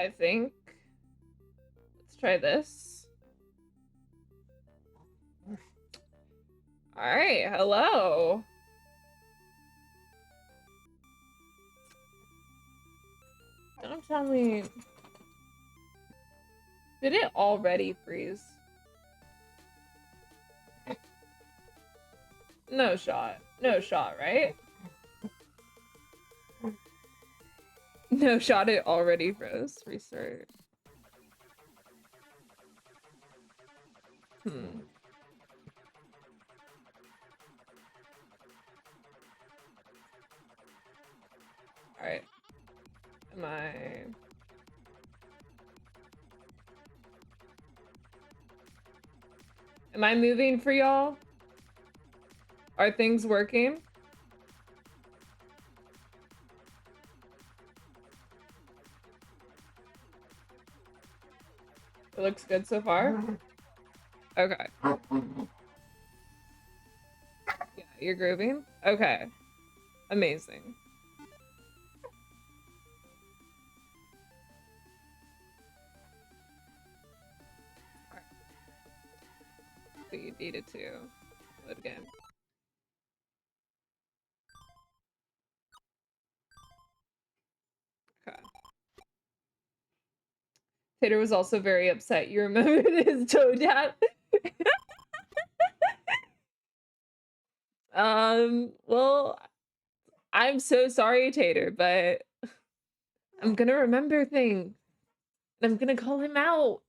I think. Let's try this. All right, hello. Don't tell me. Did it already freeze? No shot. No shot, right? No shot, it already froze. Restart. Alright. Am I moving for y'all? Are things working? It looks good so far? Okay. Yeah, you're grooving? Okay. Amazing. Alright. So you needed to load again. Okay. Tater was also very upset you removed his toe tap. Well, I'm so sorry, Tater, but I'm gonna remember things. I'm gonna call him out.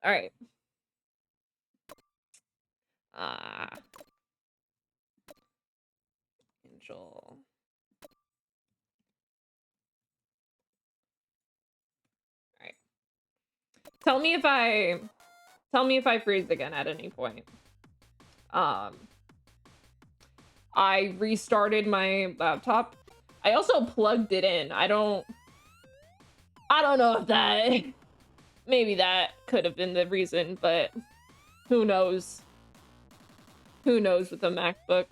All right. Angel. All right. Tell me if I freeze again at any point. I restarted my laptop. I also plugged it in. I don't know if that maybe that could have been the reason, but who knows? Who knows with a MacBook?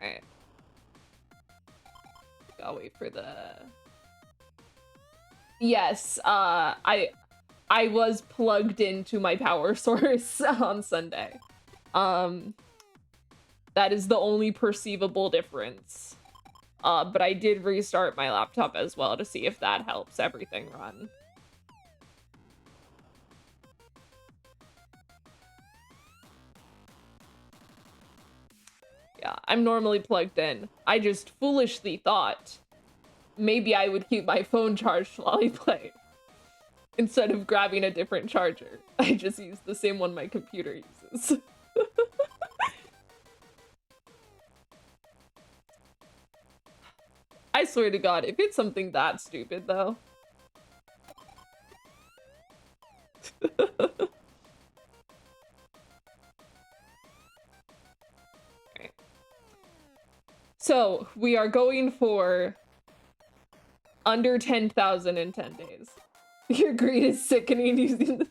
Alright. I'll wait for the... Yes, I was plugged into my power source on Sunday. That is the only perceivable difference. But I did restart my laptop as well to see if that helps everything run. Yeah, I'm normally plugged in. I just foolishly thought maybe I would keep my phone charged while I play. Instead of grabbing a different charger. I just use the same one my computer uses. I swear to God, if it's something that stupid, though. Okay. So, we are going for under 10,000 in 10 days. Your greed is sickening using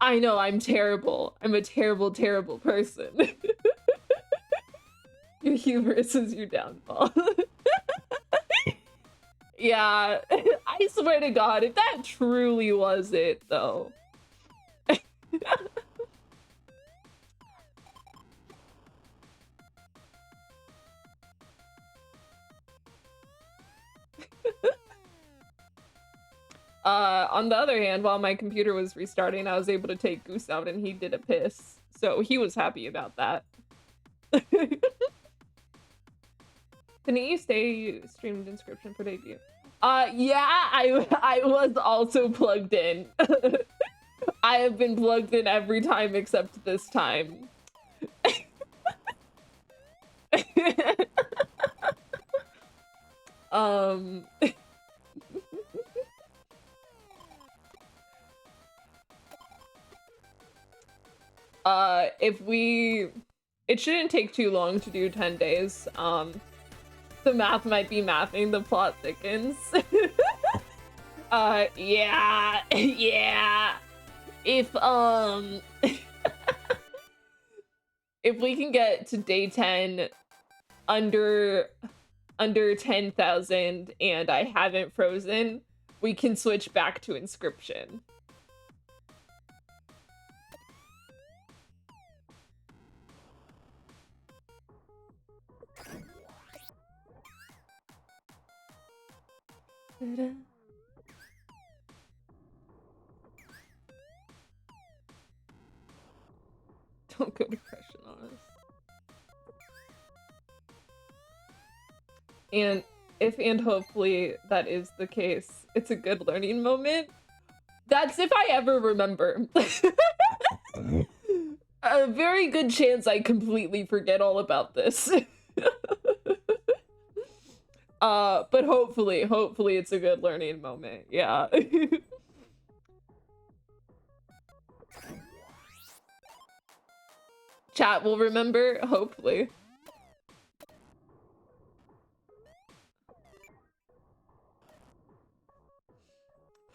I know, I'm terrible. I'm a terrible, terrible person. Your hubris is your downfall. Yeah, I swear to God, if that truly was it, though. On the other hand, while my computer was restarting, I was able to take Goose out and he did a piss. So he was happy about that. Didn't you say you streamed Inscryption for debut? Yeah, I was also plugged in. I have been plugged in every time except this time. It shouldn't take too long to do 10 days. The math might be mathing, the plot thickens. Yeah, yeah. If if we can get to day 10 under 10,000 and I haven't frozen, we can switch back to Inscryption. Don't go depression on us. And if and hopefully that is the case, it's a good learning moment. That's if I ever remember. A very good chance I completely forget all about this. But hopefully it's a good learning moment. Yeah. Chat will remember, hopefully.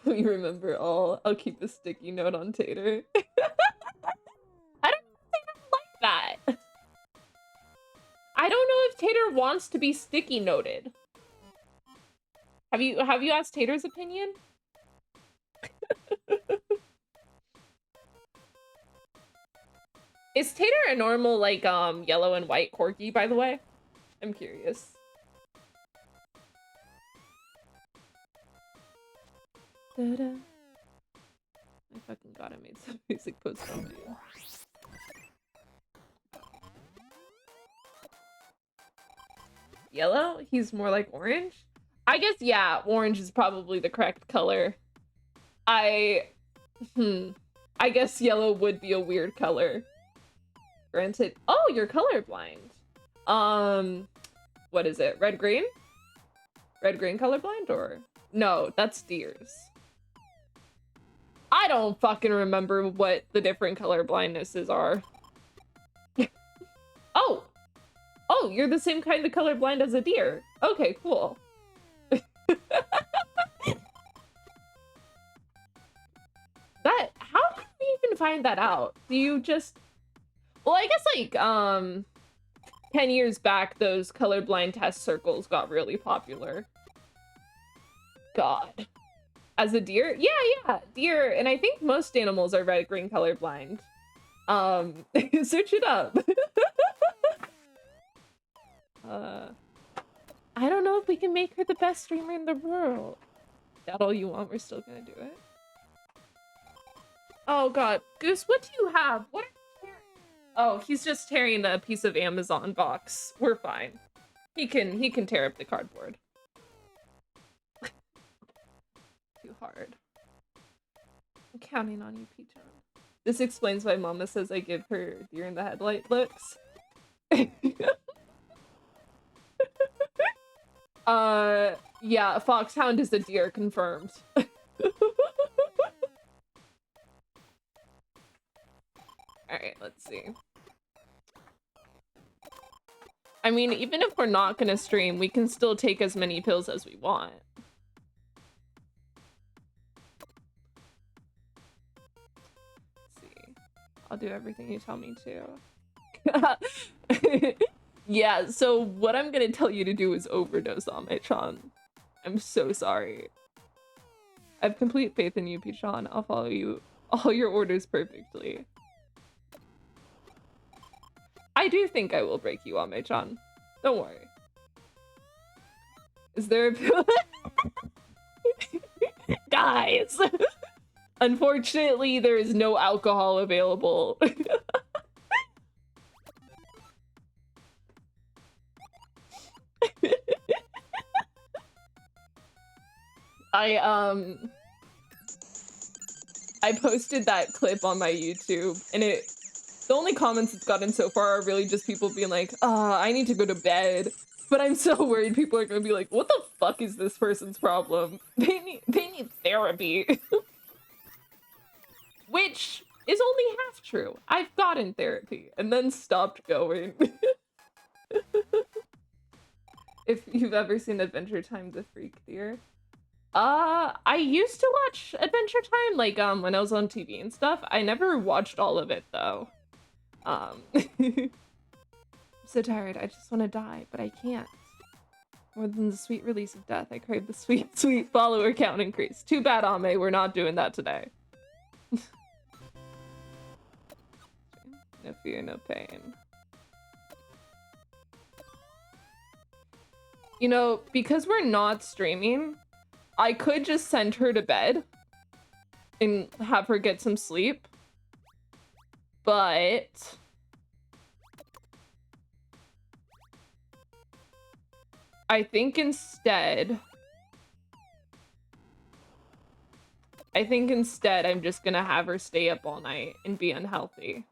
We remember all. I'll keep a sticky note on Tater. I don't think I like that. I don't know if Tater wants to be sticky noted. Have you asked Tater's opinion? Is Tater a normal, like, yellow and white corgi, by the way? I'm curious. I fucking god, I made some music post on me. Yellow? He's more like orange? I guess, yeah, orange is probably the correct color. I guess yellow would be a weird color. Granted. Oh, you're colorblind. What is it? Red green? Red green colorblind or? No, that's deers. I don't fucking remember what the different color blindnesses are. Oh, you're the same kind of colorblind as a deer. Okay, cool. How did we even find that out? Do you just, well, I guess like 10 years back those colorblind test circles got really popular. God. As a deer? Yeah, deer, and I think most animals are red-green colorblind. Search it up. I don't know if we can make her the best streamer in the world. That all you want, we're still gonna do it. Oh god, Goose, what do you have? What are you tearing? Oh, he's just tearing a piece of Amazon box. We're fine. He can tear up the cardboard. Too hard. I'm counting on you, Peach. This explains why Mama says I give her deer in the headlight looks. Yeah, Foxhound is a deer, confirmed. Alright, let's see. I mean, even if we're not gonna stream, we can still take as many pills as we want. Let's see. I'll do everything you tell me to. Yeah, so what I'm gonna tell you to do is overdose on my Chan. I'm so sorry. I have complete faith in you, Pichon. I'll follow you all your orders perfectly. I do think I will break you on my Chan. Don't worry. Is there a pill? Guys! Unfortunately, there is no alcohol available. I posted that clip on my YouTube, and the only comments it's gotten so far are really just people being like, I need to go to bed. But I'm so worried people are gonna be like, what the fuck is this person's problem? They need therapy. Which is only half true. I've gotten therapy and then stopped going. If you've ever seen Adventure Time, the Freak Deer. I used to watch Adventure Time, like, when I was on TV and stuff. I never watched all of it, though. so tired. I just want to die, but I can't. More than the sweet release of death, I crave the sweet, sweet follower count increase. Too bad, Ame, we're not doing that today. No fear, no pain. You know, because we're not streaming, I could just send her to bed and have her get some sleep. But I think instead I'm just gonna have her stay up all night and be unhealthy.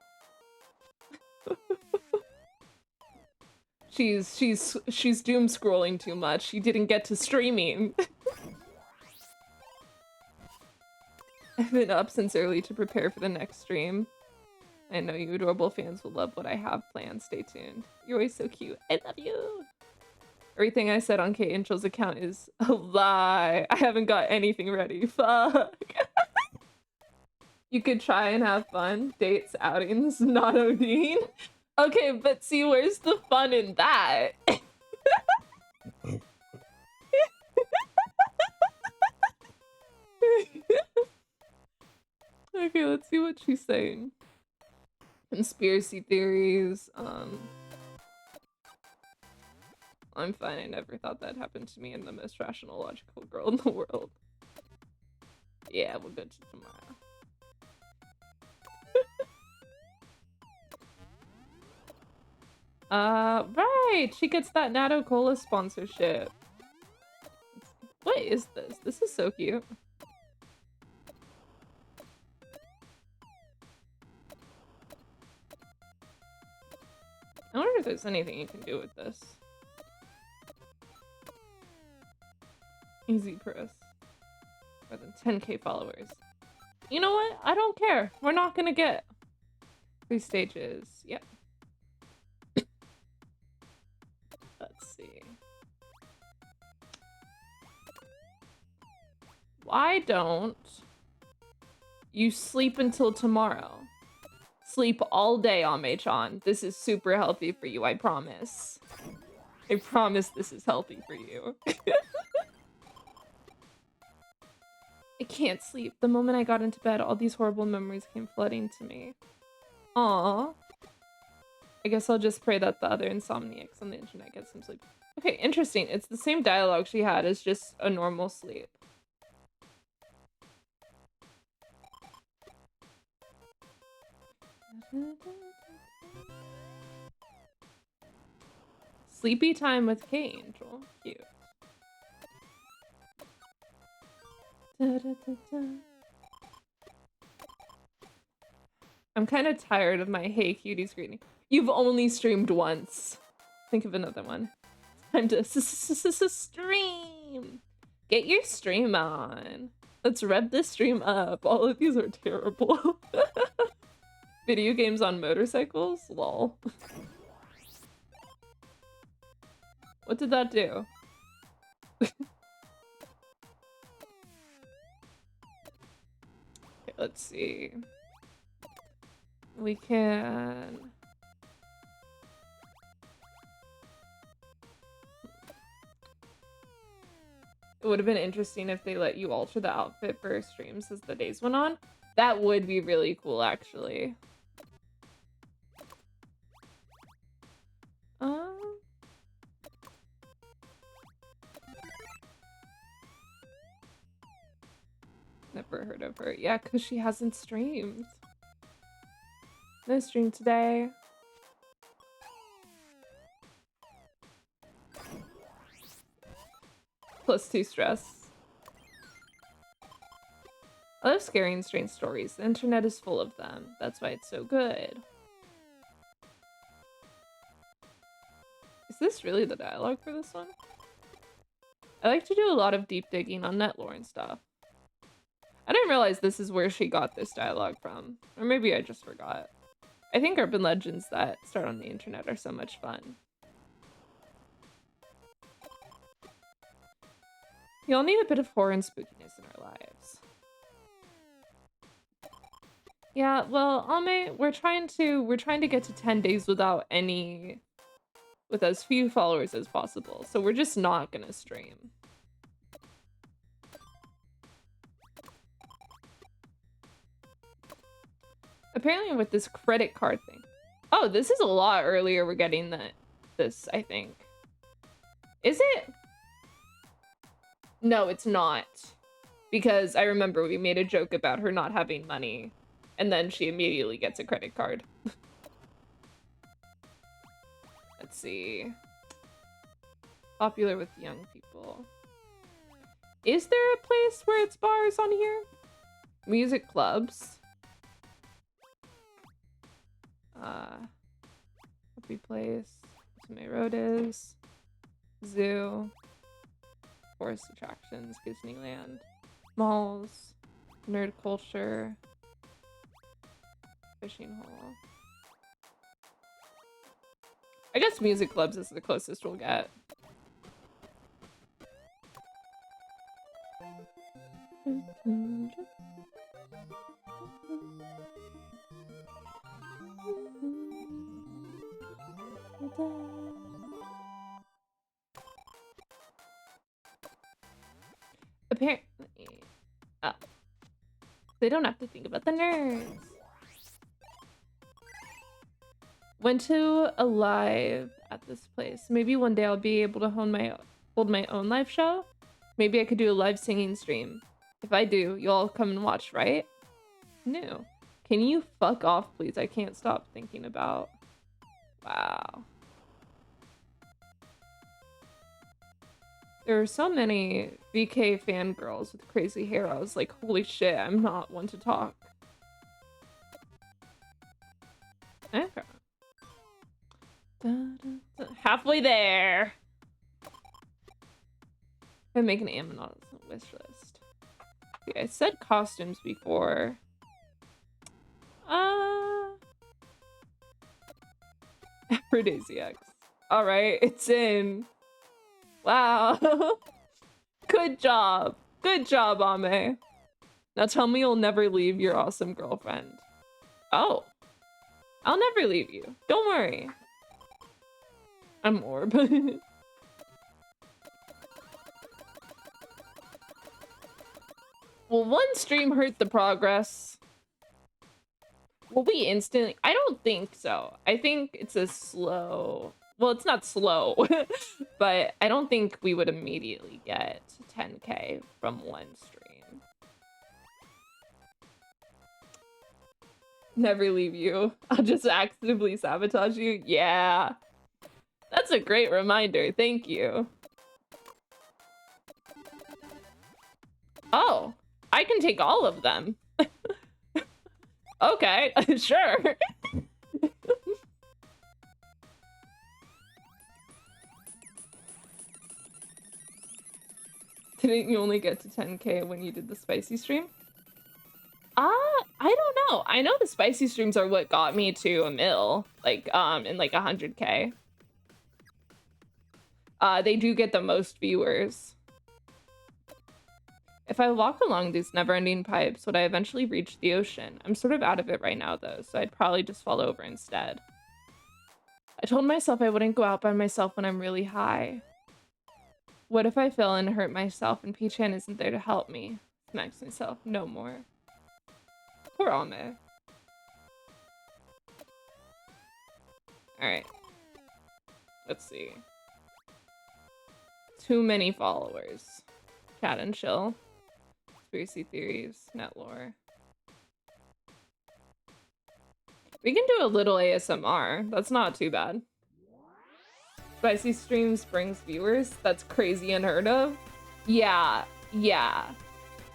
She's doom scrolling too much. She didn't get to streaming. I've been up since early to prepare for the next stream. I know you adorable fans will love what I have planned. Stay tuned. You're always so cute. I love you. Everything I said on Kate Angel's account is a lie. I haven't got anything ready. Fuck. You could try and have fun. Dates, outings, not ODing. Okay, but see, where's the fun in that? Okay, let's see what she's saying. Conspiracy theories, I'm fine. I never thought that happened to me. I'm the most rational, logical girl in the world. Yeah, we'll go to tomorrow. Right! She gets that Natto Cola sponsorship. What is this? This is so cute. I wonder if there's anything you can do with this. Easy press. More than 10k followers. You know what? I don't care. We're not gonna get 3 stages. Yep. Let's see. Why don't you sleep until tomorrow? Sleep all day, Ame-chan. This is super healthy for you, I promise. I promise this is healthy for you. I can't sleep. The moment I got into bed, all these horrible memories came flooding to me. Aww. I guess I'll just pray that the other insomniacs on the internet get some sleep. Okay, interesting. It's the same dialogue she had as just a normal sleep. Sleepy time with K-Angel. Cute. I'm kind of tired of my hey cutie screening. You've only streamed once. Think of another one. Time to stream. Get your stream on. Let's rev this stream up. All of these are terrible. Video games on motorcycles? Lol. What did that do? Okay, let's see. We can... It would have been interesting if they let you alter the outfit for streams as the days went on. That would be really cool, actually. Never heard of her. Yeah, because she hasn't streamed. No stream today. +2 stress. I love scary and strange stories. The internet is full of them. That's why it's so good. Is this really the dialogue for this one? I like to do a lot of deep digging on netlore and stuff. I didn't realize this is where she got this dialogue from. Or maybe I just forgot. I think urban legends that start on the internet are so much fun. We all need a bit of horror and spookiness in our lives. Yeah, well, Ame, we're trying to get to 10 days without any with as few followers as possible. So we're just not gonna stream. Apparently with this credit card thing. Oh, this is a lot earlier we're getting this, I think. Is it? No, it's not. Because I remember we made a joke about her not having money, and then she immediately gets a credit card. Let's see. Popular with young people. Is there a place where it's bars on here? Music clubs. Happy Place. May Road is. Zoo. Forest attractions. Disneyland. Malls. Nerd culture. Fishing hole. I guess music clubs is the closest we'll get. Apparently, they don't have to think about the nerds. Went to a live at this place. Maybe one day I'll be able to hold my own live show. Maybe I could do a live singing stream. If I do, you'll all come and watch, right? No. Can you fuck off, please? I can't stop thinking about... Wow. There are so many VK fangirls with crazy hair. I was like, holy shit, I'm not one to talk. Okay. Halfway there. I'm making an Amazon wish list. Okay, I said costumes before. Aphrodisiacs. All right, it's in. Wow. Good job. Good job, Ame. Now tell me you'll never leave your awesome girlfriend. Oh. I'll never leave you. Don't worry. I'm Orb. Will one stream hurt the progress? Will we instantly? I don't think so. I think it's a slow... Well, it's not slow, but I don't think we would immediately get 10K from one stream. Never leave you. I'll just actively sabotage you. Yeah. That's a great reminder. Thank you. Oh, I can take all of them. Okay, sure. Didn't you only get to 10K when you did the spicy stream? I don't know. I know the spicy streams are what got me to a mil, like, in like 100K. They do get the most viewers. If I walk along these never-ending pipes, would I eventually reach the ocean? I'm sort of out of it right now, though, so I'd probably just fall over instead. I told myself I wouldn't go out by myself when I'm really high. What if I fell and hurt myself and P-chan isn't there to help me? Smacks myself. No more. Poor Ame. Alright. Let's see. Too many followers. Chat and chill. Conspiracy theories. Net lore. We can do a little ASMR. That's not too bad. Spicy streams brings viewers. That's crazy unheard of. Yeah, yeah.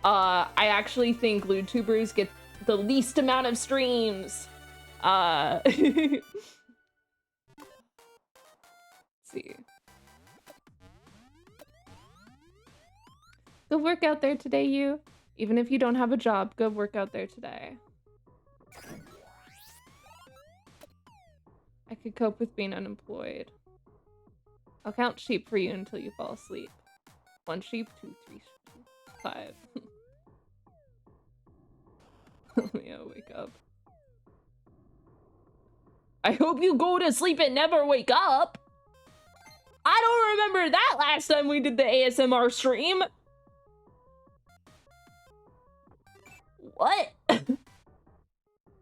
I actually think LewTubers get the least amount of streams. Let's see. Go work out there today, you. Even if you don't have a job, go work out there today. I could cope with being unemployed. I'll count sheep for you until you fall asleep. 1 sheep, 2, 3, 5. Yeah, wake up. I hope you go to sleep and never wake up! I don't remember that last time we did the ASMR stream. What?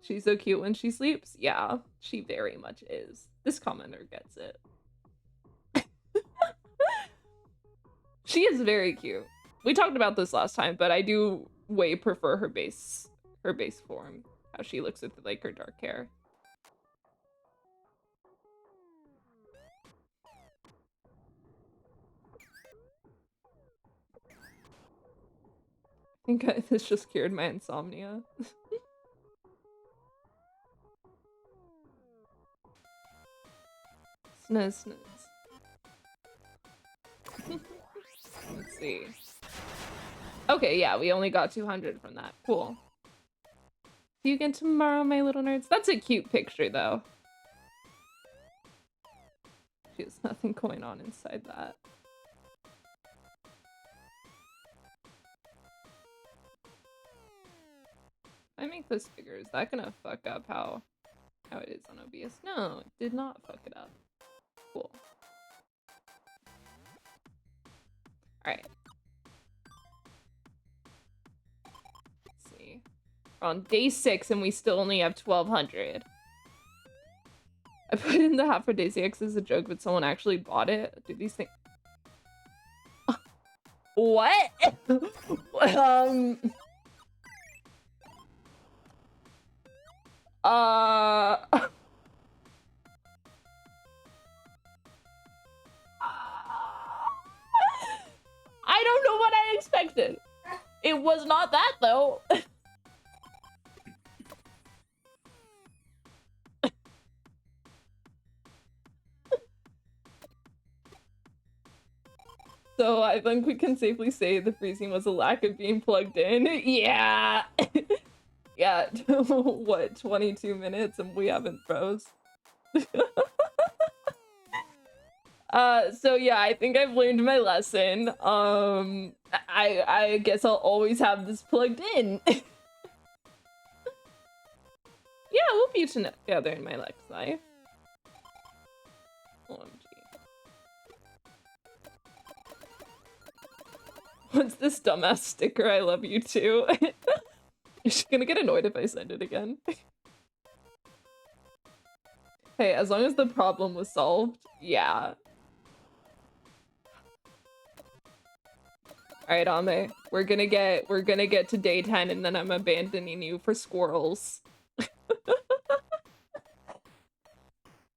She's so cute when she sleeps. Yeah, she very much is. This commenter gets it. She is very cute. We talked about this last time, but I do way prefer her base form. How she looks with like her dark hair. I think this just cured my insomnia. Snooze, snooze. Let's see. Okay, yeah, we only got 200 from that. Cool. See you again tomorrow, my little nerds. That's a cute picture, though. She has nothing going on inside that. If I make this bigger, is that gonna fuck up how it is on OBS? No, it did not fuck it up. Cool. Alright. Let's see. We're on day 6 and we still only have 1,200. I put in the half for Daisy X as a joke, but someone actually bought it. Do these things... What? I don't know what I expected. It was not that, though. So I think we can safely say the freezing was a lack of being plugged in. Yeah. Yeah, what, 22 minutes and we haven't froze? So yeah, I think I've learned my lesson. I guess I'll always have this plugged in. Yeah, we'll be together in my next life. OMG. What's this dumbass sticker? I love you too. Is she gonna get annoyed if I send it again? Hey, as long as the problem was solved, yeah. Alright, Ame. We're gonna get to day 10 and then I'm abandoning you for squirrels.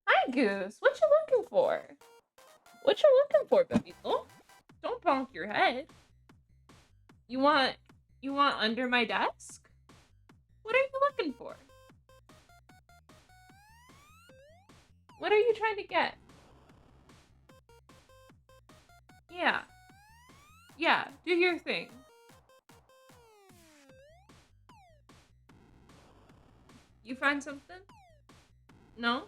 Hi, Goose. What you looking for? What you looking for, baby? Oh, don't bonk your head. You want under my desk? What are you looking for? What are you trying to get? Yeah. Yeah, do your thing. You find something? No?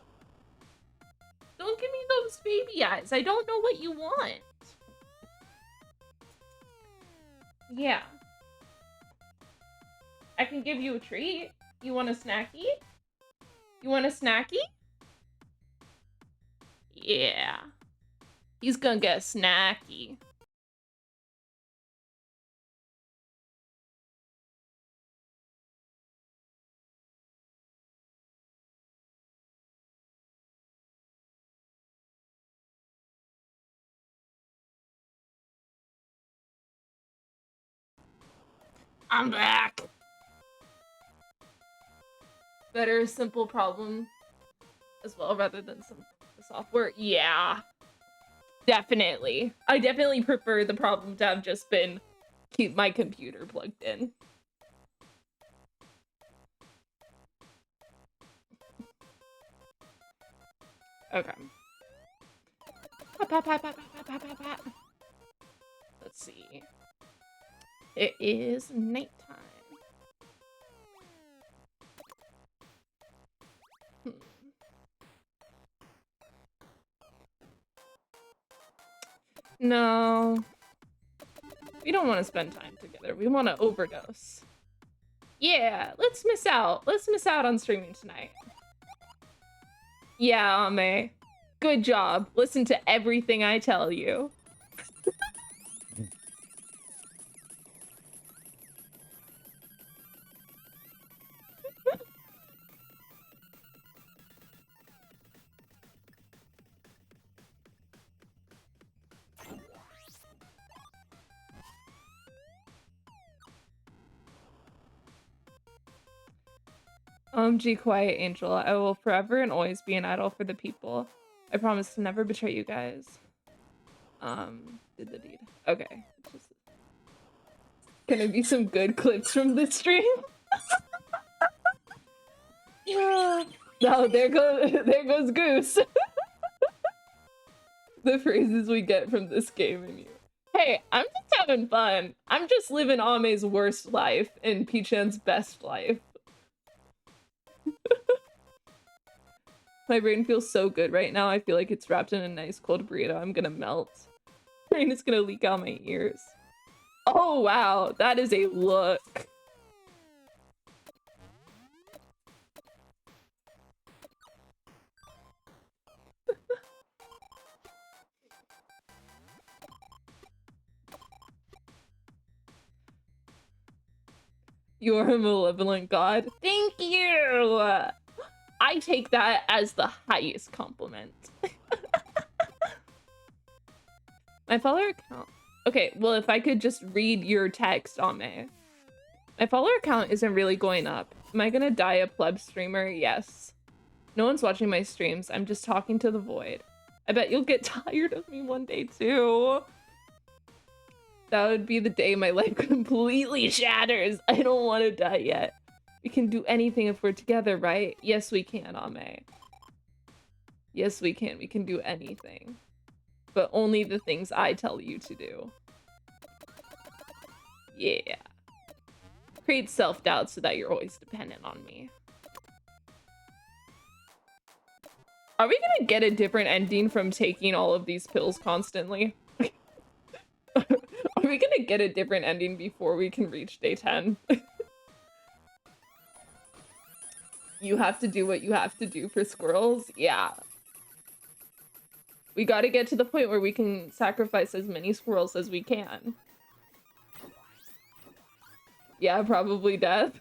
Don't give me those baby eyes. I don't know what you want. Yeah. I can give you a treat. You want a snacky? You want a snacky? Yeah. He's gonna get a snacky. I'm back. Better simple problem as well rather than some software. Yeah. Definitely. I definitely prefer the problem to have just been keep my computer plugged in. Okay. Let's see. It is nighttime. No. We don't want to spend time together. We want to overdose. Yeah, let's miss out. Let's miss out on streaming tonight. Yeah, Ame. Good job. Listen to everything I tell you. OMG, quiet angel. I will forever and always be an idol for the people. I promise to never betray you guys. Did the deed. Okay. Just gonna be some good clips from this stream. Yeah. No, there goes Goose. The phrases we get from this game and you. Hey, I'm just having fun. I'm just living Ame's worst life and Pichan's best life. My brain feels so good right now. I feel like it's wrapped in a nice cold burrito. I'm gonna melt. Brain is gonna leak out my ears. Oh wow, that is a look. You're a malevolent god. Thank you! I take that as the highest compliment. My follower account. Okay, well, if I could just read your text, Ame. My follower count isn't really going up. Am I gonna die a pleb streamer? Yes. No one's watching my streams. I'm just talking to the void. I bet you'll get tired of me one day, too. That would be the day my life completely shatters. I don't want to die yet. We can do anything if we're together, right? Yes, we can, Ame. Yes, we can. We can do anything. But only the things I tell you to do. Yeah. Create self-doubt so that you're always dependent on me. Are we gonna get a different ending from taking all of these pills constantly? Are we gonna get a different ending before we can reach day 10? You have to do what you have to do for squirrels? Yeah. We gotta get to the point where we can sacrifice as many squirrels as we can. Yeah, probably death.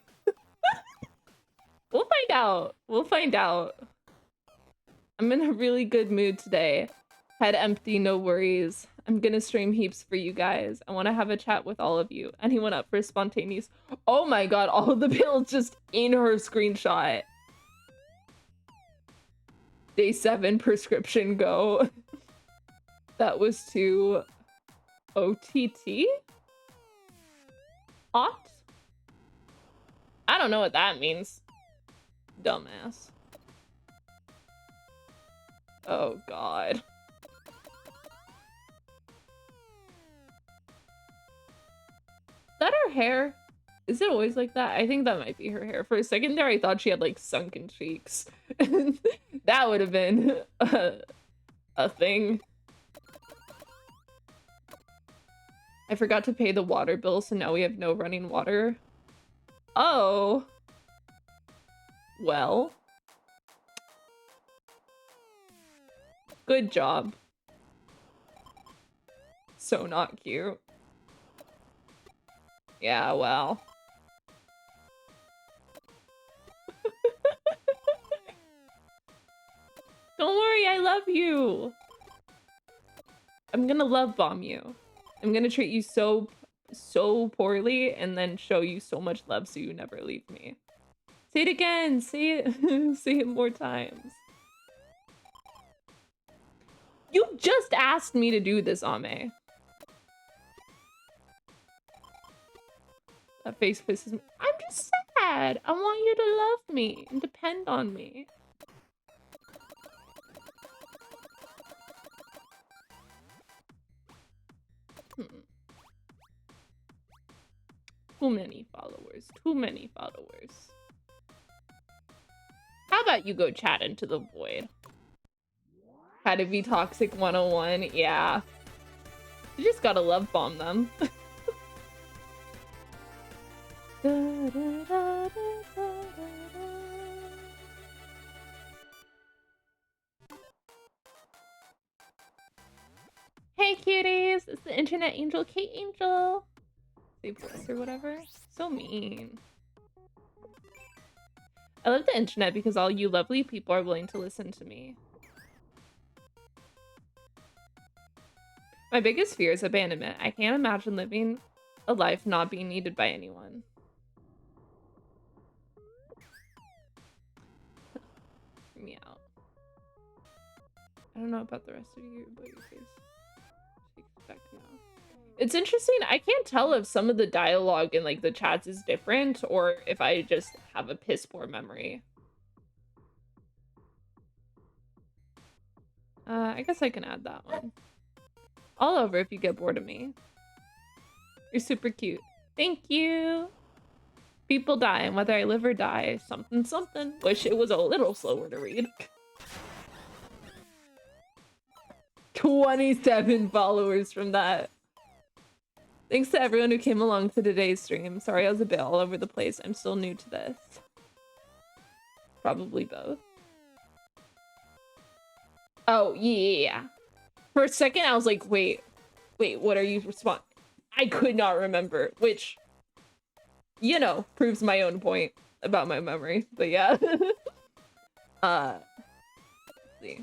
We'll find out. We'll find out. I'm in a really good mood today. Head empty, no worries. I'm gonna stream heaps for you guys. I want to have a chat with all of you. Anyone up for spontaneous? Oh my god, all of the pills just in her screenshot. Day 7 prescription go. That was to OTT? Ot? I don't know what that means. Dumbass. Oh god. Is that her hair? Is it always like that? I think that might be her hair. For a second there, I thought she had like sunken cheeks. That would have been a thing. I forgot to pay the water bill, so now we have no running water. Oh. Well. Good job. So not cute. Yeah, well. Don't worry, I love you. I'm gonna love bomb you. I'm gonna treat you so poorly and then show you so much love so you never leave me. Say it again. Say it. Say it more times. You just asked me to do this, Ame. That face pisses me. I'm just sad. I want you to love me and depend on me. Too many followers. Too many followers. How about you go chat into the void? How to be toxic 101? Yeah. You just gotta love bomb them. Hi, cuties. It's the internet angel, Kate Angel. Say bless or whatever. So mean. I love the internet because all you lovely people are willing to listen to me. My biggest fear is abandonment. I can't imagine living a life not being needed by anyone. Hear me out. I don't know about the rest of you, but your face takes effect now. It's interesting. I can't tell if some of the dialogue in like the chats is different or if I just have a piss poor memory. I guess I can add that one. All over if you get bored of me. You're super cute. Thank you. People die, and whether I live or die, something something. Wish it was a little slower to read. 27 followers from that. Thanks to everyone who came along to today's stream. Sorry I was a bit all over the place. I'm still new to this. Probably both. Oh, yeah. For a second, I was like, wait, what are you responding? I could not remember, which, you know, proves my own point about my memory. But yeah. Let's see.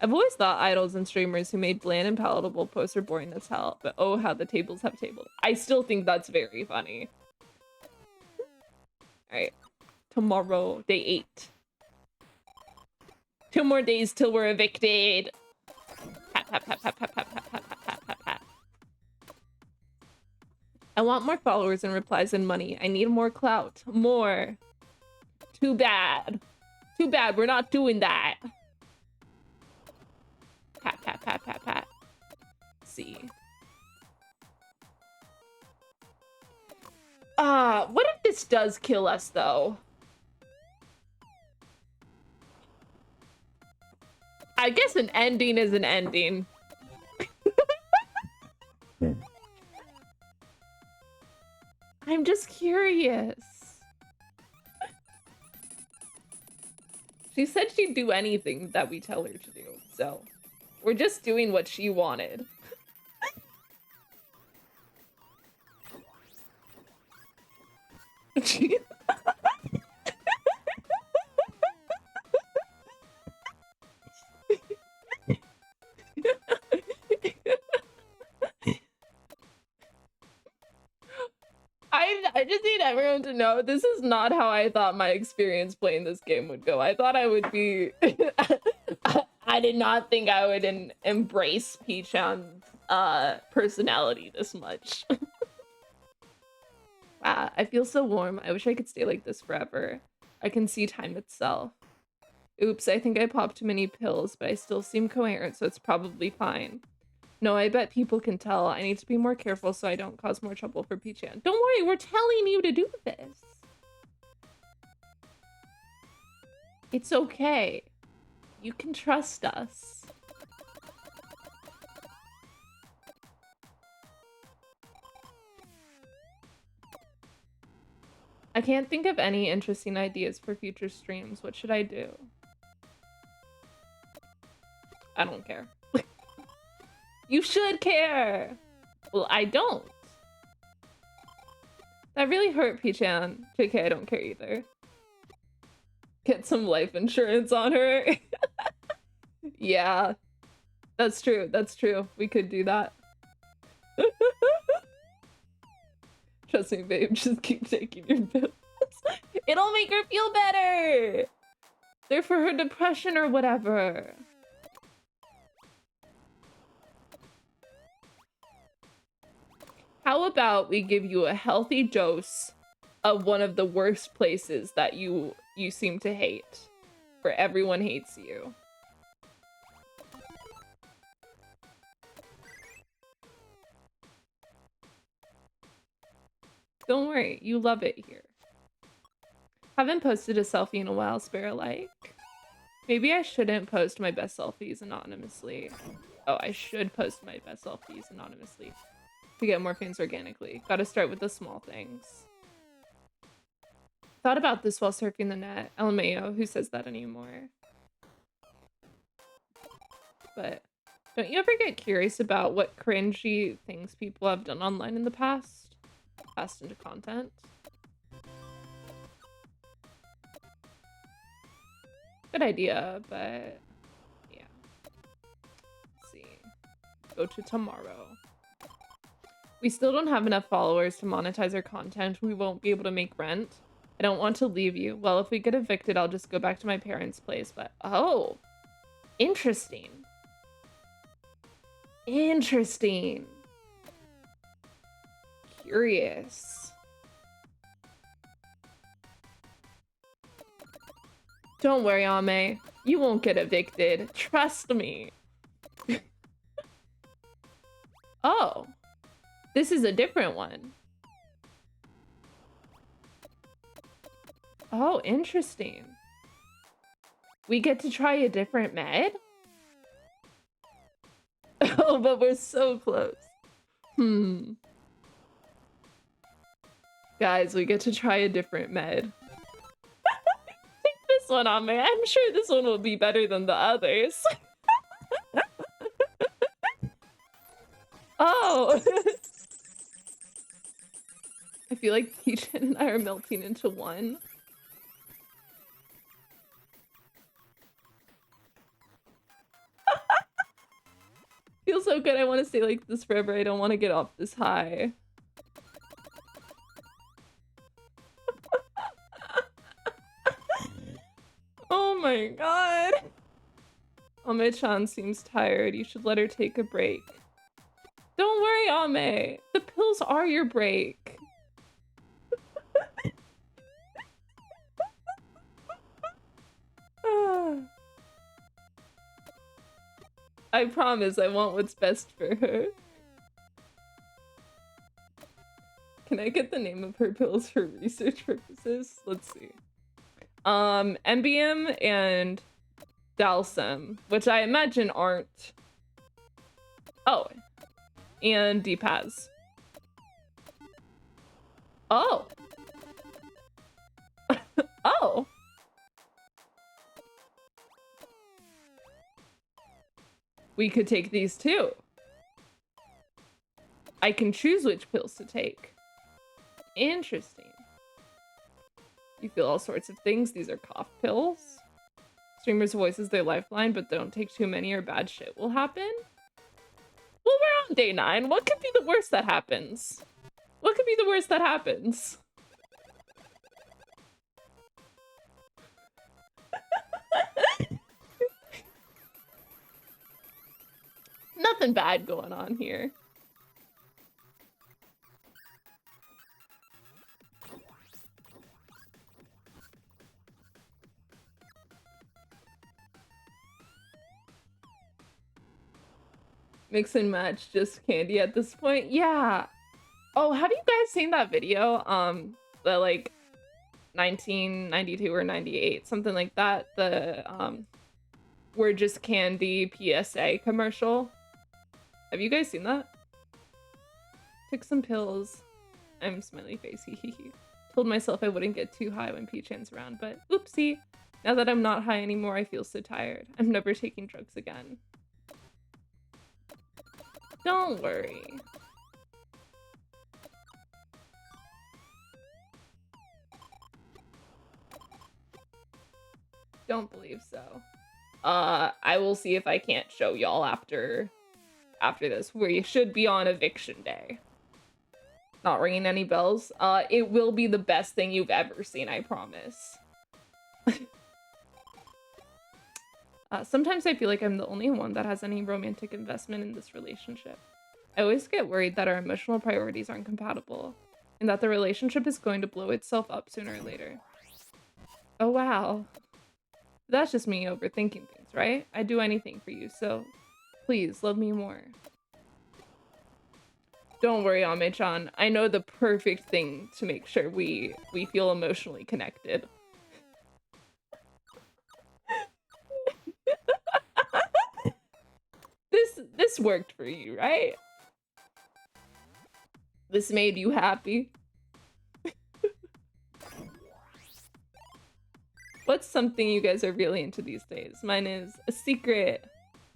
I've always thought idols and streamers who made bland and palatable posts are boring as hell, but oh, how the tables have tabled. I still think that's very funny. Alright. Tomorrow, day 8. 2 more days till we're evicted. Pat, pat, pat, pat, pat, pat, pat, pat, pat, pat, pat. I want more followers and replies and money. I need more clout. More. Too bad. Too bad we're not doing that. Pat, pat, pat, pat, pat. Let's see. What if this does kill us, though? I guess an ending is an ending. I'm just curious. She said she'd do anything that we tell her to do, so we're just doing what she wanted. I just need everyone to know this is not how I thought my experience playing this game would go. I thought I would be... I did not think I would embrace P-chan's personality this much. Wow, I feel so warm. I wish I could stay like this forever. I can see time itself. Oops, I think I popped too many pills, but I still seem coherent, so it's probably fine. No, I bet people can tell. I need to be more careful so I don't cause more trouble for P-chan. Don't worry, we're telling you to do this. It's okay. You can trust us. I can't think of any interesting ideas for future streams. What should I do? I don't care. You should care! Well, I don't. That really hurt, P-chan. JK, I don't care either. Get some life insurance on her. Yeah. That's true, that's true. We could do that. Trust me, babe, just keep taking your pills. It'll make her feel better! They're for her depression or whatever. How about we give you a healthy dose of one of the worst places that you seem to hate, where everyone hates you? Don't worry, you love it here. Haven't posted a selfie in a while, Sparrow like. Maybe I shouldn't post my best selfies anonymously. Oh, I should post my best selfies anonymously. To get more fans organically. Gotta start with the small things. Thought about this while surfing the net. LMAO, who says that anymore? But Don't you ever get curious about what cringy things people have done online in the past? Passed into content? Good idea, but yeah. Let's see. Go to tomorrow. We still don't have enough followers to monetize our content. We won't be able to make rent. I don't want to leave you. Well, if we get evicted, I'll just go back to my parents' place, but oh, interesting. Interesting. Curious. Don't worry, Ame. You won't get evicted. Trust me. Oh. This is a different one. Oh, interesting. We get to try a different med? Oh, but we're so close. Guys, we get to try a different med. Take this one on me. I'm sure this one will be better than the others. Oh! I feel like Peachin and I are melting into one. Feels so good. I want to stay like this forever. I don't want to get off this high. Oh my god. Ame-chan seems tired. You should let her take a break. Don't worry, Ame. The pills are your break. I promise I want what's best for her. Can I get the name of her pills for research purposes? Let's see. Embium and Dalsum, which I imagine aren't... Oh. And Depaz. Oh. Oh. We could take these too. I can choose which pills to take. Interesting. You feel all sorts of things. These are cough pills. Streamers' voice is their lifeline, but don't take too many or bad shit will happen. Well, we're on day 9. What could be the worst that happens? What could be the worst that happens? Nothing bad going on here. Mix and match just candy at this point. Yeah. Oh, have you guys seen that video? The like 1992 or 98, something like that. The We're Just Candy PSA commercial. Have you guys seen that? Took some pills. I'm smiley face. Told myself I wouldn't get too high when Peachan's around, but oopsie. Now that I'm not high anymore, I feel so tired. I'm never taking drugs again. Don't worry. Don't believe so. I will see if I can't show y'all after this, where you should be on eviction day. Not ringing any bells. It will be the best thing you've ever seen, I promise. Sometimes I feel like I'm the only one that has any romantic investment in this relationship. I always get worried that our emotional priorities aren't compatible, and that the relationship is going to blow itself up sooner or later. Oh wow. That's just me overthinking things, right? I'd do anything for you, so please love me more. Don't worry, Ame-chan. I know the perfect thing to make sure we feel emotionally connected. This worked for you, right? This made you happy. What's something you guys are really into these days? Mine is a secret.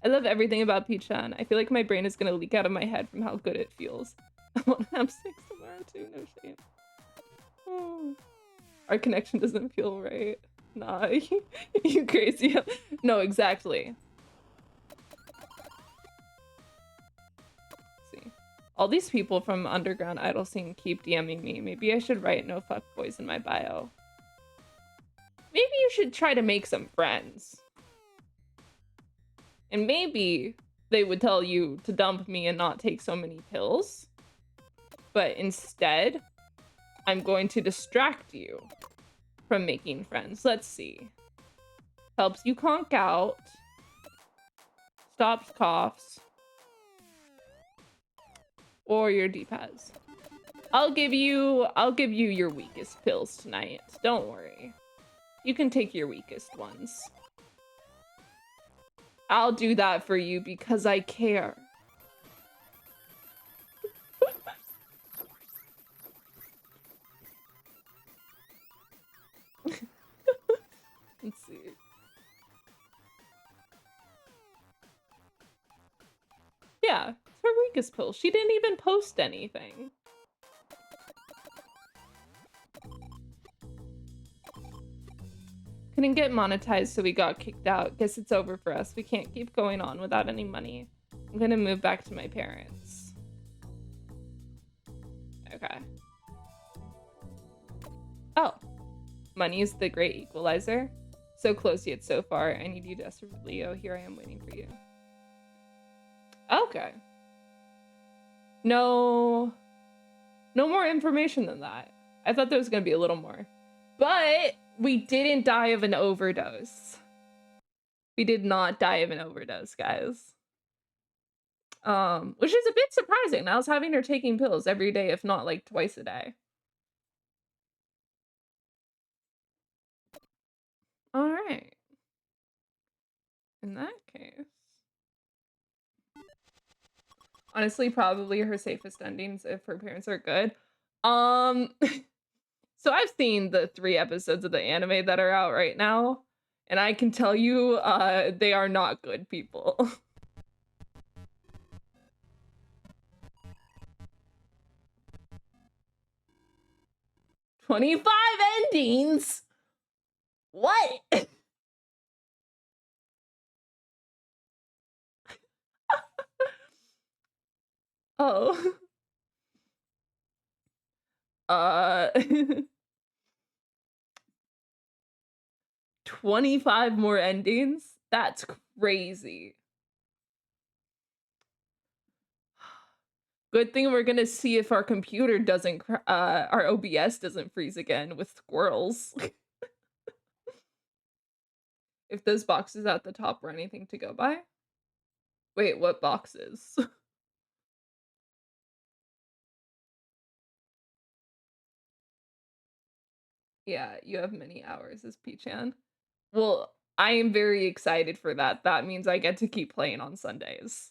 I love everything about Peach-chan. I feel like my brain is gonna leak out of my head from how good it feels. I want to have sex tomorrow too, no shame. Oh. Our connection doesn't feel right. Nah, you crazy. No, exactly. Let's see. All these people from underground idol scene keep DMing me. Maybe I should write no fuckboys in my bio. Maybe you should try to make some friends. And maybe they would tell you to dump me and not take so many pills. But instead, I'm going to distract you from making friends. Let's see. Helps you conk out. Stops coughs. Or your D-pads. I'll give you your weakest pills tonight. Don't worry. You can take your weakest ones. I'll do that for you because I care. Let's see. Yeah, it's her weakest pill. She didn't even post anything. Couldn't get monetized, so we got kicked out. Guess it's over for us. We can't keep going on without any money. I'm gonna move back to my parents. Okay. Oh. Money is the great equalizer. So close yet so far. I need you desperately, Leo. Here I am waiting for you. Okay. No more information than that. I thought there was gonna be a little more. But we didn't die of an overdose. We did not die of an overdose, guys. Which is a bit surprising. I was having her taking pills every day, if not like twice a day. All right. In that case, honestly, probably her safest endings if her parents are good. So I've seen the 3 episodes of the anime that are out right now, and I can tell you, they are not good people. "25 endings? What?" Oh. 25 more endings? That's crazy. Good thing we're gonna see if our computer doesn't, our OBS doesn't freeze again with squirrels. If those boxes at the top were anything to go by. Wait, what boxes? Yeah, you have many hours as P-chan. Well, I am very excited for that. That means I get to keep playing on Sundays.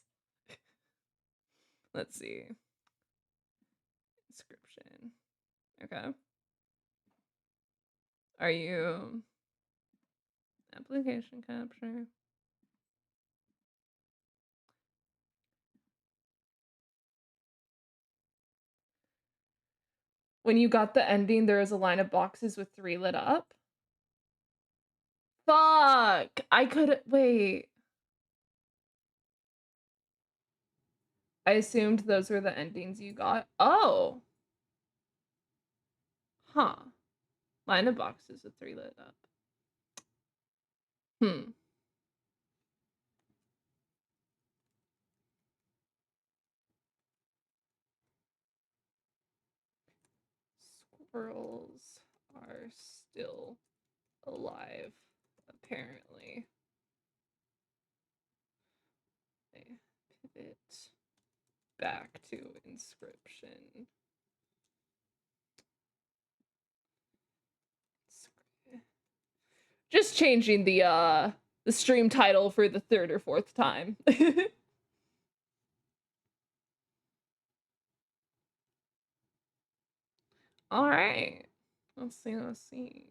Let's see. Inscryption. Okay. Are you application capture? When you got the ending, there was a line of boxes with 3 lit up. Fuck! I could wait. I assumed those were the endings you got. Oh. Huh. Line of boxes with 3 lit up. Hmm. Squirrels are still alive, apparently. Okay. Pivot back to Inscryption. Just changing the stream title for the 3rd or 4th time. All right. Let's see.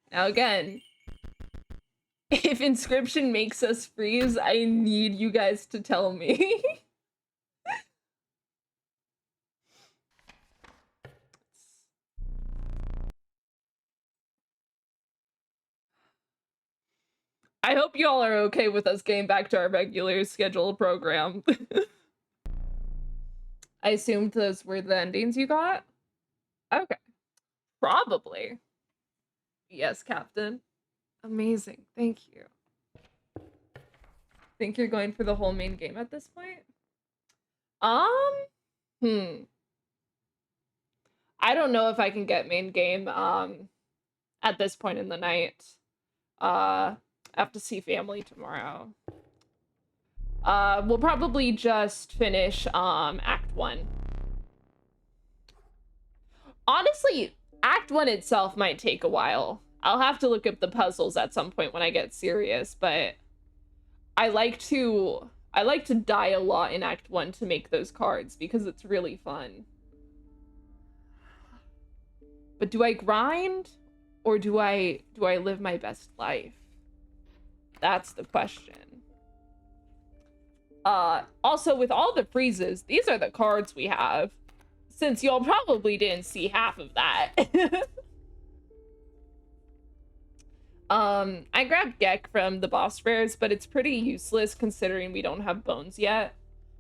Now again, If Inscryption makes us freeze, I need you guys to tell me. I hope y'all are okay with us getting back to our regular scheduled program. I assumed those were the endings you got? Okay. Probably. Yes, Captain. Amazing. Thank you. Think you're going for the whole main game at this point? I don't know if I can get main game at this point in the night. I have to see family tomorrow. We'll probably just finish Act 1. Honestly, Act 1 itself might take a while. I'll have to look up the puzzles at some point when I get serious, but I like to die a lot in Act 1 to make those cards because it's really fun. But do I grind or do I live my best life? That's the question. Also with all the freezes, these are the cards we have. Since y'all probably didn't see half of that. I grabbed Gek from the boss rares, but it's pretty useless considering we don't have bones yet.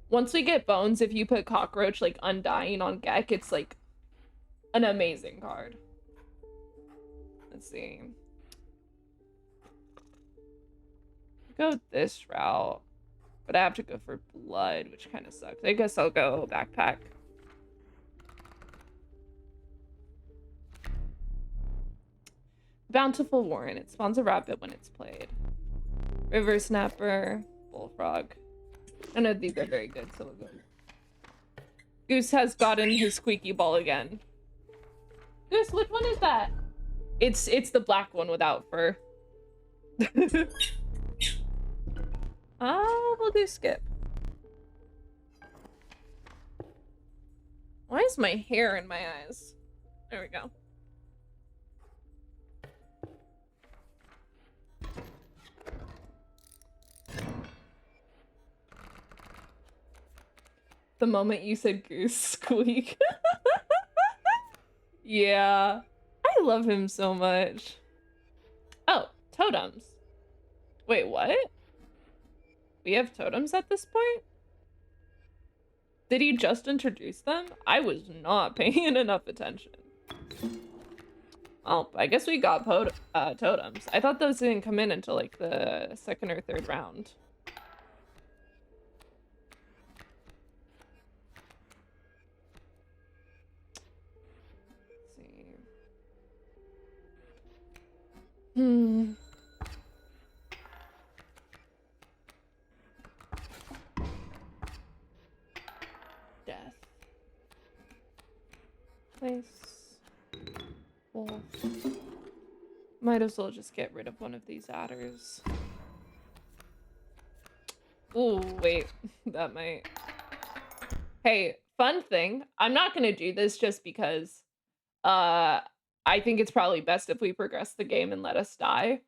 Once we get bones, if you put Cockroach, like, Undying on Gek, it's, like, an amazing card. Let's see. Go this route, but I have to go for blood, which kind of sucks. I guess I'll go backpack. Bountiful Warren. It spawns a rabbit when it's played. River Snapper, Bullfrog. None of these are very good, so we'll go. Goose has gotten his squeaky ball again. Goose, which one is that? It's the black one without fur. We'll do skip. Why is my hair in my eyes? There we go. The moment you said goose squeak. Yeah. I love him so much. Oh, totems. Wait, what? We have totems at this point? Did he just introduce them? I was not paying enough attention. Oh, I guess we got totems. I thought those didn't come in until like the second or third round. Let's see. Death. Place. Wolf. Might as well just get rid of one of these adders. Ooh, wait. That might... Hey, fun thing. I'm not gonna do this just because I think it's probably best if we progress the game and let us die.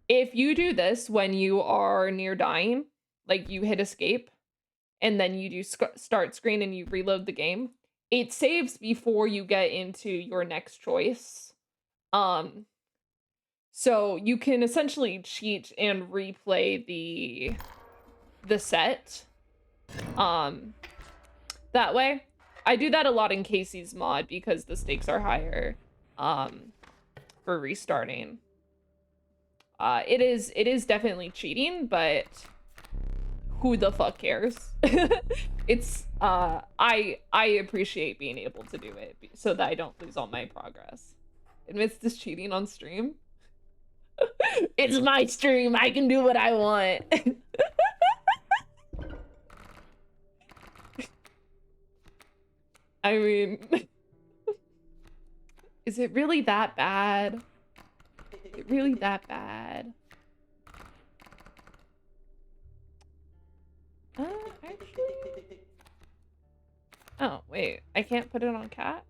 If you do this when you are near dying, like you hit escape, and then you do start screen and you reload the game, it saves before you get into your next choice. So you can essentially cheat and replay the set that way. I do that a lot in Casey's mod because the stakes are higher for restarting. It is definitely cheating, but who the fuck cares? It's I appreciate being able to do it so that I don't lose all my progress. Admits this cheating on stream. It's my stream. I can do what I want. I mean, is it really that bad? Is it really that bad? Actually... Oh, wait. I can't put it on cat?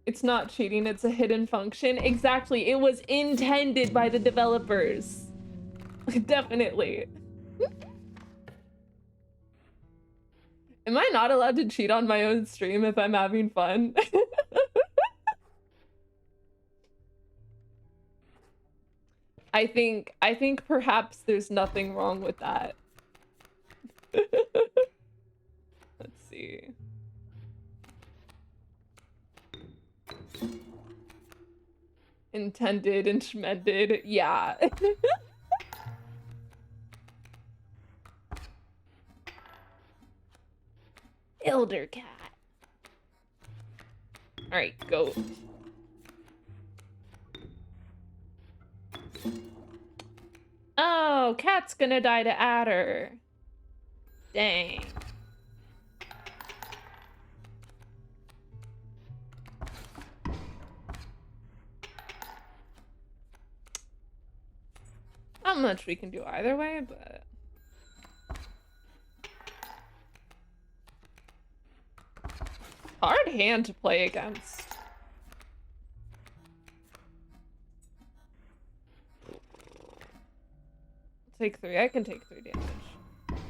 It's not cheating, it's a hidden function. Exactly, it was intended by the developers. Definitely. Am I not allowed to cheat on my own stream if I'm having fun? I think perhaps there's nothing wrong with that. Let's see. Intended and schmended, yeah. Elder cat. All right, goat. Oh, cat's gonna die to adder. Dang. Not much we can do either way, but... hard hand to play against. Take 3. I can take 3 damage.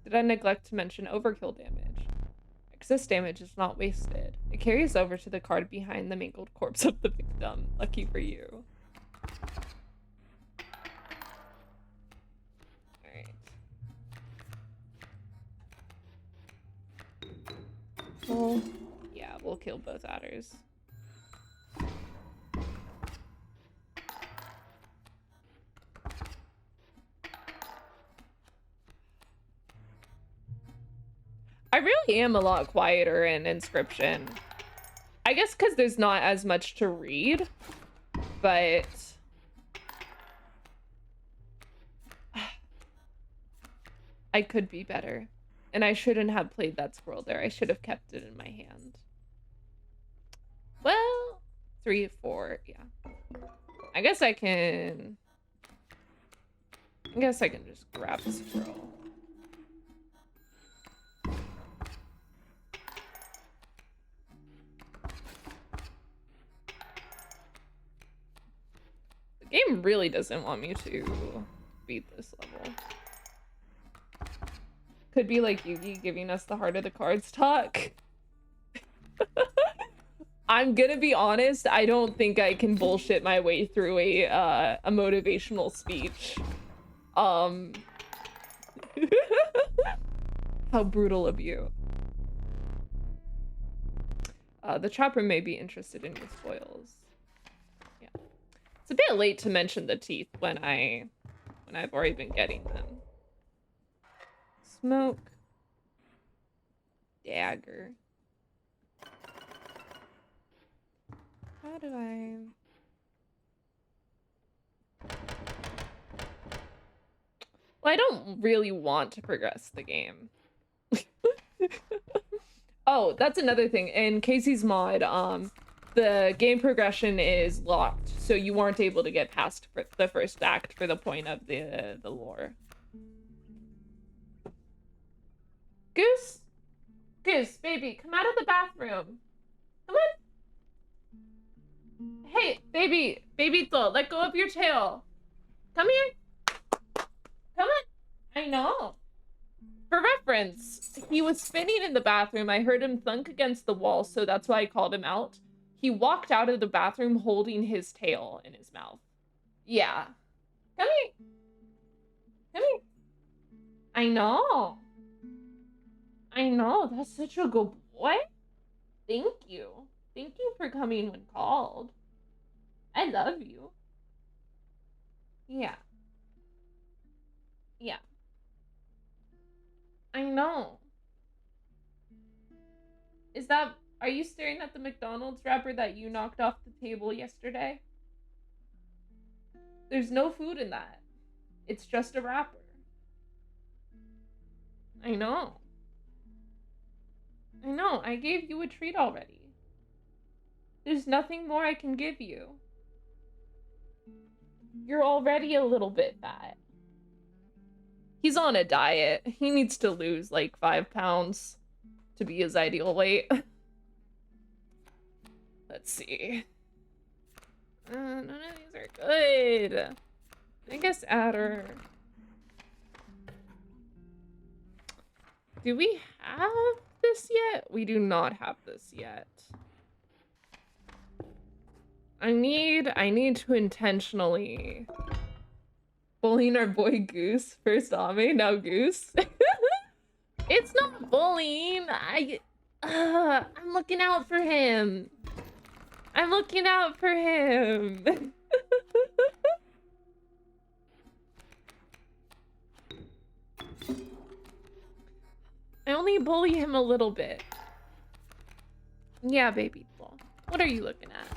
Did I neglect to mention overkill damage? Excess damage is not wasted. It carries over to the card behind the mangled corpse of the victim. Lucky for you. Alright. Well, yeah, we'll kill both adders. I really am a lot quieter in Inscryption. I guess because there's not as much to read, but... I could be better. And I shouldn't have played that squirrel there. I should have kept it in my hand. Well, 3, 4, yeah. I guess I can just grab the squirrel. The game really doesn't want me to beat this level. Could be like Yugi giving us the heart of the cards talk. I'm gonna be honest, I don't think I can bullshit my way through a motivational speech. How brutal of you. The chopper may be interested in your spoils. Yeah. It's a bit late to mention the teeth when I've already been getting them. Smoke. Dagger. How do I... Well, I don't really want to progress the game. Oh, that's another thing. In Casey's mod, the game progression is locked, so you weren't able to get past the first act for the point of the lore. Goose? Goose, baby, come out of the bathroom. Come on. Hey, baby, babyito, let go of your tail. Come here. Come on. I know. For reference, he was spinning in the bathroom. I heard him thunk against the wall, so that's why I called him out. He walked out of the bathroom holding his tail in his mouth. Yeah. Come here. Come here. I know. I know. That's such a good boy. Thank you. Thank you for coming when called. I love you. Yeah. Yeah. I know. Are you staring at the McDonald's wrapper that you knocked off the table yesterday? There's no food in that. It's just a wrapper. I know. I know. I gave you a treat already. There's nothing more I can give you. You're already a little bit fat. He's on a diet. He needs to lose like 5 pounds to be his ideal weight. Let's see. None of these are good. I guess adder. Do we have this yet? We do not have this yet. I need to intentionally bullying our boy Goose. First Ame, now Goose. It's not bullying. I'm looking out for him. I'm looking out for him. I only bully him a little bit. Yeah, baby doll. What are you looking at?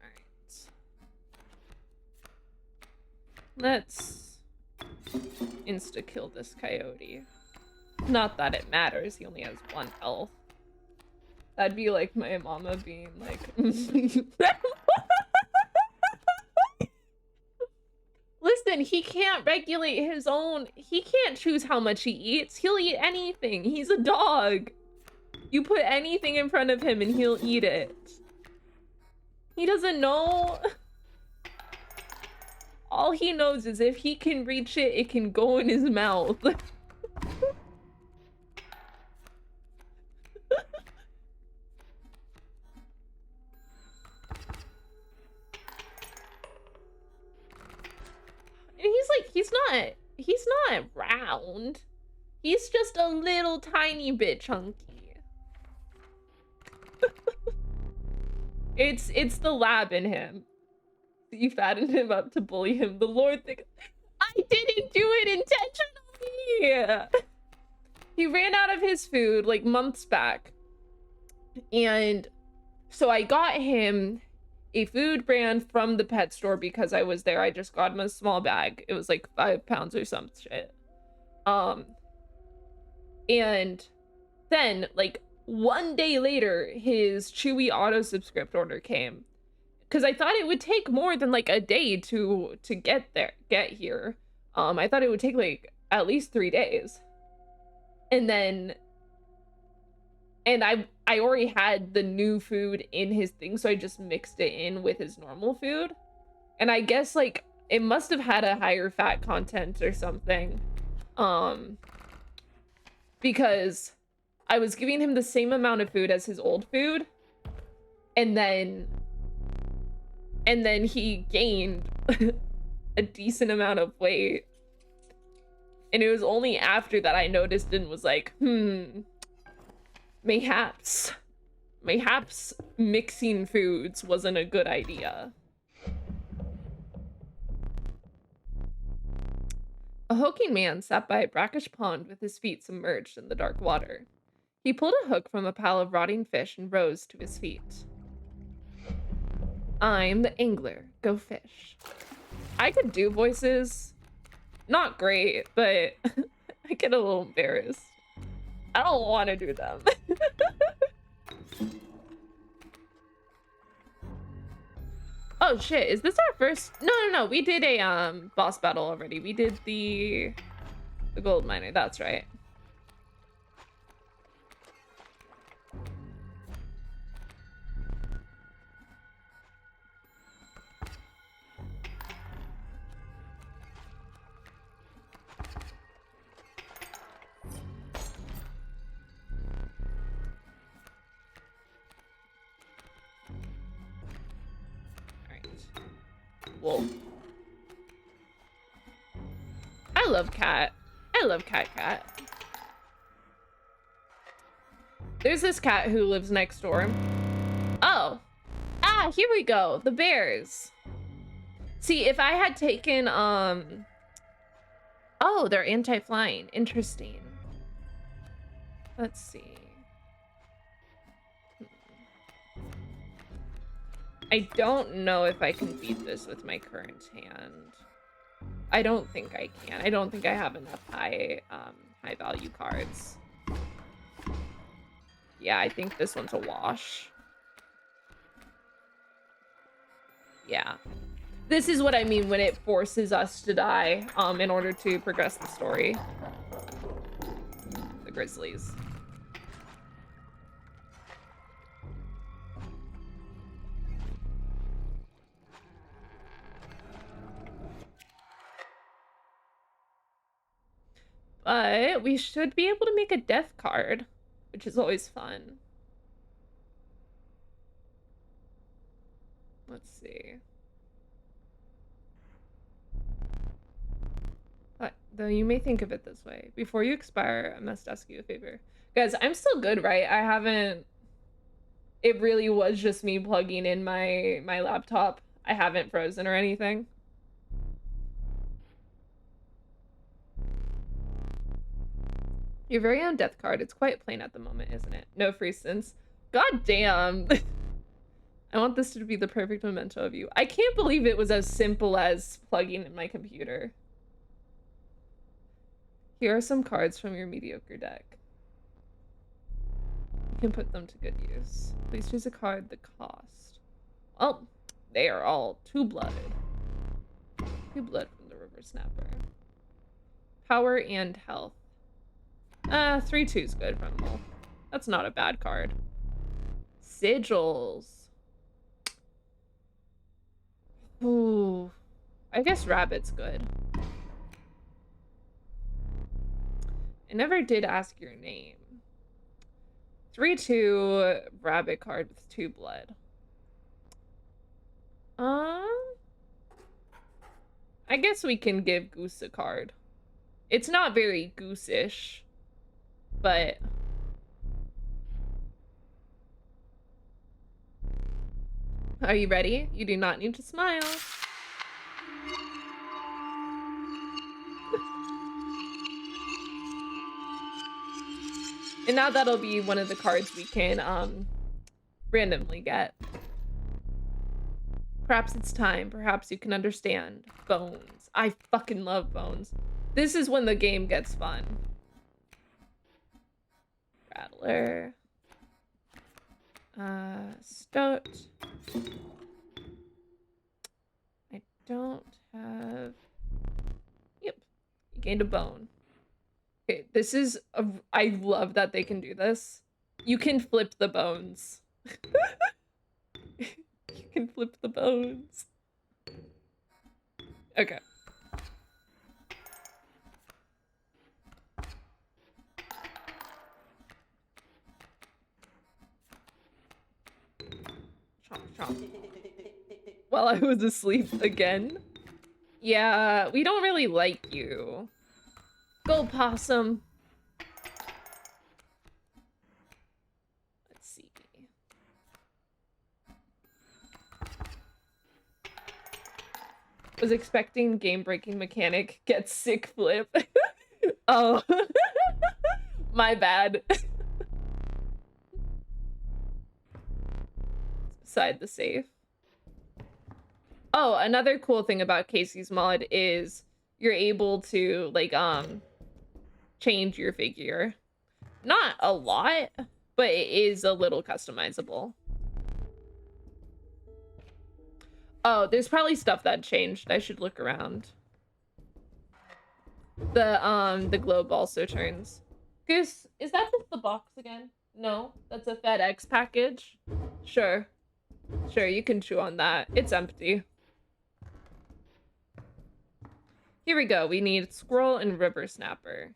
Alright. Let's insta-kill this coyote. Not that it matters, he only has 1 health. That'd be like my mama being like... Listen, he can't regulate his own... He can't choose how much he eats. He'll eat anything. He's a dog. You put anything in front of him and he'll eat it. He doesn't know... All he knows is if he can reach it, it can go in his mouth. And he's not round. He's just a little tiny bit chunky. It's the lab in him. You fattened him up to bully him. The Lord thinks I didn't do it intentionally. He ran out of his food like months back. And so I got him a food brand from the pet store because I was there. I just got him a small bag. It was like 5 pounds or some shit. And then like 1 day later, his Chewy auto subscript order came. Because I thought it would take more than like a day to get here. I thought it would take like at least 3 days. And then I already had the new food in his thing, so I just mixed it in with his normal food. And I guess like it must have had a higher fat content or something. Because I was giving him the same amount of food as his old food. And then he gained a decent amount of weight. And it was only after that I noticed and was like, mayhaps mixing foods wasn't a good idea. A hulking man sat by a brackish pond with his feet submerged in the dark water. He pulled a hook from a pile of rotting fish and rose to his feet. I'm the angler. Go fish. I could do voices. Not great, but I get a little embarrassed. I don't want to do them. Oh shit, is this our first? No, we did a boss battle already. We did the gold miner, that's right. Wolf. I love cat. I love cat. There's this cat who lives next door. Oh. Ah, here we go. The bears. See, if I had taken, oh, they're anti-flying. Interesting. Let's see. I don't know if I can beat this with my current hand. I don't think I can. I don't think I have enough high value cards. Yeah, I think this one's a wash. Yeah. This is what I mean when it forces us to die in order to progress the story. grizzlies. But we should be able to make a death card, which is always fun. Let's see. Though you may think of it this way. Before you expire, I must ask you a favor. Guys, I'm still good, right? I haven't... It really was just me plugging in my laptop. I haven't frozen or anything. Your very own death card. It's quite plain at the moment, isn't it? No free sins. God damn. I want this to be the perfect memento of you. I can't believe it was as simple as plugging in my computer. Here are some cards from your mediocre deck. You can put them to good use. Please choose a card that cost. Well, they are all two-blooded. Two-blood from the River Snapper. Power and health. 3/2 is good from them all. That's not a bad card. Sigils. Ooh. I guess Rabbit's good. I never did ask your name. 3/2 Rabbit card with 2 blood. I guess we can give Goose a card. It's not very goose-ish, but... Are you ready? You do not need to smile. And now that'll be one of the cards we can randomly get. Perhaps it's time. Perhaps you can understand. Bones. I fucking love bones. This is when the game gets fun. Rattler. Stoat. I don't have... Yep. You gained a bone. Okay, this is... I love that they can do this. You can flip the bones. You can flip the bones. Okay. Chomp, chomp. While I was asleep again? Yeah, we don't really like you. Go, possum. Let's see. Was expecting game-breaking mechanic, get sick flip. Oh. My bad. Beside the safe. Oh, another cool thing about Casey's mod is you're able to, like, change your figure. Not a lot, but it is a little customizable. Oh, there's probably stuff that changed. I should look around. The globe also turns. Goose, is that just the box again? No, that's a FedEx package. Sure. Sure, you can chew on that. It's empty. Here we go. We need Squirrel and River Snapper.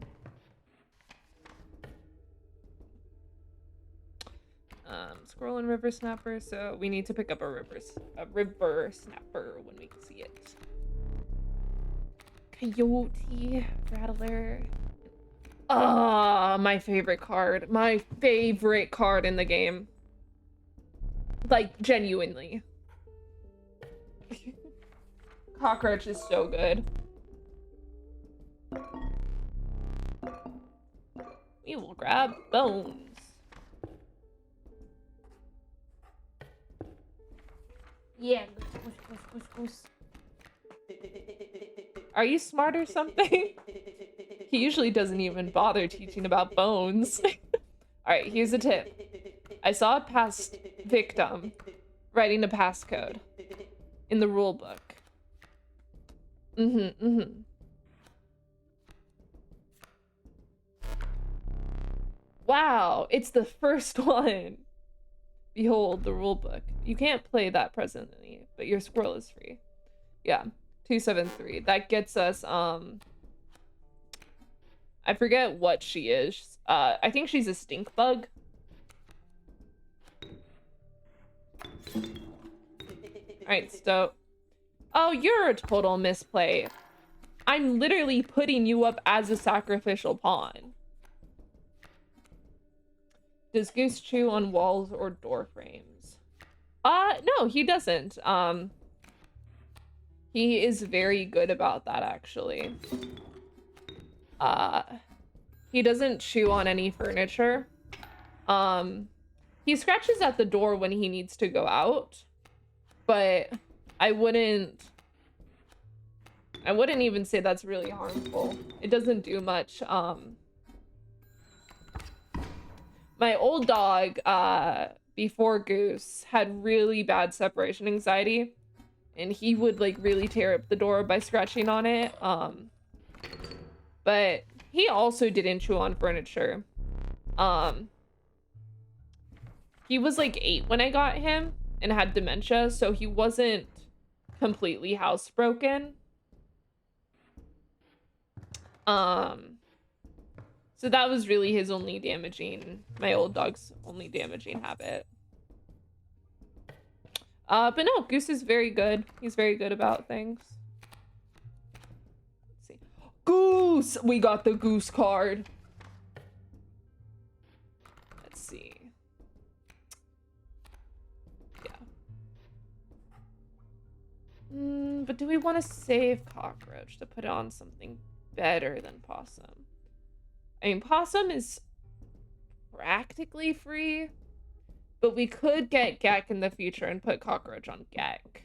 Squirrel and River Snapper, so we need to pick up a River Snapper when we can see it. Coyote, Rattler. Ah, my favorite card. My favorite card in the game. Like, genuinely. Cockroach is so good. We will grab bones. Yeah, goose. Are you smart or something? He usually doesn't even bother teaching about bones. Alright, here's a tip. I saw a past victim writing a passcode in the rule book. Wow, it's the first one. Behold the rule book. You can't play that presently, but your squirrel is free. Yeah, 273. That gets us, I forget what she is. I think she's a stink bug. Alright, so... Oh, you're a total misplay. I'm literally putting you up as a sacrificial pawn. Does Goose chew on walls or door frames? No, he doesn't. He is very good about that, actually. He doesn't chew on any furniture. He scratches at the door when he needs to go out, but I wouldn't even say that's really harmful. It doesn't do much. My old dog, before Goose, had really bad separation anxiety, and he would like really tear up the door by scratching on it. But he also didn't chew on furniture. He was like 8 when I got him and had dementia, so he wasn't completely housebroken. So that was really his only damaging, my old dog's only damaging habit. But no, Goose is very good. He's very good about things. Let's see. Goose! We got the Goose card. Let's see. Yeah. But do we want to save Cockroach to put on something better than Possum? I mean, Possum is practically free, but we could get Gek in the future and put Cockroach on Gek.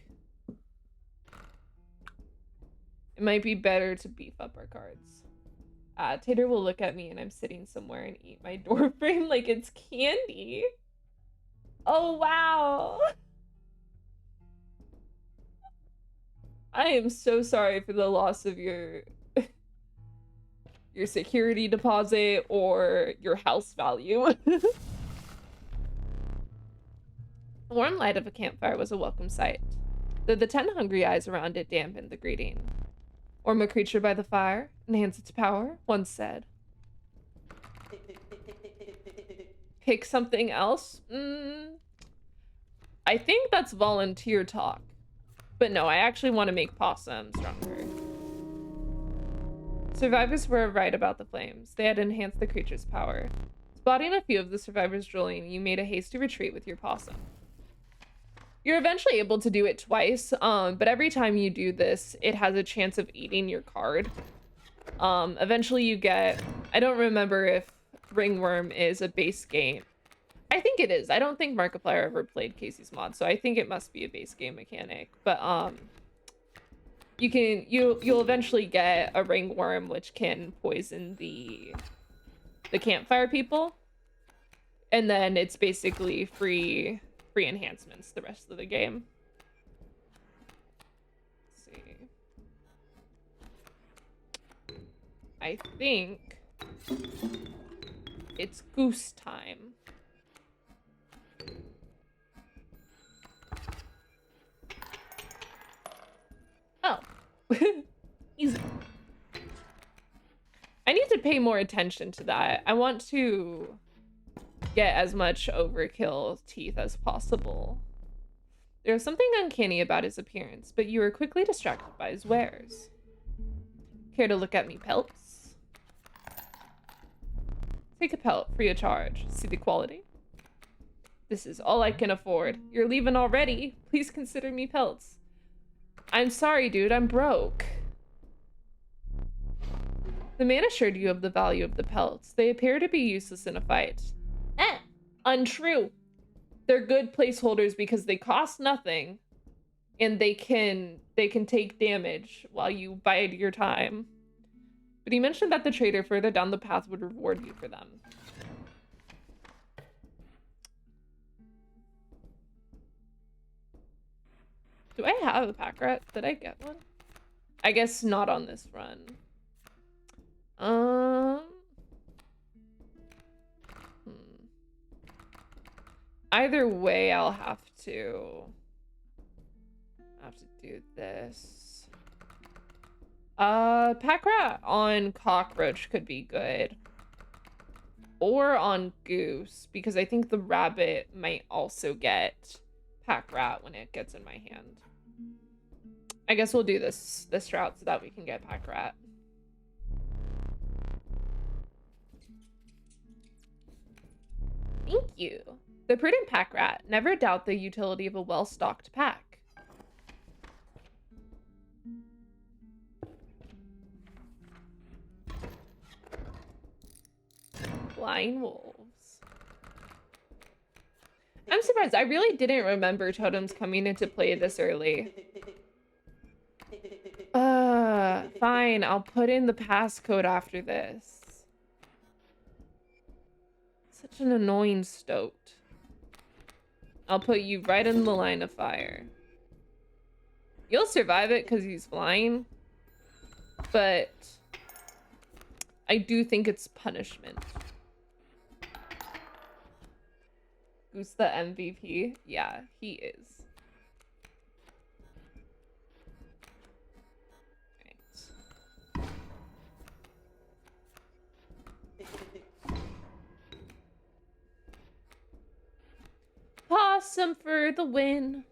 It might be better to beef up our cards. Tater will look at me and I'm sitting somewhere and eat my door frame like it's candy. Oh, wow. I am so sorry for the loss of your security deposit or your house value. The warm light of a campfire was a welcome sight, though the 10 hungry eyes around it dampened the greeting. Warm a creature by the fire, enhance its power, one said. Pick something else? I think that's volunteer talk. But no, I actually want to make Possum stronger. Survivors were right about the flames. They had enhanced the creature's power. Spotting a few of the survivors drooling, you made a hasty retreat with your possum. You're eventually able to do it twice, but every time you do this, it has a chance of eating your card. Eventually you get... I don't remember if Ringworm is a base game. I think it is. I don't think Markiplier ever played Casey's mod, so I think it must be a base game mechanic. But, you'll eventually get a ringworm which can poison the campfire people, and then it's basically free enhancements the rest of the game. Let's see. I think it's Goose time. Oh. Easy. I need to pay more attention to that. I want to get as much overkill teeth as possible. There was something uncanny about his appearance, but you were quickly distracted by his wares. Care to look at me pelts? Take a pelt, free of charge. See the quality? This is all I can afford. You're leaving already? Please consider me pelts. I'm sorry, dude, I'm broke. The man assured you of the value of the pelts. They appear to be useless in a fight. Untrue. They're good placeholders because they cost nothing, and they can take damage while you bide your time. But he mentioned that the trader further down the path would reward you for them. Do I have a pack rat? Did I get one? I guess not on this run. Either way, I'll have to do this. Pack rat on cockroach could be good. Or on goose, because I think the rabbit might also get pack rat when it gets in my hand. I guess we'll do this route so that we can get pack rat. Thank you. The prudent pack rat. Never doubt the utility of a well-stocked pack. Flying wolves. I'm surprised. I really didn't remember totems coming into play this early. Fine. I'll put in the passcode after this. Such an annoying stoat. I'll put you right in the line of fire. You'll survive it because he's flying, but I do think it's punishment. Who's the MVP? Yeah, he is. Right. Possum for the win.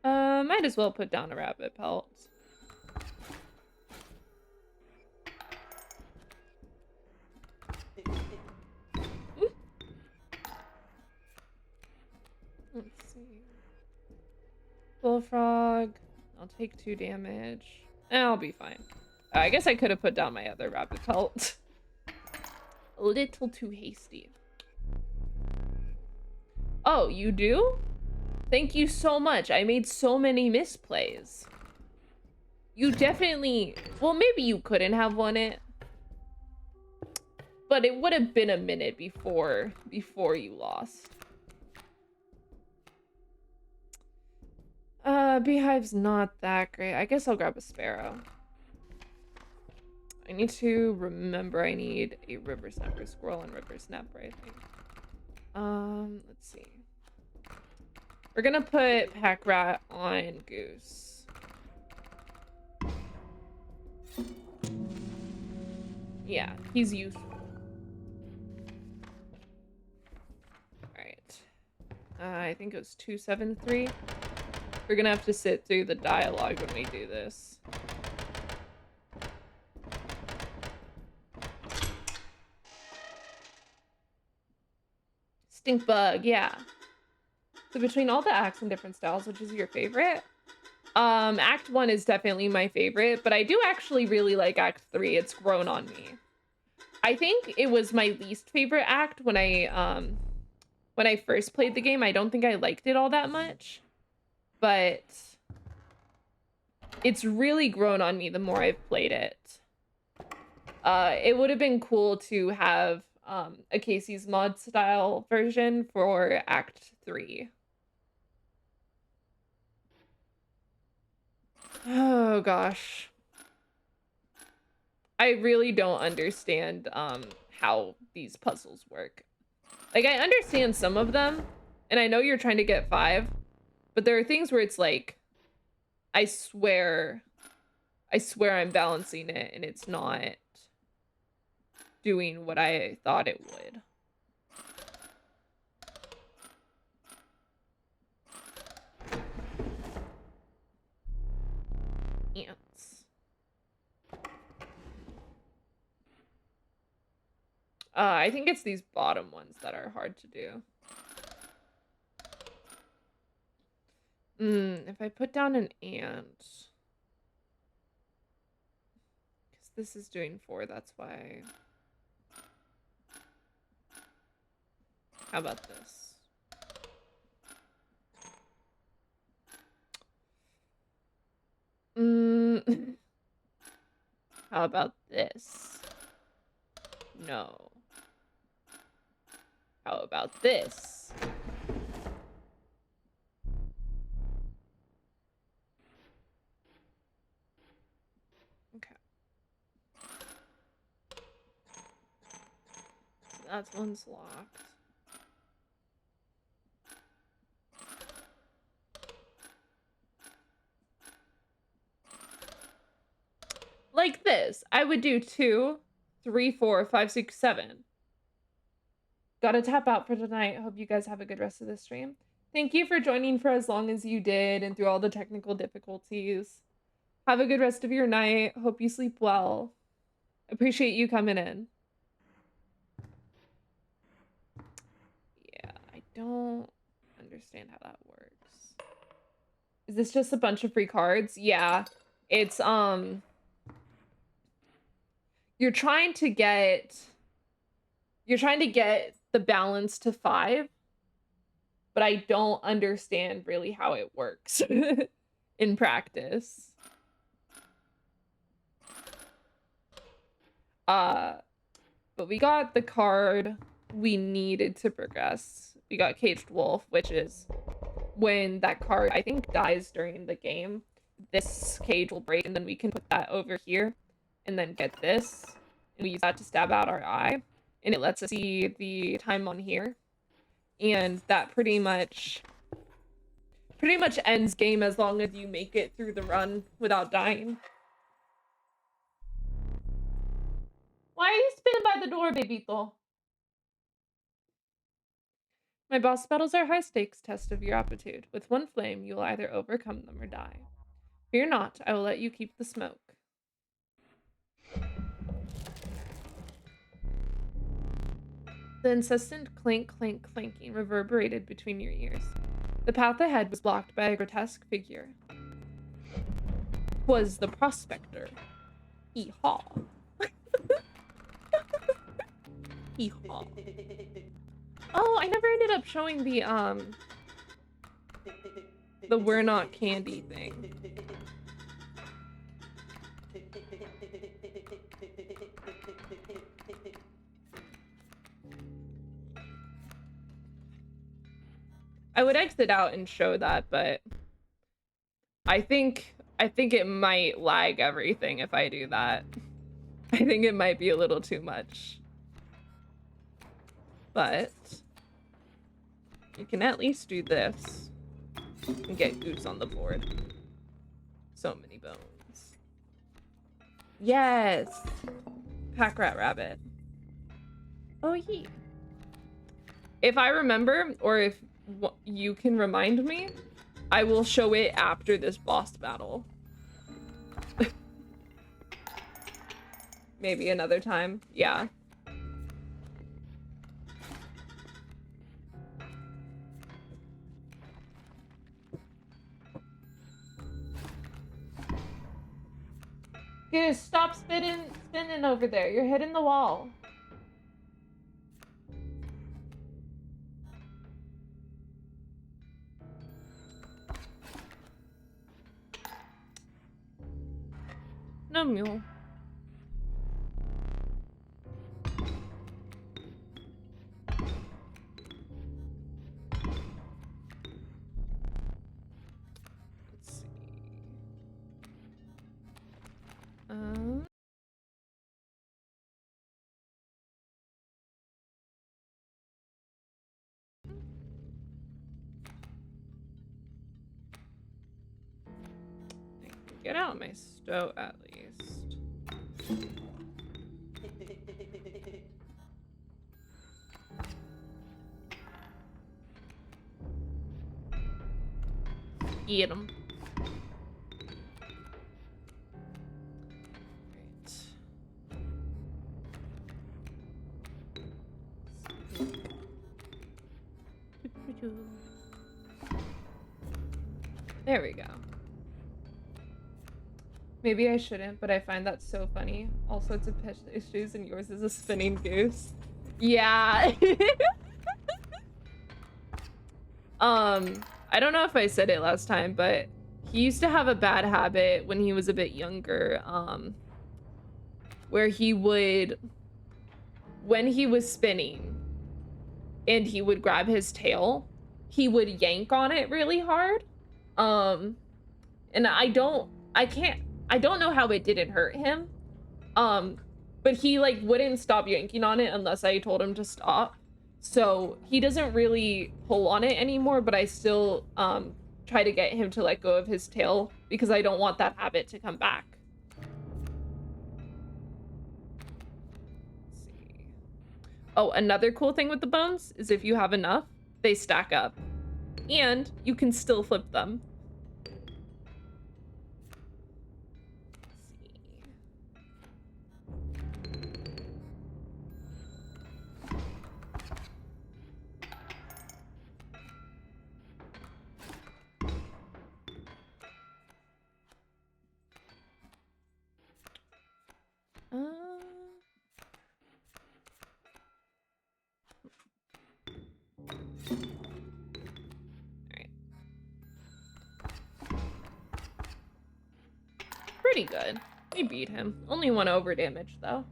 Might as well put down a rabbit pelt. Let's see. Bullfrog. I'll take 2 damage. I'll be fine. I guess I could have put down my other rabbit pelt. A little too hasty. Oh, you do? Thank you so much. I made so many misplays. You definitely... Well, maybe you couldn't have won it. But it would have been a minute before you lost. Beehive's not that great. I guess I'll grab a sparrow. I need to remember I need a river snapper, squirrel and river snapper, I think. Let's see. We're gonna put pack rat on goose. Yeah, he's useful. Alright. I think it was 273. We're gonna have to sit through the dialogue when we do this. Stink bug, yeah. So between all the acts and different styles, which is your favorite? Act 1 is definitely my favorite, but I do actually really like Act 3. It's grown on me. I think it was my least favorite act when I first played the game. I don't think I liked it all that much, but it's really grown on me the more I've played it. It would have been cool to have a Casey's mod style version for Act 3. Oh gosh. I really don't understand how these puzzles work. Like, I understand some of them, and I know you're trying to get 5, but there are things where it's like, I swear I'm balancing it and it's not doing what I thought it would. Ants. I think it's these bottom ones that are hard to do. If I put down an ant, because this is doing 4, that's why. How about this? How about this? No. How about this? Okay. So that's one's locked. Like this. I would do 2, 3, 4, 5, 6, 7. Gotta tap out for tonight. Hope you guys have a good rest of the stream. Thank you for joining for as long as you did and through all the technical difficulties. Have a good rest of your night. Hope you sleep well. Appreciate you coming in. Yeah, I don't understand how that works. Is this just a bunch of free cards? Yeah. It's you're trying to get the balance to 5, but I don't understand really how it works in practice. But we got the card we needed to progress. We got Caged Wolf, which is when that card, I think, dies during the game. This cage will break, and then we can put that over here, and then get this, and we use that to stab out our eye, and it lets us see the time on here, and that pretty much ends game as long as you make it through the run without dying. Why are you spinning by the door, babyto? My boss battles are high-stakes test of your aptitude. With one flame, you will either overcome them or die. Fear not, I will let you keep the smoke. The incessant clank, clank, clanking reverberated between your ears. The path ahead was blocked by a grotesque figure. 'Twas the prospector. Hee-haw. Hee-haw. Oh, I never ended up showing the we're not candy thing. I would exit out and show that, but I think it might lag everything if I do that. I think it might be a little too much. But you can at least do this and get Goose on the board. So many bones. Yes! Pack Rat Rabbit. Oh, yeah. If I remember, or if you can remind me, I will show it after this boss battle. Maybe another time. Yeah. Goose, stop spinning over there. You're hitting the wall. No mule. Let's see. Get out my stove at least. Eat them. There we go. Maybe I shouldn't, but I find that so funny. All sorts of pet issues, and yours is a spinning goose. Yeah. I don't know if I said it last time, but he used to have a bad habit when he was a bit younger, where he would, when he was spinning and he would grab his tail, he would yank on it really hard. And I don't know how it didn't hurt him. But but he like wouldn't stop yanking on it unless I told him to stop. So he doesn't really pull on it anymore, but I still try to get him to let go of his tail because I don't want that habit to come back. Let's see. Oh, another cool thing with the bones is if you have enough, they stack up and you can still flip them. Alright. Pretty good. We beat him. Only one over damage though.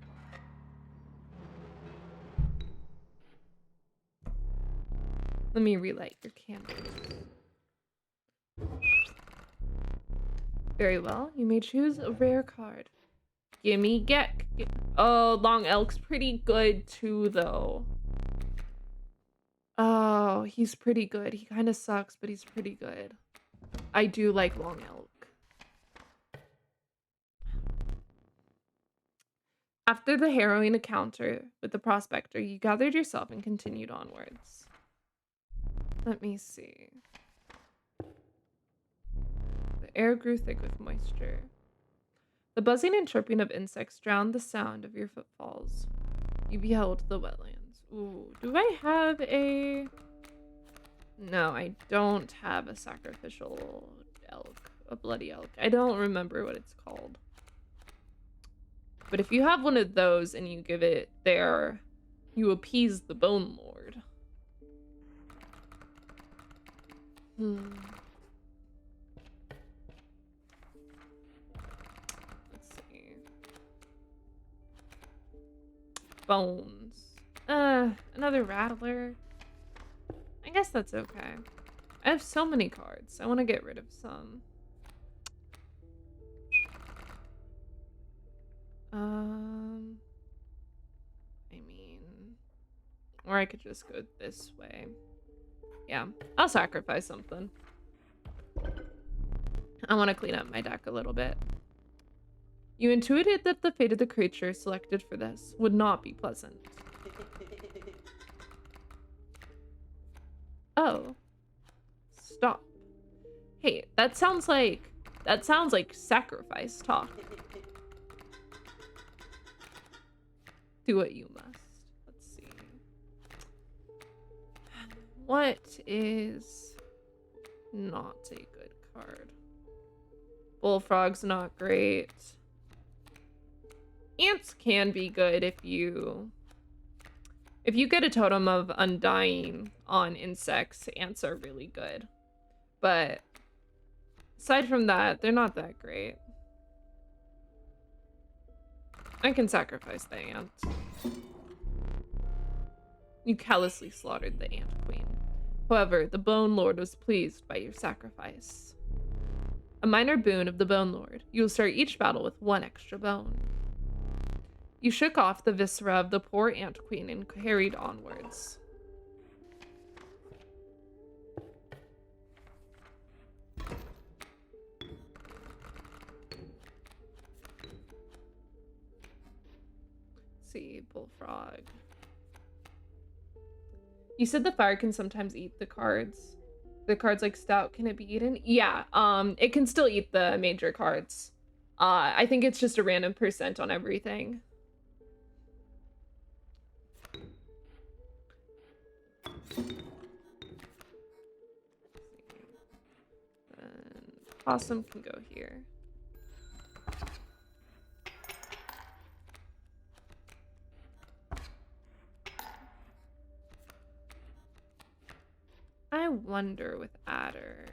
Let me relight your candles. Very well. You may choose a rare card. Gimme Gek. Oh, Long Elk's pretty good too, though. Oh, he's pretty good. He kind of sucks, but he's pretty good. I do like Long Elk. After the harrowing encounter with the prospector, you gathered yourself and continued onwards. Let me see. The air grew thick with moisture. The buzzing and chirping of insects drowned the sound of your footfalls. You beheld the wetlands. Ooh, do I have a... No, I don't have a sacrificial elk, a bloody elk. I don't remember what it's called. But if you have one of those and you give it there, you appease the Bone Lord. Bones. Another rattler. I guess that's okay. I have so many cards. I want to get rid of some. I mean, or I could just go this way. Yeah, I'll sacrifice something. I want to clean up my deck a little bit. You intuited that the fate of the creature selected for this would not be pleasant. Oh. Stop. Hey, that sounds like sacrifice talk. Do what you must. Let's see. What is not a good card? Bullfrog's not great. Ants can be good if you get a totem of undying on insects. Ants are really good, but aside from that, they're not that great. I can sacrifice the ant. You callously slaughtered the ant queen. However, the Bone Lord was pleased by your sacrifice. A minor boon of the Bone Lord, you will start each battle with 1 extra bone. You shook off the viscera of the poor ant queen and carried onwards. Let's see, bullfrog. You said the fire can sometimes eat the cards. The cards like stout, can it be eaten? Yeah, it can still eat the major cards. I think it's just a random percent on everything. And possum can go here. I wonder with adder.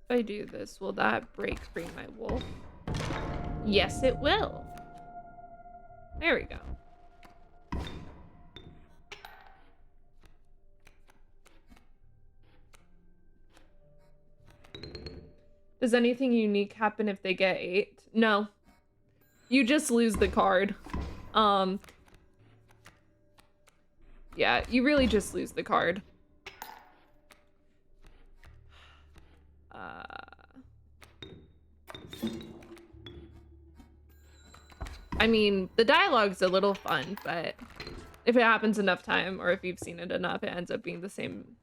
If I do this, will that break free my wolf? Yes, it will. There we go. Does anything unique happen if they get 8? No. You just lose the card. Yeah, you really just lose the card. I mean, the dialogue's a little fun, but if it happens enough time, or if you've seen it enough, it ends up being the same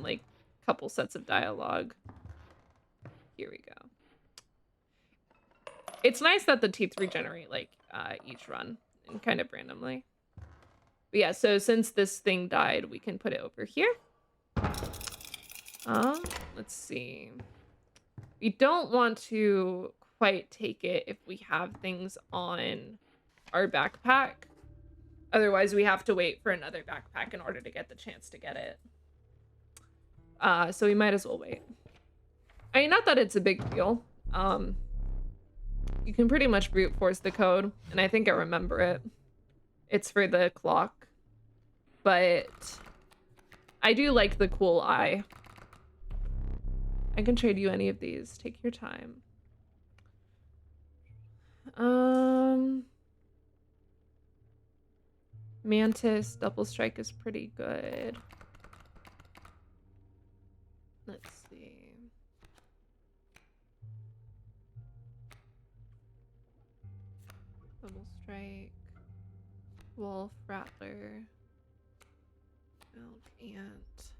like couple sets of dialogue. Here we go. It's nice that the teeth regenerate like each run and kind of randomly. But yeah, so since this thing died, we can put it over here. Let's see. We don't want to quite take it if we have things on our backpack. Otherwise, we have to wait for another backpack in order to get the chance to get it. So we might as well wait. I mean, not that it's a big deal. You can pretty much brute force the code, and I think I remember it. It's for the clock. But I do like the cool eye. I can trade you any of these. Take your time. Mantis double strike is pretty good. Let's see. Double strike. Wolf, Rattler. Milk Ant.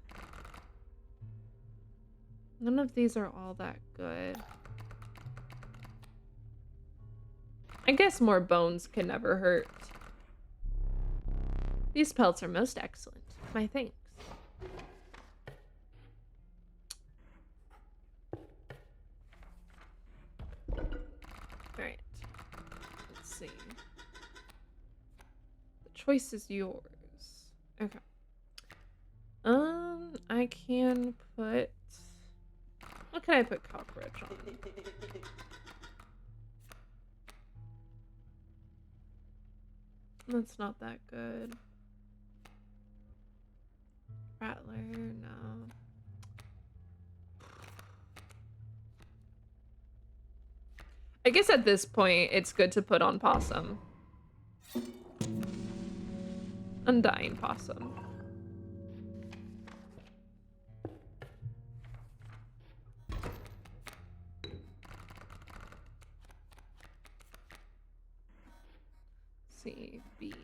None of these are all that good. I guess more bones can never hurt. These pelts are most excellent. My thanks. Alright. Let's see. The choice is yours. Okay. I can put... What can I put cockroach on? That's not that good. Rattler, no. I guess at this point, it's good to put on Possum. Undying Possum. See, bees.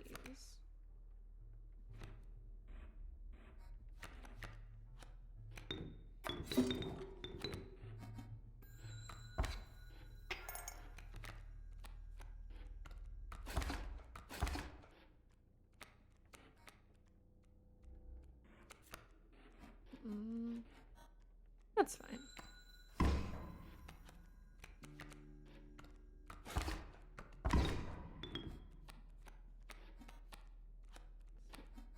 That's fine.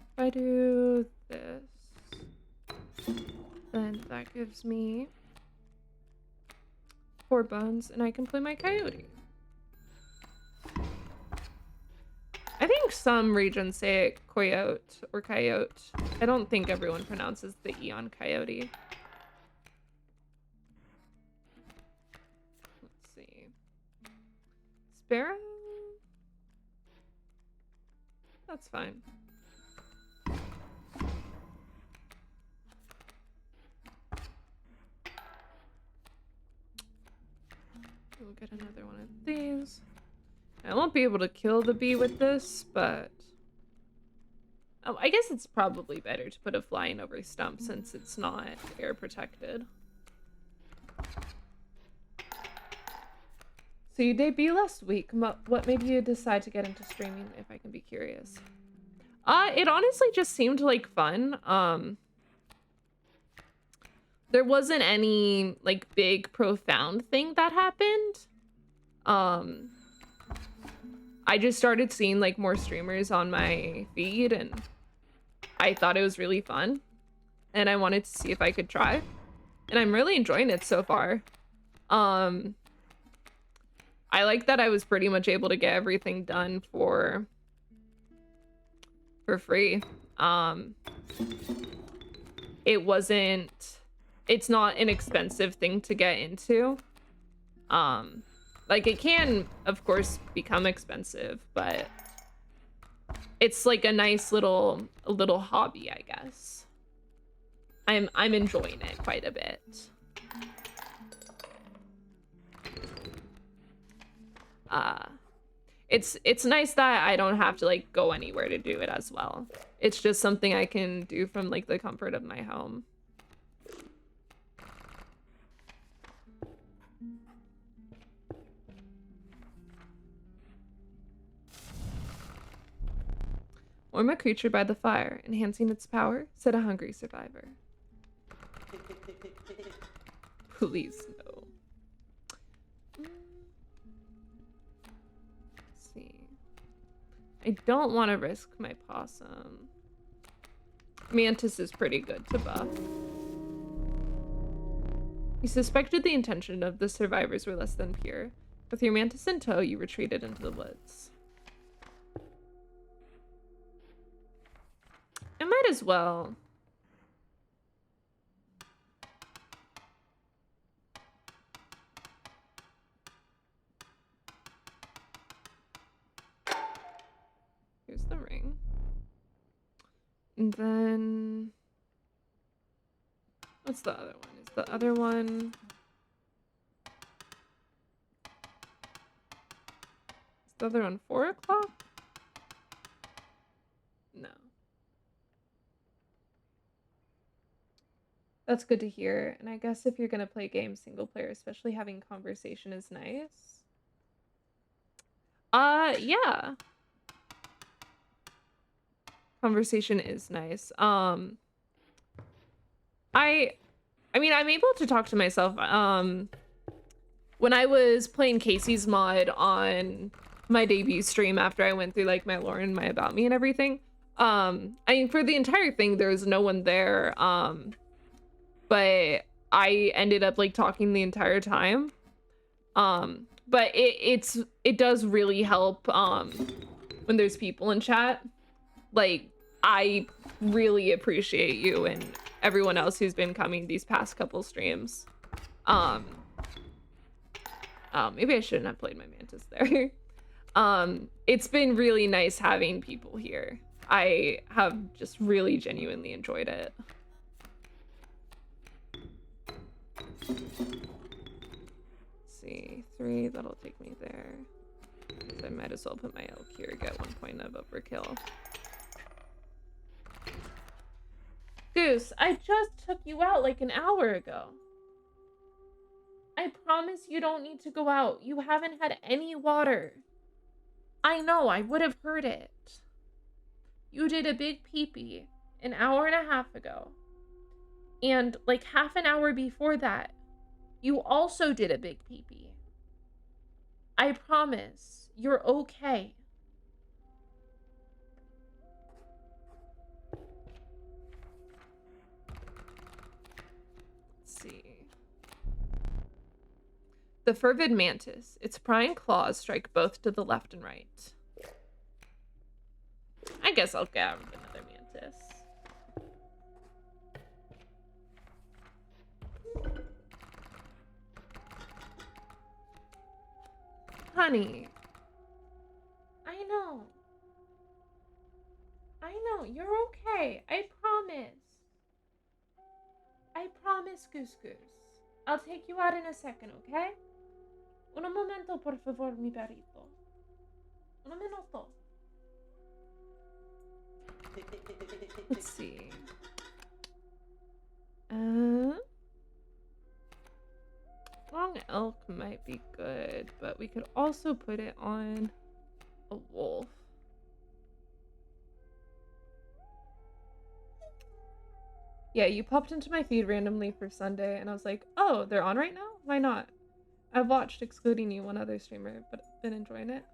If I do this, then that gives me 4 bones, and I can play my coyote. I think some regions say it coyote or coyote. I don't think everyone pronounces the E on coyote. Let's see. Sparrow? That's fine. We'll get another one of these. I won't be able to kill the bee with this, but... Oh, I guess it's probably better to put a flying over stump since it's not air protected. So you debuted last week. What made you decide to get into streaming, if I can be curious? It honestly just seemed like fun. There wasn't any like big profound thing that happened. I just started seeing like more streamers on my feed and I thought it was really fun and I wanted to see if I could try, and I'm really enjoying it so far. I like that I was pretty much able to get everything done for free. It wasn't it's not an expensive thing to get into. Like, it can, of course, become expensive, but it's like a nice little hobby, I guess. I'm enjoying it quite a bit. It's nice that I don't have to like go anywhere to do it as well. It's just something I can do from like the comfort of my home. Warm a creature by the fire, enhancing its power, said a hungry survivor. Please, no. Let's see. I don't want to risk my possum. Mantis is pretty good to buff. You suspected the intention of the survivors were less than pure. With your mantis in tow, you retreated into the woods. I might as well. Here's the ring. And then... what's the other one? Is the other one... is the other one 4 o'clock? No. That's good to hear. And I guess if you're gonna play games single player, especially having conversation is nice. Yeah. Conversation is nice. I mean, I'm able to talk to myself. When I was playing Casey's mod on my debut stream after I went through like my lore and my about me and everything, I mean, for the entire thing, there was no one there. But I ended up like talking the entire time. But it does really help when there's people in chat. Like, I really appreciate you and everyone else who's been coming these past couple streams. Maybe I shouldn't have played my mantis there. It's been really nice having people here. I have just really genuinely enjoyed it. Let's see, 3, that'll take me there. So I might as well put my elk here, get 1 point of overkill. Goose, I just took you out like an hour ago. I promise you don't need to go out. You haven't had any water. I know, I would have heard it. You did a big pee-pee an hour and a half ago. And like half an hour before that, you also did a big pee-pee. I promise, you're okay. Let's see. The fervid mantis. Its prying claws strike both to the left and right. I guess I'll grab another mantis. Honey. I know. I know. You're okay. I promise. I promise, Goose Goose. I'll take you out in a second, okay? Un momento, por favor, mi perrito. Un minuto. Let's see. Long elk might be good, but we could also put it on a wolf. Yeah, you popped into my feed randomly for Sunday, and I was like, oh, they're on right now? Why not? I've watched, excluding you, one other streamer, but been enjoying it.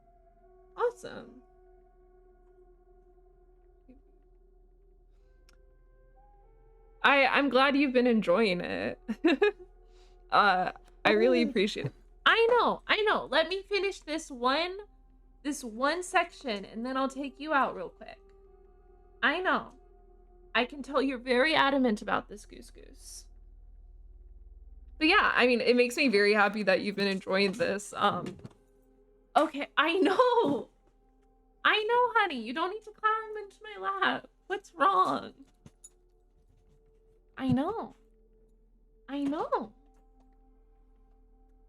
Awesome. I'm glad you've been enjoying it. I really appreciate it. I know. Let me finish this one section, and then I'll take you out real quick. I know. I can tell you're very adamant about this, Goose Goose. But yeah, I mean, it makes me very happy that you've been enjoying this. Okay, I know, honey. You don't need to climb into my lap. What's wrong? I know.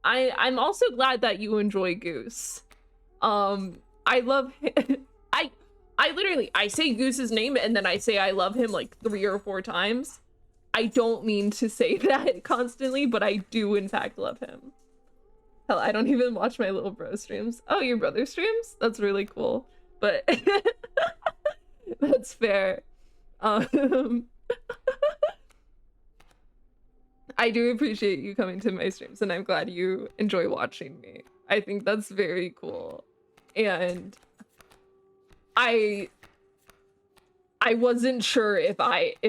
I'm also glad that you enjoy Goose. I love him. I literally, I say Goose's name and then I say I love him like 3 or 4 times. I don't mean to say that constantly, but I do in fact love him. Hell, I don't even watch my little bro streams. Oh, your brother streams? That's really cool. But that's fair. I do appreciate you coming to my streams, and I'm glad you enjoy watching me. I think that's very cool. And I wasn't sure if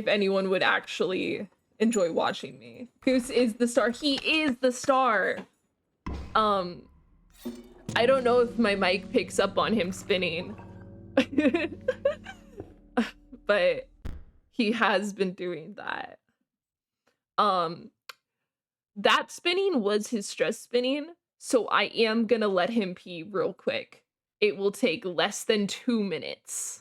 anyone would actually enjoy watching me. Goose is the star. He is the star. I don't know if my mic picks up on him spinning. But he has been doing that. That spinning was his stress spinning, so I am gonna let him pee real quick. It will take less than 2 minutes.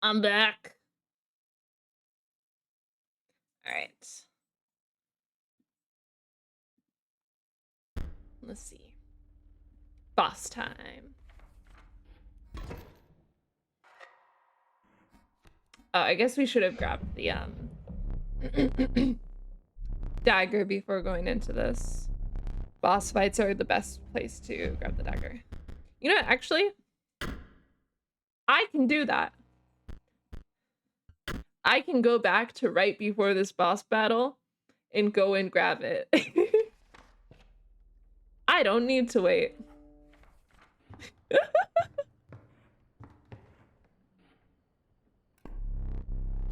I'm back. All right. Let's see. Boss time. Oh, I guess we should have grabbed the dagger before going into this. Boss fights are the best place to grab the dagger. You know what, actually, I can do that. I can go back to right before this boss battle and go and grab it. I I don't need to wait.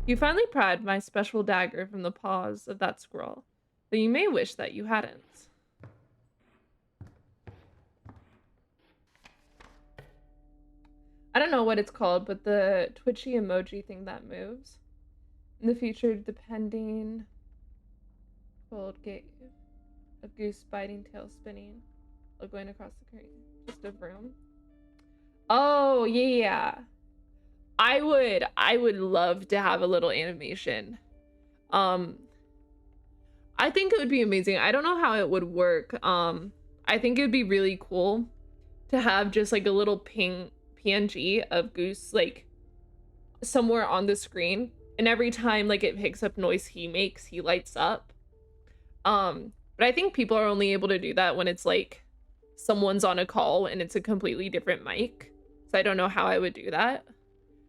You finally pried my special dagger from the paws of that squirrel, though you may wish that you hadn't. I don't know what it's called, but the twitchy emoji thing that moves. In the future, depending... Fold gate of goose biting, tail spinning, or going across the creek. Just a broom. Oh, yeah. I would love to have a little animation. I think it would be amazing. I don't know how it would work. I think it would be really cool to have just like a little PNG of Goose like somewhere on the screen, and every time like it picks up noise he makes, he lights up. But I think people are only able to do that when it's like someone's on a call and it's a completely different mic. So I don't know how I would do that,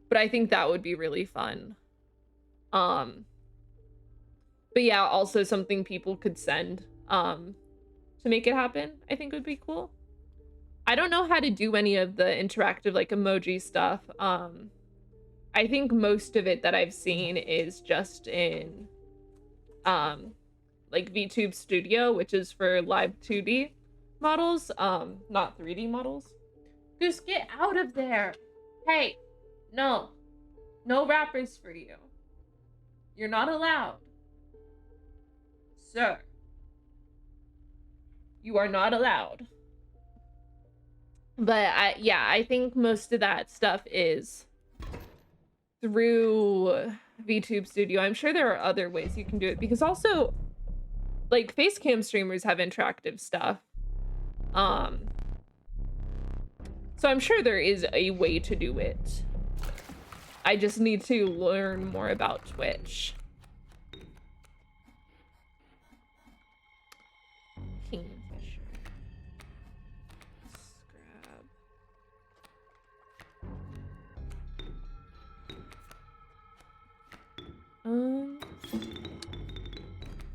but I think that would be really fun. But yeah, also something people could send to make it happen, I think would be cool. I don't know how to do any of the interactive like emoji stuff. I think most of it that I've seen is just in like VTube Studio, which is for live 2D models, not 3D models. Goose, get out of there. Hey, no wrappers for you. You're not allowed. Sir, you are not allowed. But I think most of that stuff is through VTube Studio. I'm sure there are other ways you can do it, because also like facecam streamers have interactive stuff. So I'm sure there is a way to do it. I just need to learn more about Twitch. Kingfisher.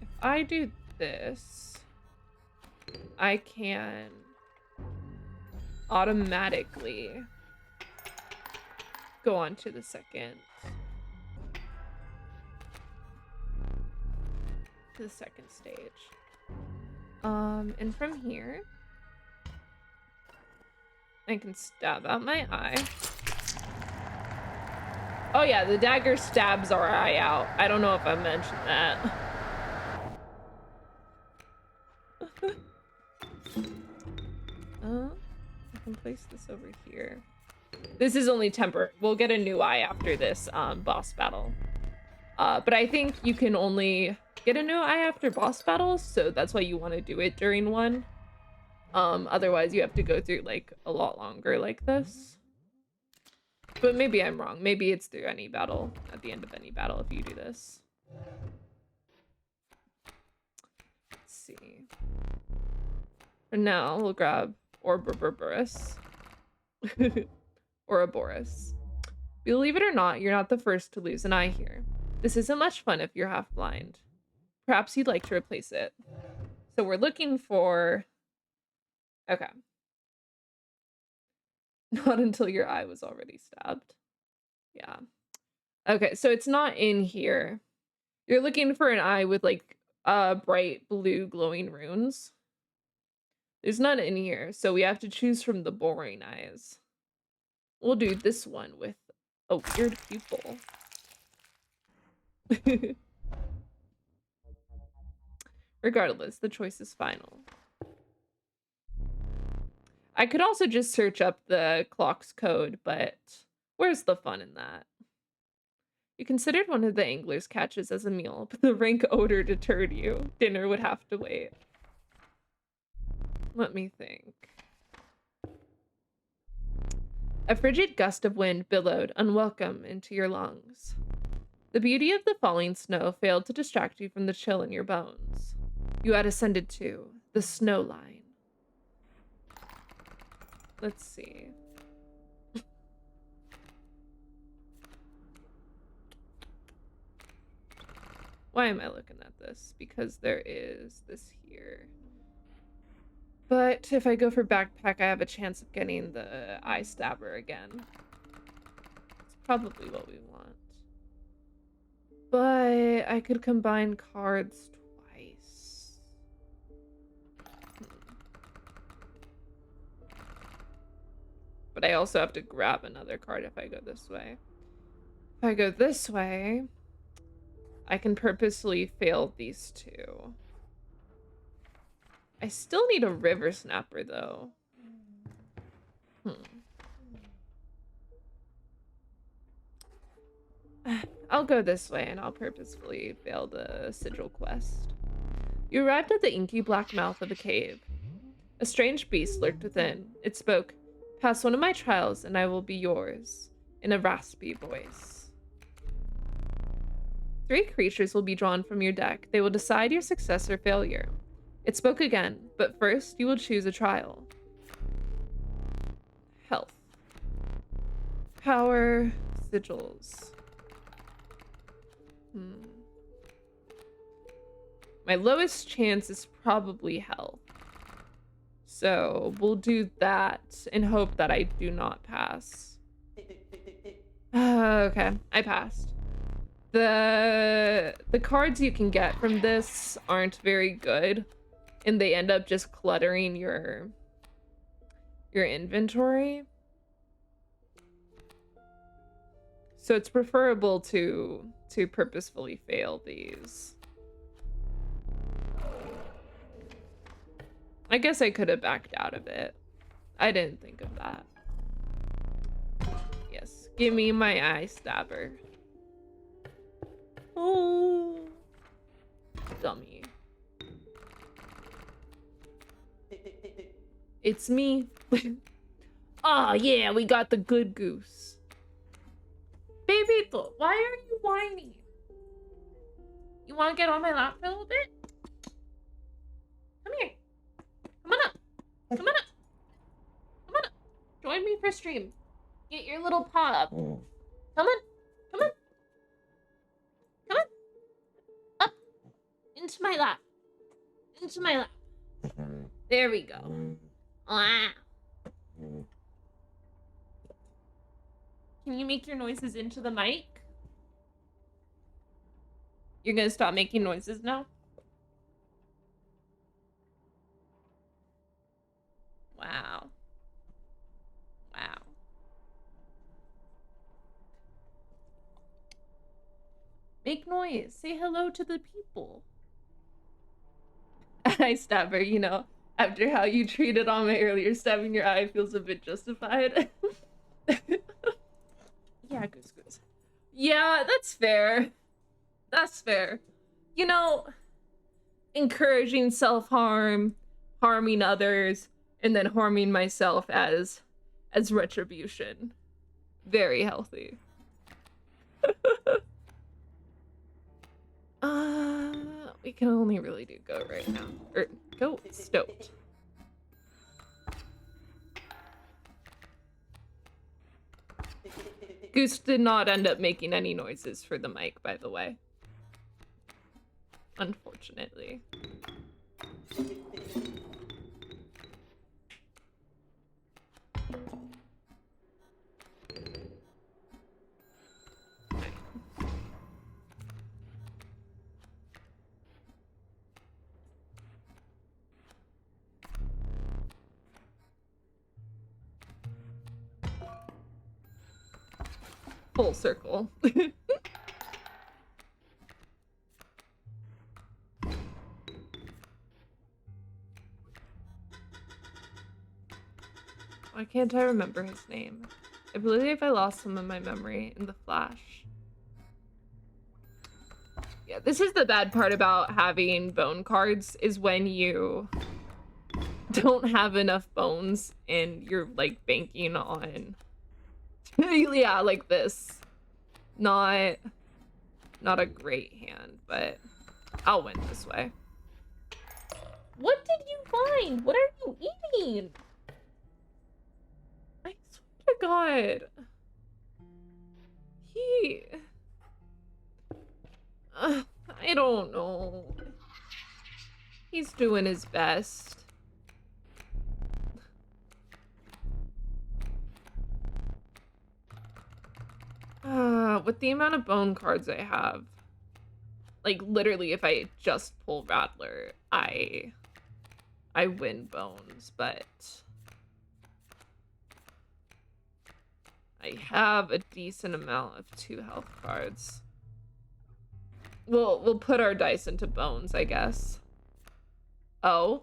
If I do this, I can automatically go on to the second stage. And from here, I can stab out my eye. Oh yeah, the dagger stabs our eye out. I don't know if I mentioned that. I can place this over here. This is only temporary. We'll get a new eye after this boss battle. But I think you can only get a new eye after boss battles, so that's why you want to do it during one. Otherwise you have to go through like a lot longer like this. But maybe I'm wrong. Maybe it's through any battle, at the end of any battle if you do this. Let's see. For now, we'll grab Ouroboros. Ouroboros. Believe it or not, you're not the first to lose an eye here. This isn't much fun if you're half blind. Perhaps you'd like to replace it. So we're looking for... Okay. Not until your eye was already stabbed. Yeah. Okay, so it's not in here. You're looking for an eye with like bright blue glowing runes. There's none in here, so we have to choose from the boring eyes. We'll do this one with a weird pupil. Regardless, the choice is final. I could also just search up the clock's code, but where's the fun in that? You considered one of the angler's catches as a meal, but the rank odor deterred you. Dinner would have to wait. Let me think. A frigid gust of wind billowed, unwelcome, into your lungs. The beauty of the falling snow failed to distract you from the chill in your bones. You had ascended to the snow line. Let's see. Why am I looking at this? Because there is this here. But if I go for backpack, I have a chance of getting the eye stabber again. It's probably what we want. But I could combine cards twice. But I also have to grab another card if I go this way. If I go this way, I can purposely fail these two. I still need a river snapper though. I'll go this way and I'll purposefully fail the sigil quest. You arrived at the inky black mouth of a cave. A strange beast lurked within. It spoke, "Pass one of my trials and I will be yours," in a raspy voice. 3 creatures will be drawn from your deck. They will decide your success or failure. It spoke again, but first you will choose a trial. Health. Power. Sigils. My lowest chance is probably health. So we'll do that and hope that I do not pass. Okay, I passed. The cards you can get from this aren't very good, and they end up just cluttering your inventory. So it's preferable to purposefully fail these. I guess I could have backed out of it. I didn't think of that. Yes, give me my eye stabber. Oh, dummy. It's me. Oh yeah, we got the good goose. Babyito, why are you whining? You want to get on my lap for a little bit? Come here. Come on up. Come on up. Come on up. Join me for stream. Get your little paw up. Come on. Come on. Come on. Up. Into my lap. Into my lap. There we go. Wow. Can you make your noises into the mic? You're gonna stop making noises now? Wow. Wow. Make noise. Say hello to the people. I stab her, you know, after how you treated on my earlier, stabbing your eye feels a bit justified. Yeah, goose. Yeah, that's fair. That's fair. You know, encouraging self-harm, harming others, and then harming myself as retribution. Very healthy. We can only really do goat right now. Or goat stoat. Goose did not end up making any noises for the mic, by the way. Unfortunately. Full circle. Why can't I remember his name? I believe I lost some of my memory in the flash. Yeah, this is the bad part about having bone cards, is when you don't have enough bones and you're like banking on yeah, like this. Not a great hand, but I'll win this way. What did you find? What are you eating? I swear to God. I don't know. He's doing his best. With the amount of bone cards I have, like literally if I just pull Rattler, I win bones, but I have a decent amount of 2 health cards. We'll put our dice into bones, I guess. Oh.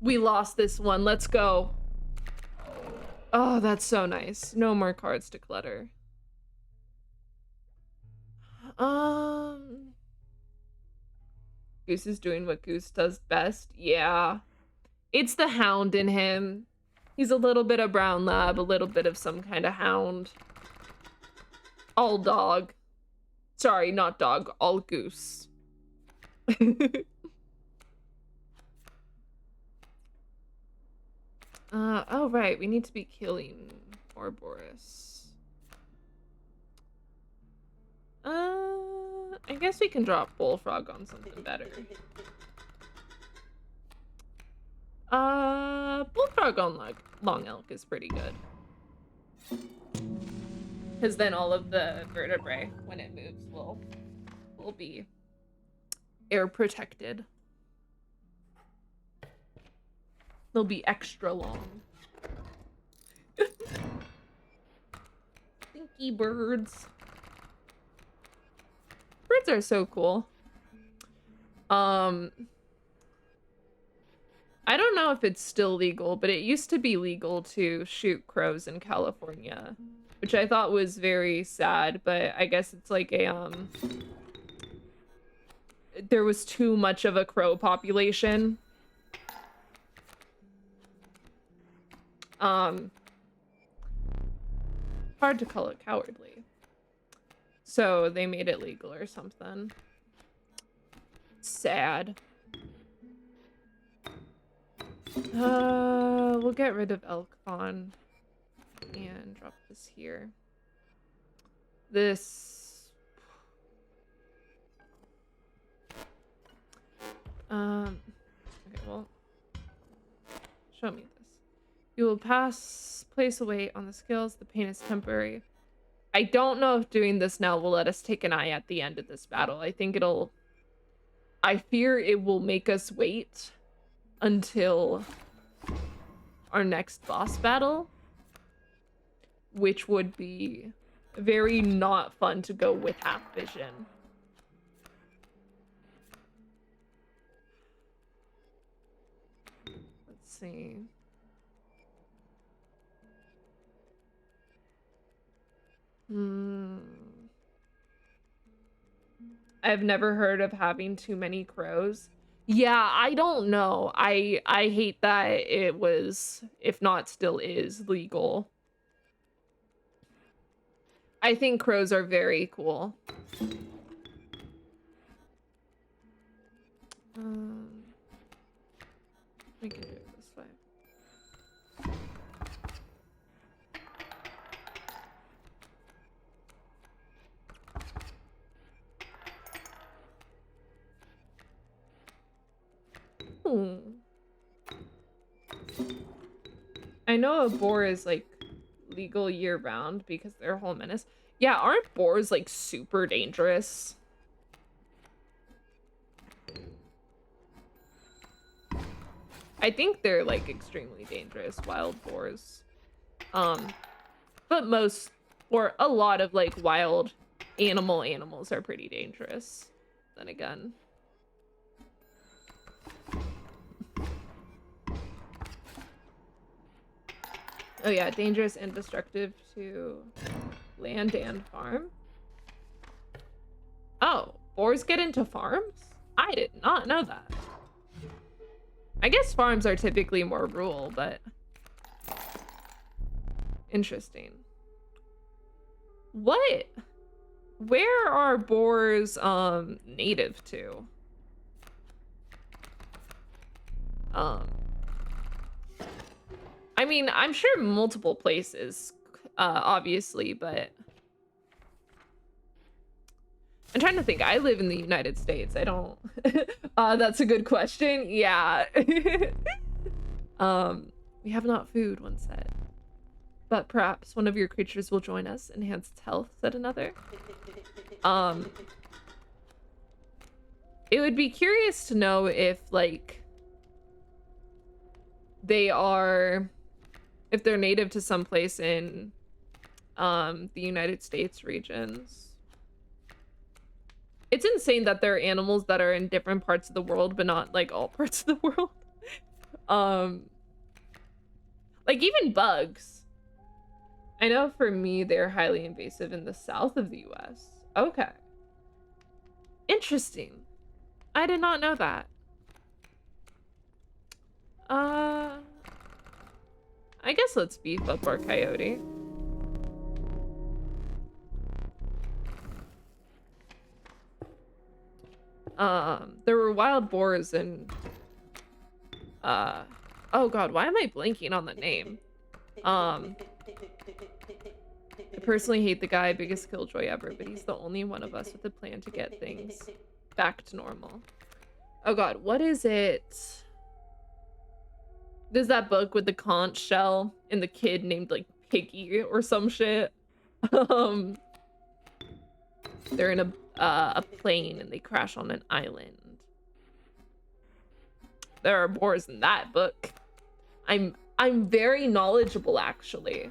We lost this one. Let's go. Oh, that's so nice. No more cards to clutter. Goose is doing what Goose does best. Yeah. It's the hound in him. He's a little bit of brown lab, a little bit of some kind of hound. All dog. Sorry, not dog, all goose. Oh right, we need to be killing Ouroboros. I guess we can drop Bullfrog on something better. Bullfrog on like Long Elk is pretty good. Because then all of the vertebrae, when it moves, will be air protected. They'll be extra long. Stinky birds. Birds are so cool. I don't know if it's still legal, but it used to be legal to shoot crows in California, which I thought was very sad, but I guess it's like a, there was too much of a crow population. Hard to call it cowardly. So they made it legal or something. Sad. We'll get rid of elk fawn and drop this here. This. Okay, well, show me this. You will place a weight on the scales. The pain is temporary. I don't know if doing this now will let us take an eye at the end of this battle. I think it'll... I fear it will make us wait until our next boss battle, which would be very not fun to go with half vision. Let's see. I've never heard of having too many crows. Yeah, I don't know. I hate that it was, if not still is, legal. I think crows are very cool. We can do it this way. I know a boar is like legal year round because they're a whole menace. Yeah, aren't boars like super dangerous? I think they're like extremely dangerous, wild boars. But most, or a lot of like wild animals are pretty dangerous. Then again. Oh yeah, dangerous and destructive to land and farm. Oh, boars get into farms? I did not know that. I guess farms are typically more rural, but interesting. What? Where are boars native to? I mean, I'm sure multiple places, obviously, but I'm trying to think. I live in the United States. I don't. That's a good question. Yeah. We have not food, one said. but perhaps one of your creatures will join us. Enhance its health, said another. It would be curious to know if, like, if they're native to some place in the United States regions. It's insane that there are animals that are in different parts of the world, but not like all parts of the world. Like even bugs. I know for me they're highly invasive in the south of the US. Okay. Interesting. I did not know that. I guess let's beef up our coyote. There were wild boars and oh god, why am I blanking on the name? I personally hate the guy, biggest killjoy ever, but he's the only one of us with a plan to get things back to normal. Oh god, what is it? There's that book with the conch shell and the kid named like Piggy or some shit. They're in a plane and they crash on an island. There are boars in that book. I'm very knowledgeable, actually.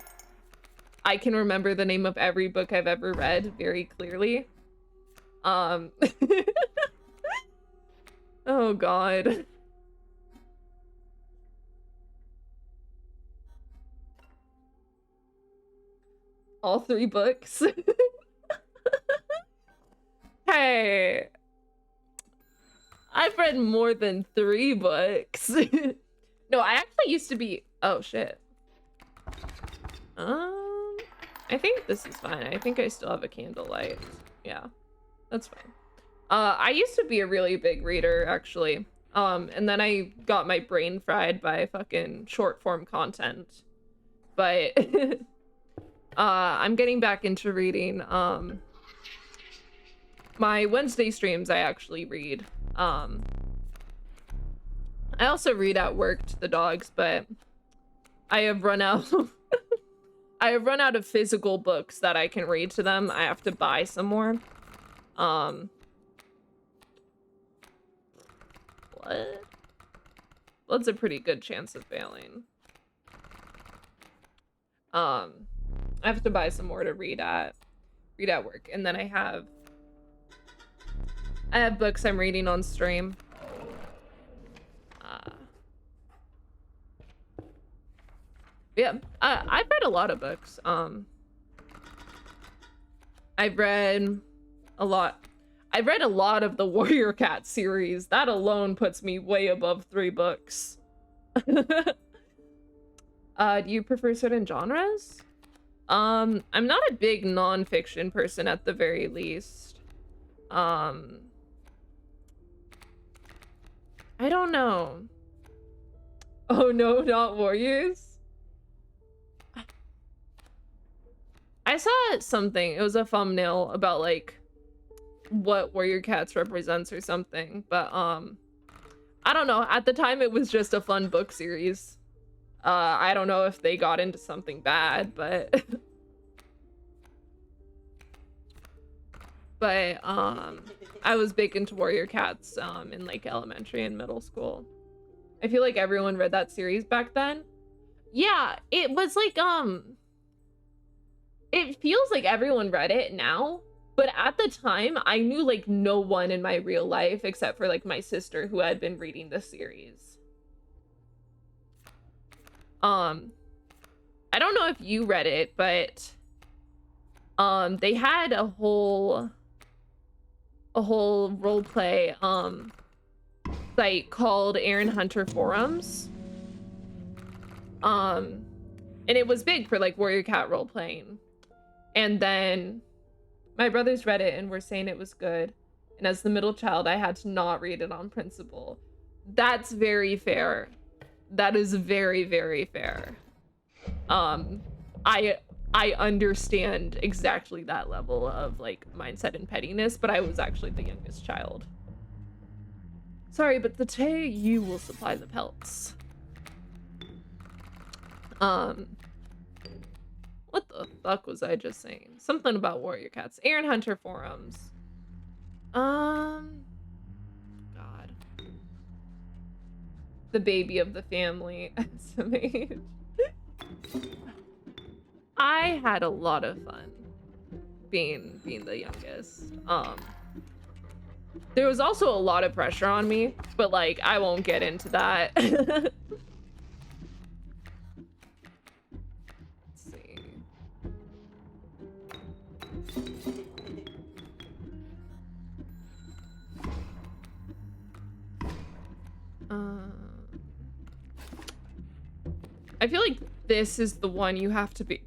I can remember the name of every book I've ever read very clearly. Oh god. All 3 books. Hey, I've read more than 3 books. No, I actually used to be, oh shit. I think this is fine. I think I still have a candlelight. Yeah, that's fine. I used to be a really big reader, actually. And then I got my brain fried by fucking short form content. But I'm getting back into reading. My Wednesday streams, I actually read. I also read at work to the dogs, but I have run out. I have run out of physical books that I can read to them. I have to buy some more. What? That's a pretty good chance of failing. I have to buy some more to read at work, and then I have books I'm reading on stream. Yeah, I've read a lot of books. I've read a lot. I've read a lot of the Warrior Cat series. That alone puts me way above 3 books. Do you prefer certain genres? I'm not a big nonfiction person at the very least. I don't know. Oh no, not Warriors? I saw something. It was a thumbnail about like what Warrior Cats represents or something, but I don't know. At the time it was just a fun book series. I don't know if they got into something bad, but but I was big into Warrior Cats in like elementary and middle school. I feel like everyone read that series back then. Yeah, it was like it feels like everyone read it now, but at the time I knew like no one in my real life except for like my sister who had been reading the series. I don't know if you read it, but they had a whole roleplay site called Aaron Hunter Forums. And it was big for like Warrior Cat role playing. And then my brothers read it and were saying it was good. And as the middle child, I had to not read it on principle. That's very fair. That is very, very fair. I understand exactly that level of like mindset and pettiness, but I was actually the youngest child. Sorry, but today you will supply the pelts. the fuck was I just saying? Something about warrior cats. Aaron Hunter forums. God. The baby of the family. SMH. I had a lot of fun being the youngest. There was also a lot of pressure on me, but like I won't get into that. Let's see. I feel like this is the one you have to be.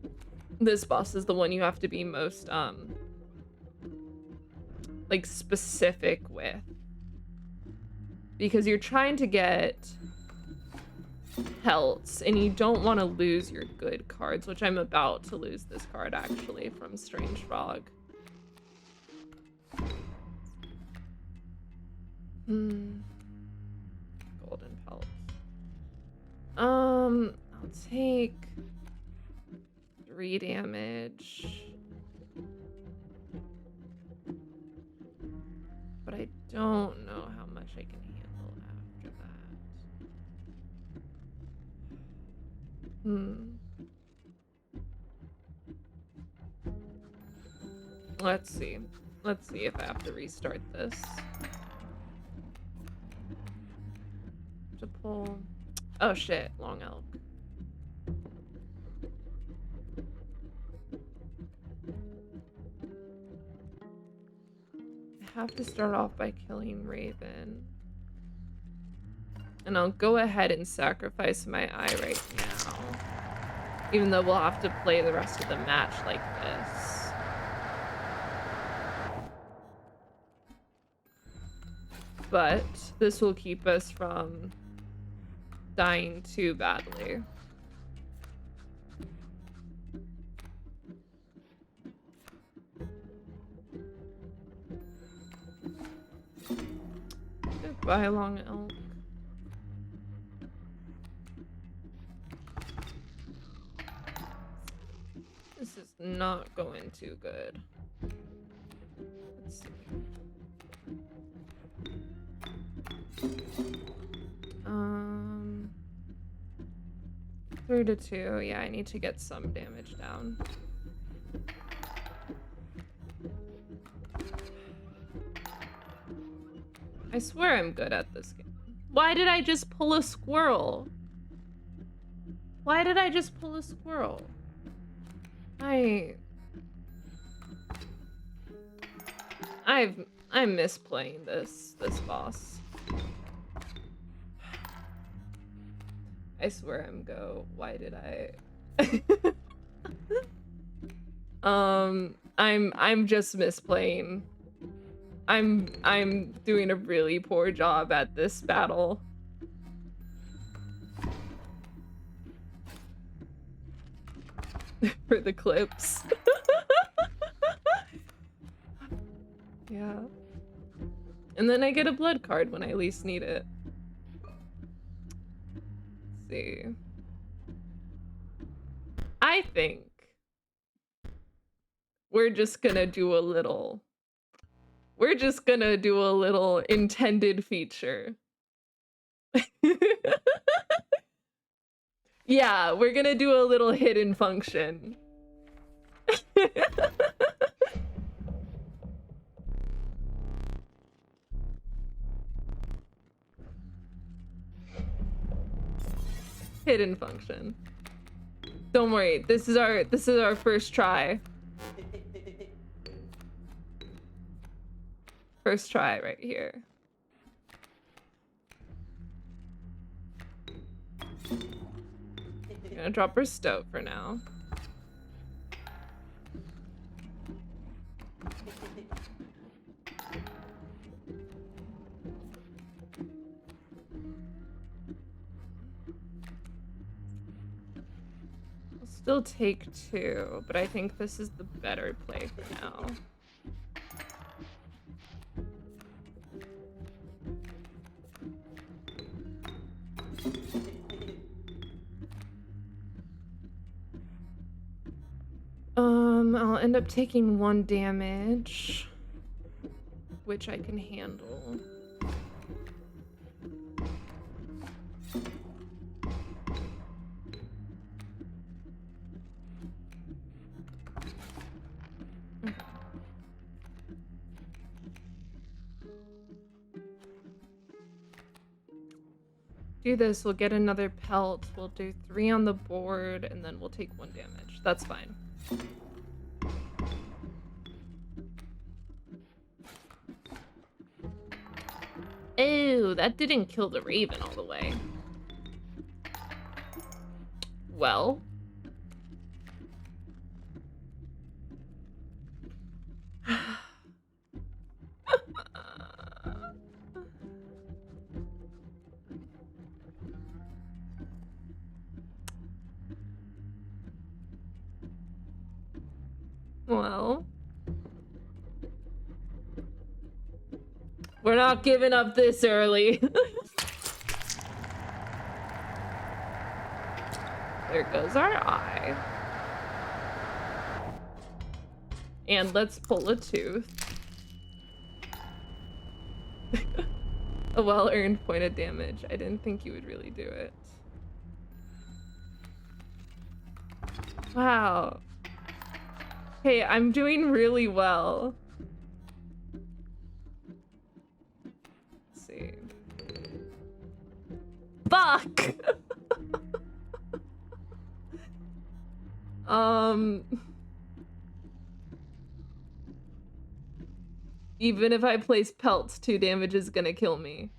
This boss is the one you have to be most like specific with, because you're trying to get pelts and you don't want to lose your good cards, which I'm about to lose this card actually from Strange Frog. Golden pelts. I'll take 3 damage. But I don't know how much I can handle after that. Let's see. Let's see if I have to restart this. To pull. Oh shit, Long Elk. I have to start off by killing Raven. And I'll go ahead and sacrifice my eye right now. Even though we'll have to play the rest of the match like this. But this will keep us from dying too badly. Goodbye, Long Elk. This is not going too good. Let's see. 3 to 2. Yeah, I need to get some damage down. I swear I'm good at this game. Why did I just pull a squirrel? Why did I just pull a squirrel? I'm misplaying this boss. I swear I'm go. Why did I? I'm just misplaying. I'm doing a really poor job at this battle. For the clips. Yeah. And then I get a blood card when I least need it. Let's see. I think we're just gonna do a little intended feature. Yeah, we're gonna do a little hidden function. Hidden function. Don't worry, this is our first try. First try right here. I'm gonna drop her stoat for now. I'll still take 2, but I think this is the better play for now. I'll end up taking 1 damage, which I can handle. Do this, we'll get another pelt, we'll do 3 on the board, and then we'll take 1 damage. That's fine. Oh, that didn't kill the raven all the way. Well. Well. We're not giving up this early. There goes our eye. And let's pull a tooth. A well-earned point of damage. I didn't think you would really do it. Wow. Okay, I'm doing really well. Let's see. Fuck! Even if I place pelts, 2 damage is gonna kill me.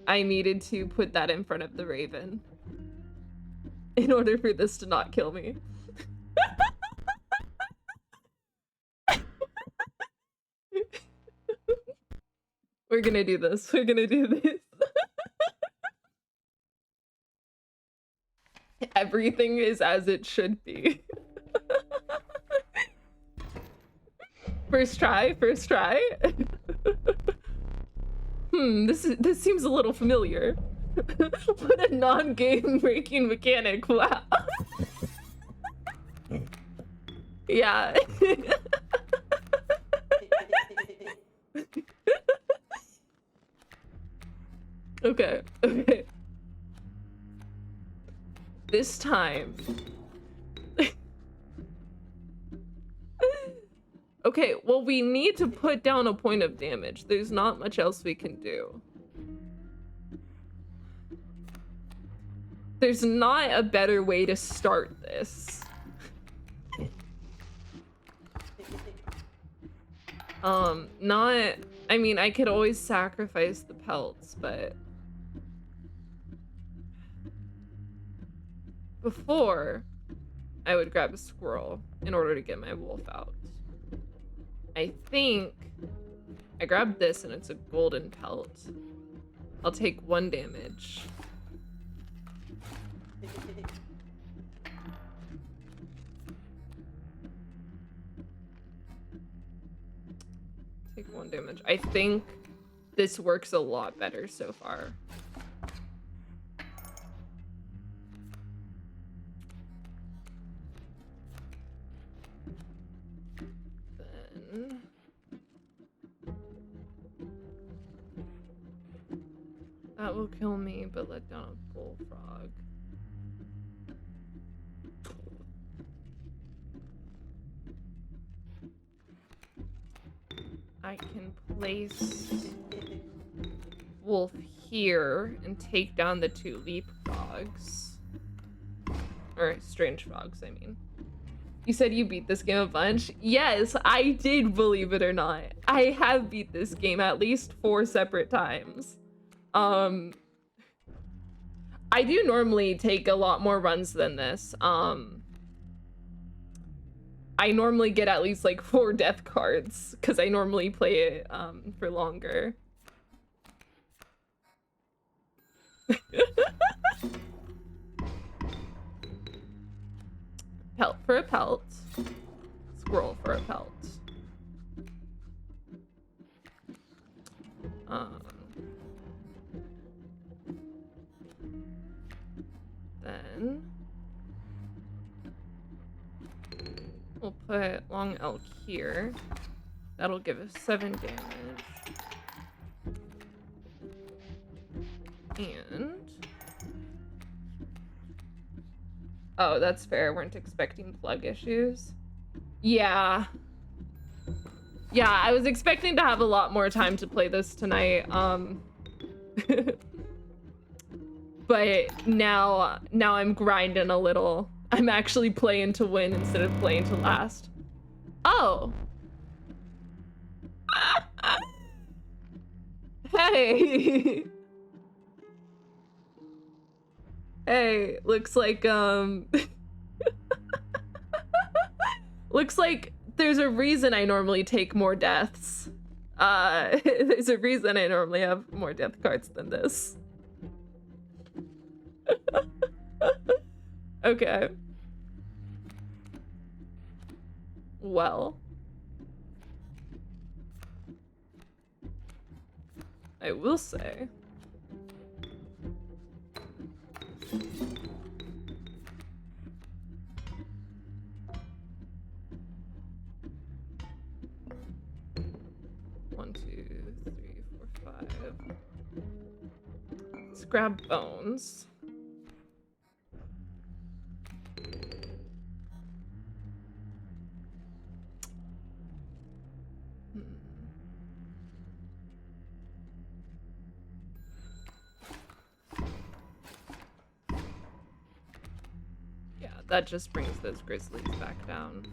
I needed to put that in front of the raven in order for this to not kill me. We're gonna do this. We're gonna do this. Everything is as it should be. First try, first try. This seems a little familiar. What a non-game breaking mechanic, wow. Yeah. Okay, okay. This time. Okay, well, we need to put down a point of damage. There's not much else we can do. There's not a better way to start this. I mean, I could always sacrifice the pelts, but before, I would grab a squirrel in order to get my wolf out. I think I grabbed this and it's a golden pelt. I'll take 1 damage. Take 1 damage. I think this works a lot better so far. Then that will kill me, but let down a bullfrog. I can place wolf here and take down the 2 leap frogs. Or strange frogs, I mean. You said you beat this game a bunch? Yes, I did, believe it or not. I have beat this game at least 4 separate times. I do normally take a lot more runs than this. I normally get at least like 4 death cards because I normally play it for longer. Pelt for a pelt. Squirrel for a pelt. Then We'll put long L here. That'll give us 7 damage. And... oh, that's fair. Weren't expecting plug issues. Yeah. Yeah, I was expecting to have a lot more time to play this tonight. But now I'm grinding a little. I'm actually playing to win instead of playing to last. Oh. Hey. Hey, looks like looks like there's a reason I normally take more deaths. There's a reason I normally have more death cards than this. Okay. Well. I will say. One, two, three, four, five. Let's grab bones. Yeah, that just brings those grizzlies back down.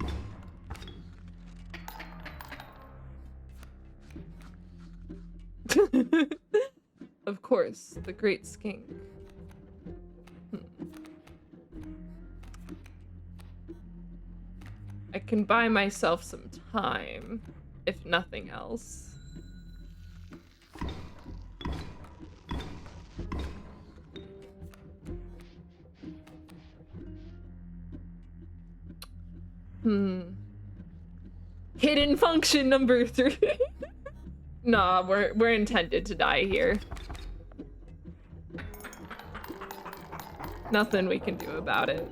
Of course, the great skink. I can buy myself some time, if nothing else. Hidden function number 3. Nah, we're intended to die here. Nothing we can do about it.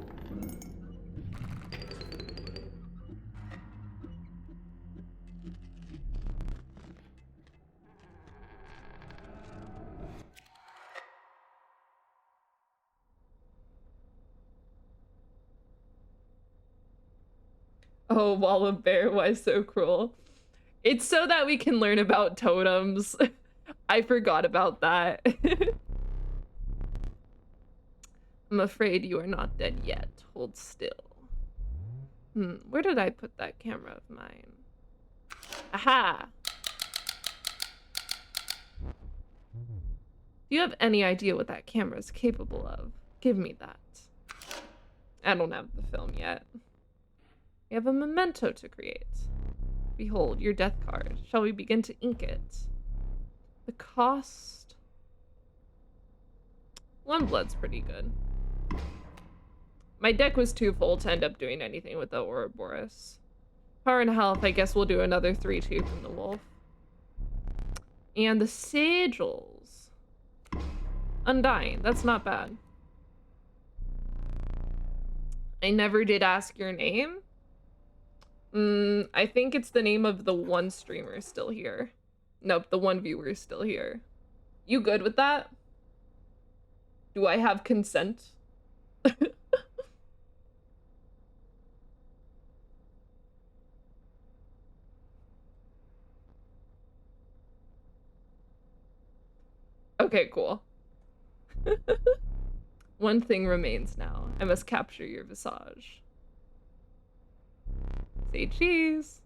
Oh, Wall of Bear, why so cruel? It's so that we can learn about totems. I forgot about that. I'm afraid you are not dead yet. Hold still. Where did I put that camera of mine? Aha! Do you have any idea what that camera is capable of? Give me that. I don't have the film yet. We have a memento to create. Behold, your death card. Shall we begin to ink it? The cost... 1 blood's pretty good. My deck was too full to end up doing anything with the Ouroboros. Power and health, I guess we'll do another 3-2 from the wolf. And the sigils. Undying, that's not bad. I never did ask your name. I think it's the name of the one streamer still here. Nope, the one viewer is still here. You good with that? Do I have consent? Okay, cool. One thing remains now. I must capture your visage. Say cheese.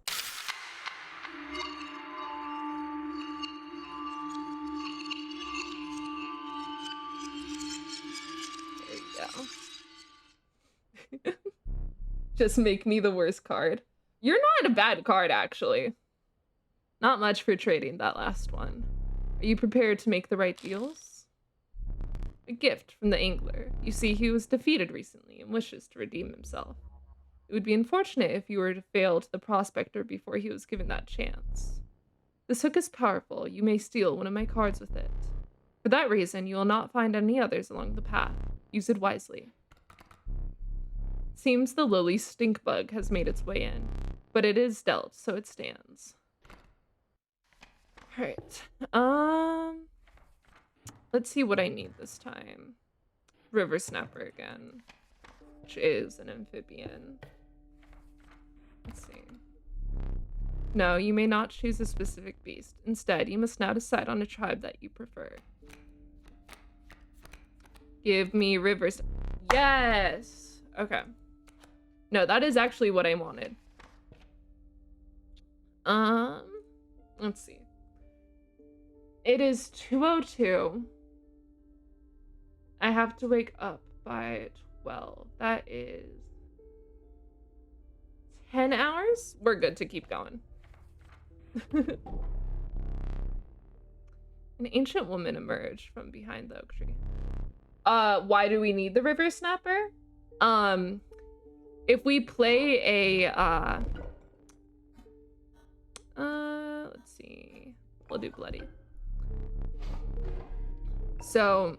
There you go. Just make me the worst card. You're not a bad card, actually. Not much for trading that last one. Are you prepared to make the right deals? A gift from the angler. You see, he was defeated recently and wishes to redeem himself. It would be unfortunate if you were to fail to the prospector before he was given that chance. This hook is powerful. You may steal one of my cards with it. For that reason, you will not find any others along the path. Use it wisely. Seems the lily stink bug has made its way in, but it is dealt, so it stands. All right. Let's see what I need this time. River snapper again, which is an amphibian. Let's see. No, you may not choose a specific beast. Instead, you must now decide on a tribe that you prefer. Give me rivers. Yes. Okay. No, that is actually what I wanted. Let's see. It is 2:02. I have to wake up by 12. That is 10 hours? We're good to keep going. An ancient woman emerged from behind the oak tree. Why do we need the river snapper? If we play a, let's see. We'll do bloody. So,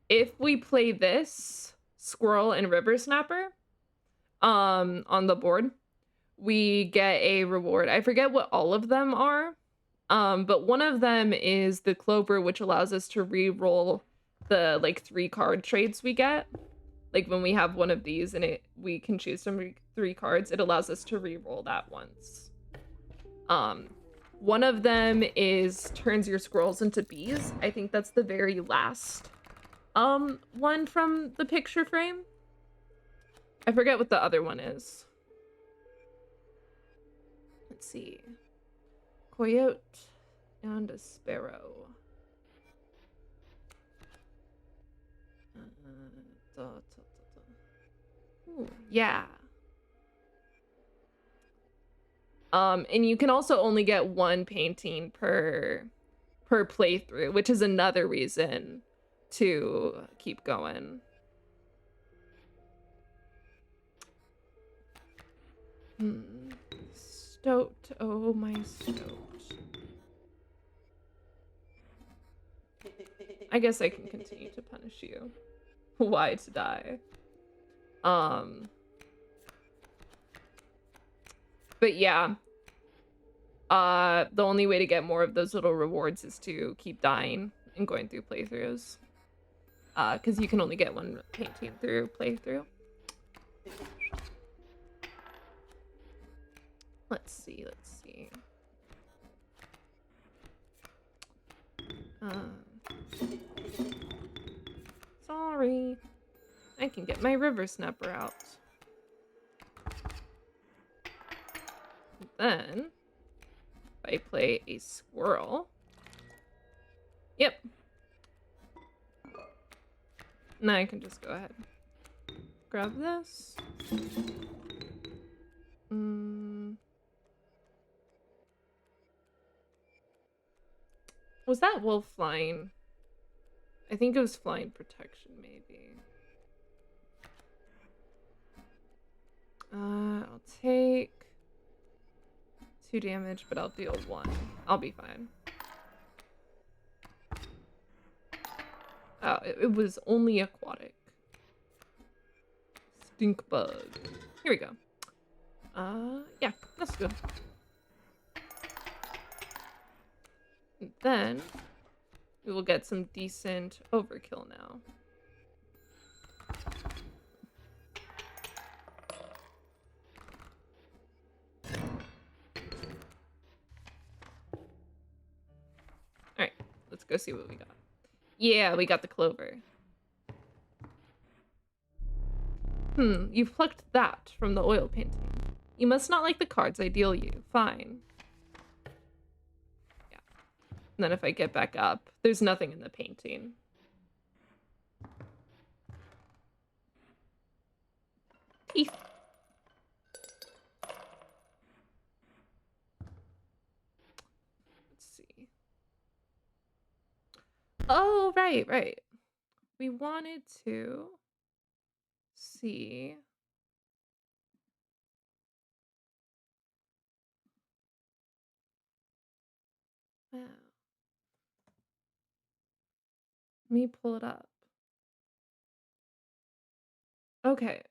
if we play this, Squirrel and River Snapper, on the board, we get a reward. I forget what all of them are, but one of them is the Clover, which allows us to re-roll the, like, 3 card trades we get. Like, when we have one of these and we can choose from 3 cards, it allows us to re-roll that once. One of them is turns your squirrels into bees. I think that's the very last one from the picture frame. I forget what the other one is. Let's see. Coyote and a sparrow. Ooh, yeah. And you can also only get 1 painting per playthrough, which is another reason to keep going. Stoat, oh my stoat. I guess I can continue to punish you. Why to die? But yeah. The only way to get more of those little rewards is to keep dying and going through playthroughs. Because you can only get 1 painting through playthrough. Let's see. Sorry. I can get my river snapper out. Then, if I play a squirrel. Yep. Now I can just go ahead. Grab this. Was that wolf flying? I think it was flying protection, maybe. I'll take 2 damage, but I'll deal 1. I'll be fine. Oh, it was only aquatic. Stink bug. Here we go. Yeah, that's good. And then we will get some decent overkill now. Alright, let's go see what we got. Yeah, we got the clover. You've plucked that from the oil painting. You must not like the cards I deal you. Fine. Yeah. And then if I get back up, there's nothing in the painting. Teeth. Let's see. Oh, right. We wanted to see. Wow. Let me pull it up. Okay.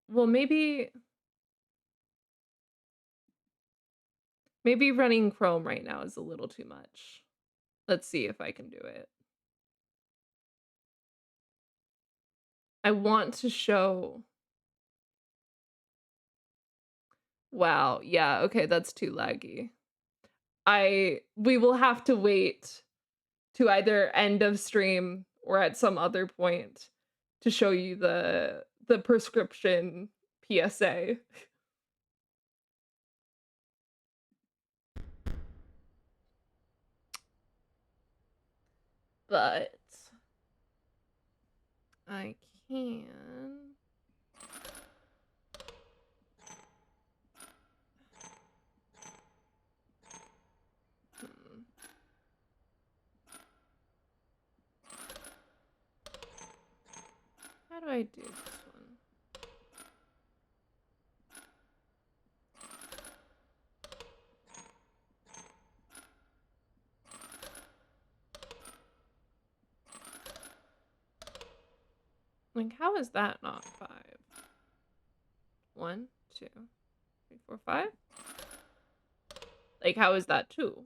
Well, maybe running Chrome right now is a little too much. Let's see if I can do it. I want to show. Wow, yeah, okay, that's too laggy. We will have to wait to either end of stream or at some other point to show you the prescription PSA. But I can. Hmm. How do I do this one? Like, how is that not 5? 1, 2, 3, 4, 5? Like, how is that 2?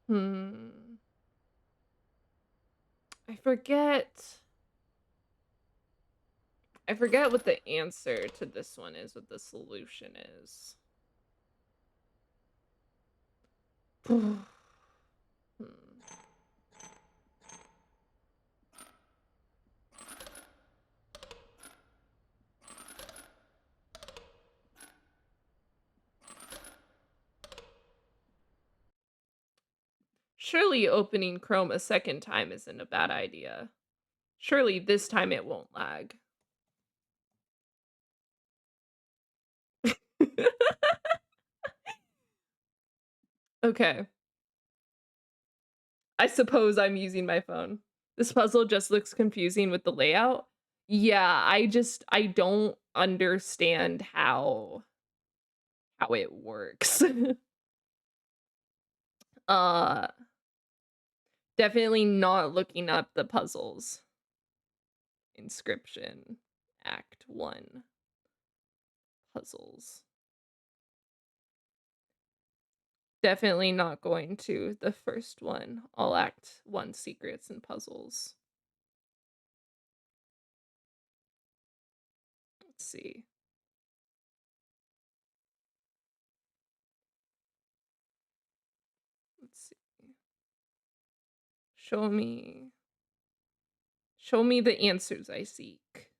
Hmm. I forget. I forget what the answer to this one is, what the solution is. Hmm. Surely opening Chrome a second time isn't a bad idea. Surely this time it won't lag. Okay. I suppose I'm using my phone. This puzzle just looks confusing with the layout. Yeah, I don't understand how it works. uh Definitely not looking up the puzzles. Inscryption Act 1 puzzles. Definitely not going to the first one. All Act 1 secrets and puzzles. Let's see. Let's see. Show me the answers I seek.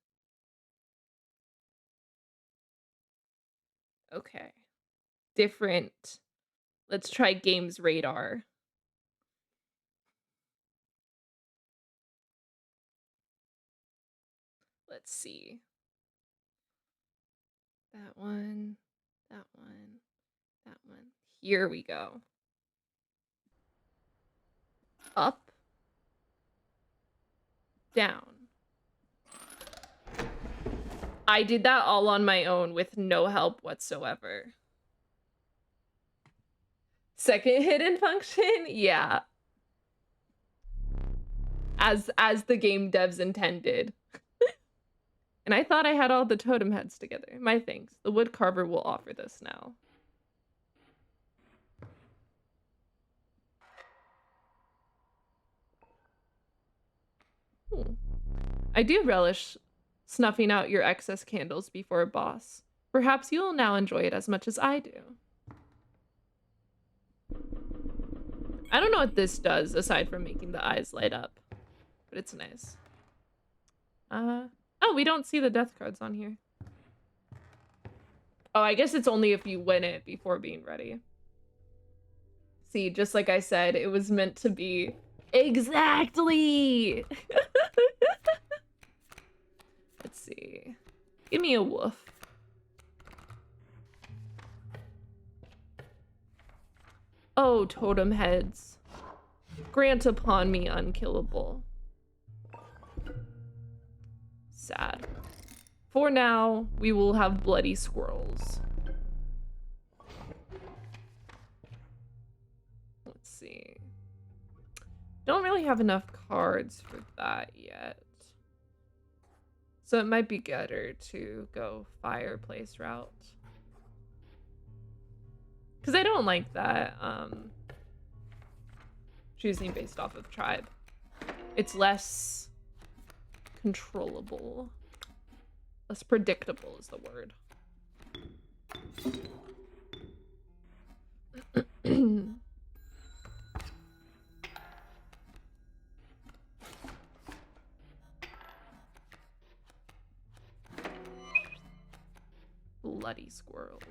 Okay. Different. Let's try Games Radar. Let's see. That one, that one, that one. Here we go. Up, down. I did that all on my own with no help whatsoever. Second hidden function? Yeah. As the game devs intended. And I thought I had all the totem heads together. My thanks. The wood carver will offer this now. I do relish snuffing out your excess candles before a boss. Perhaps you'll now enjoy it as much as I do. I don't know what this does aside from making the eyes light up, but it's nice. Oh, we don't see the death cards on here. Oh, I guess it's only if you win it before being ready. See, just like I said, it was meant to be. Exactly! Let's see. Give me a woof. Oh, totem heads. Grant upon me unkillable. Sad. For now, we will have bloody squirrels. Let's see. Don't really have enough cards for that yet. So it might be better to go fireplace route. Because I don't like that choosing based off of tribe. It's less controllable. Less predictable is the word. Bloody squirrels.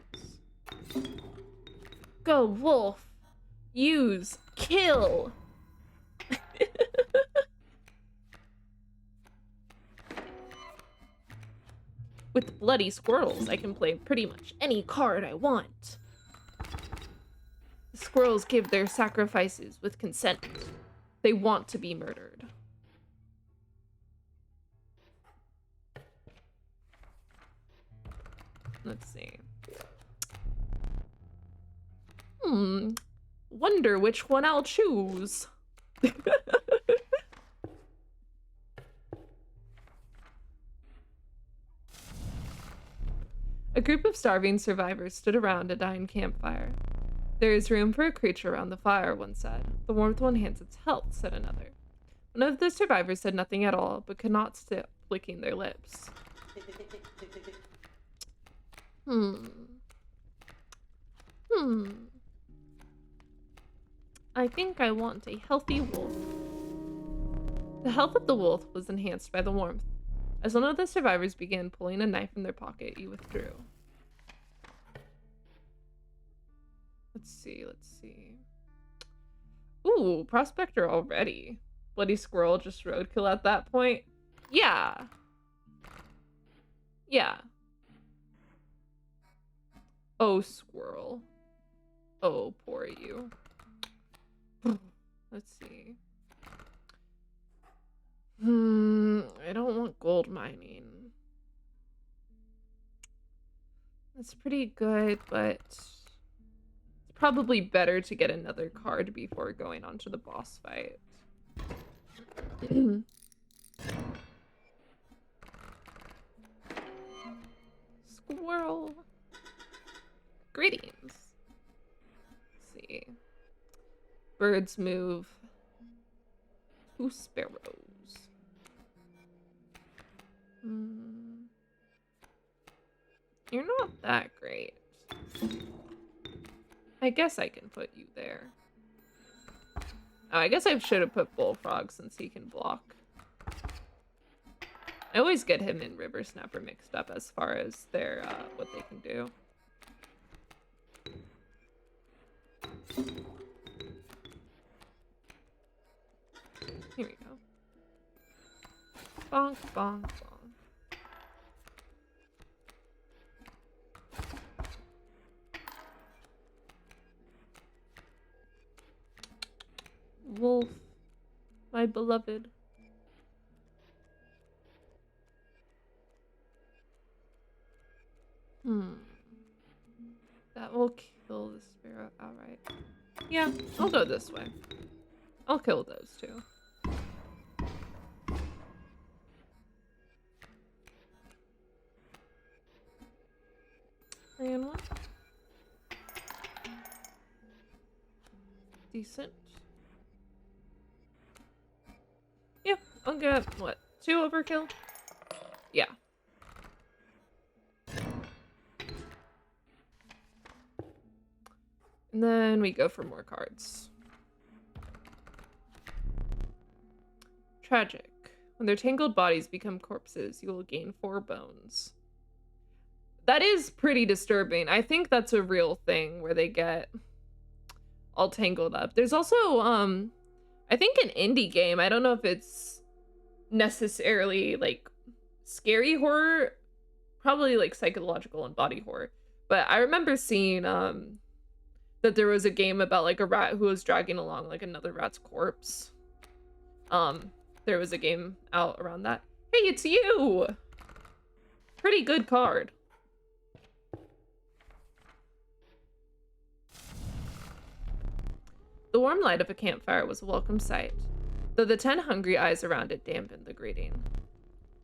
Go, wolf. Use. Kill. With bloody squirrels, I can play pretty much any card I want. The squirrels give their sacrifices with consent. They want to be murdered. Let's see. Wonder which one I'll choose. A group of starving survivors stood around a dying campfire. There is room for a creature around the fire, one said. The warmth will enhance its health, said another. One of the survivors said nothing at all, but could not stop licking their lips. I think I want a healthy wolf. The health of the wolf was enhanced by the warmth. As one of the survivors began pulling a knife from their pocket, he withdrew. Let's see. Ooh, prospector already. Bloody squirrel, just roadkill at that point. Yeah. Oh, squirrel. Oh, poor you. Let's see. I don't want gold mining. That's pretty good, but it's probably better to get another card before going on to the boss fight. Squirrel. Greetings. Let's see. Birds move. 2 sparrows. You're not that great. I guess I can put you there. Oh, I guess I should have put Bullfrog since he can block. I always get him and River Snapper mixed up as far as their what they can do. Here we go. Bonk, bonk, bonk. Wolf, my beloved. That will kill the sparrow outright. Yeah, I'll go this way. I'll kill those two. And one. Decent. Yep, I'll get, what, 2 overkill? Yeah. And then we go for more cards. Tragic. When their tangled bodies become corpses, you will gain 4 bones. That is pretty disturbing. I think that's a real thing where they get all tangled up. There's also, I think an indie game. I don't know if it's necessarily like scary horror, probably like psychological and body horror. But I remember seeing that there was a game about like a rat who was dragging along like another rat's corpse. There was a game out around that. Hey, it's you! Pretty good card. The warm light of a campfire was a welcome sight, though the 10 hungry eyes around it dampened the greeting.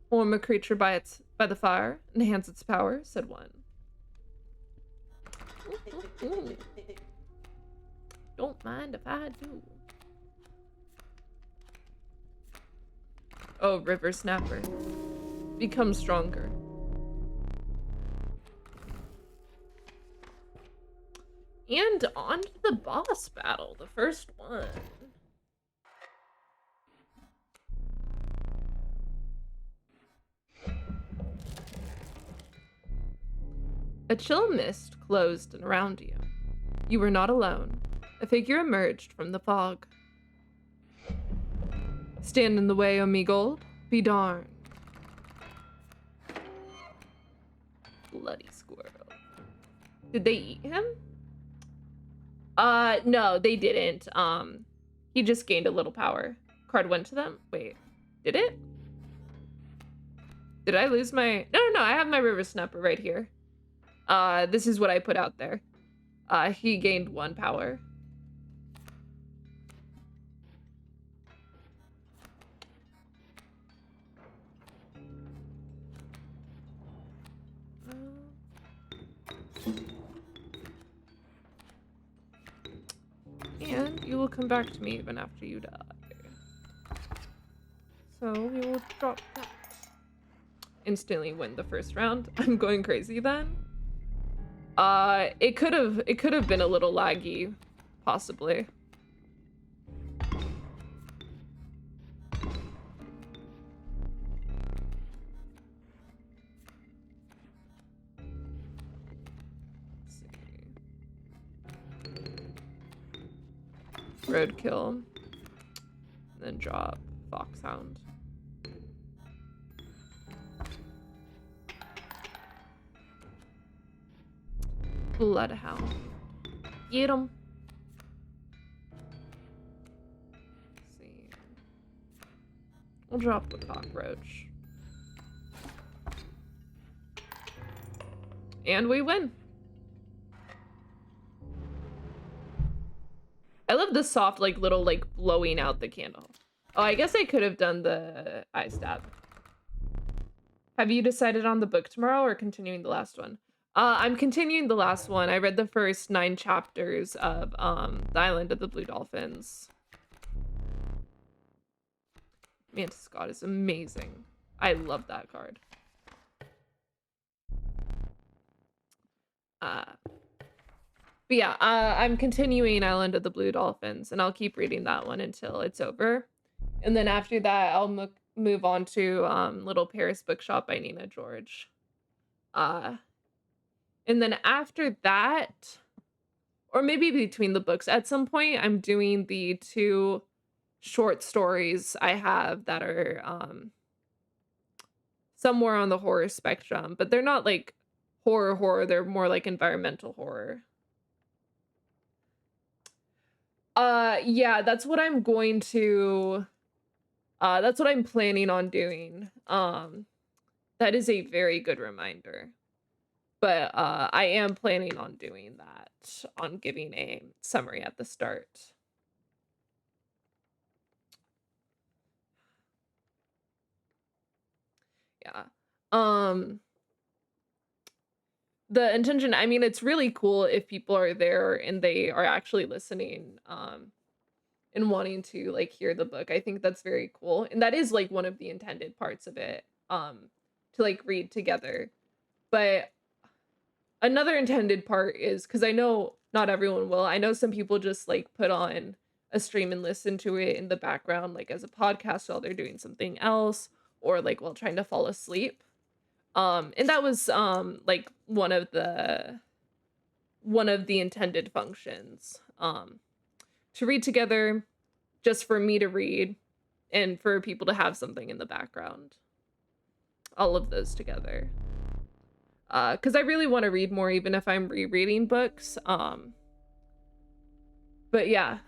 Warm a creature by the fire, enhance its power, said one. Don't mind if I do. Oh, River Snapper. Become stronger. And on to the boss battle, the first one. A chill mist closed around you. You were not alone. A figure emerged from the fog. Stand in the way, Omegold. Be darned. Bloody squirrel. Did they eat him? No, they didn't. He just gained a little power. Card went to them. Wait, did it? Did I lose my... No, I have my River Snapper right here. This is what I put out there. He gained 1 power. And you will come back to me even after you die. So we will drop that. Instantly win the first round. I'm going crazy then. It could have been a little laggy, possibly. Let's see. Roadkill. Then drop Foxhound. Bloodhound. Get him. Let's see. We'll drop the cockroach. And we win. I love the soft, like, little, like, blowing out the candle. Oh, I guess I could have done the eye stab. Have you decided on the book tomorrow or continuing the last one? I'm continuing the last one. I read the first 9 chapters of The Island of the Blue Dolphins. Mantis God is amazing. I love that card. But yeah, I'm continuing Island of the Blue Dolphins, and I'll keep reading that one until it's over. And then after that, I'll move on to Little Paris Bookshop by Nina George. And then after that, or maybe between the books, at some point, I'm doing the 2 short stories I have that are somewhere on the horror spectrum, but they're not like horror, they're more like environmental horror. Yeah, that's what I'm going to, that's what I'm planning on doing. That is a very good reminder. But I am planning on doing that, on giving a summary at the start. Yeah. The intention, I mean, it's really cool if people are there and they are actually listening, and wanting to, like, hear the book. I think that's very cool. And that is, like, one of the intended parts of it, to, like, read together. But another intended part is, because I know not everyone will, I know some people just, like, put on a stream and listen to it in the background, like, as a podcast while they're doing something else, or, like, while trying to fall asleep. And that was, like, one of the intended functions, to read together, just for me to read, and for people to have something in the background. All of those together. Because I really want to read more, even if I'm rereading books. But yeah,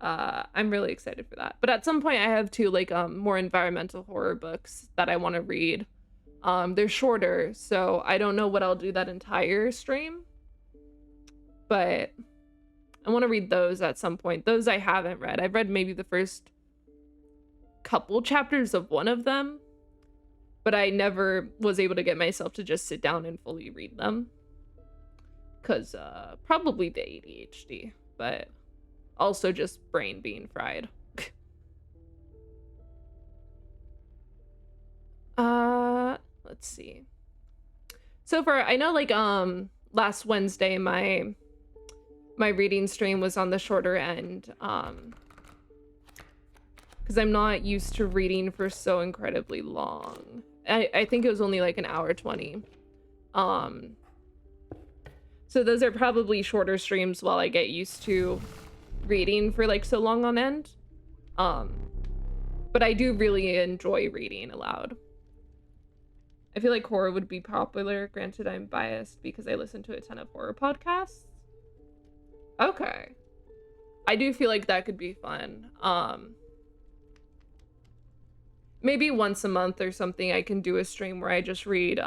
I'm really excited for that. But at some point, I have 2, like, more environmental horror books that I want to read. They're shorter, so I don't know what I'll do that entire stream, but I want to read those at some point. Those I haven't read. I've read maybe the first couple chapters of one of them, but I never was able to get myself to just sit down and fully read them. Because probably the ADHD, but also just brain being fried. Let's see. So far, I know like last Wednesday my reading stream was on the shorter end, because I'm not used to reading for so incredibly long. I think it was only like an hour 20. So those are probably shorter streams while I get used to reading for like so long on end. But I do really enjoy reading aloud. I feel like horror would be popular. Granted, I'm biased because I listen to a ton of horror podcasts. Okay. I do feel like that could be fun. Maybe once a month or something I can do a stream where I just read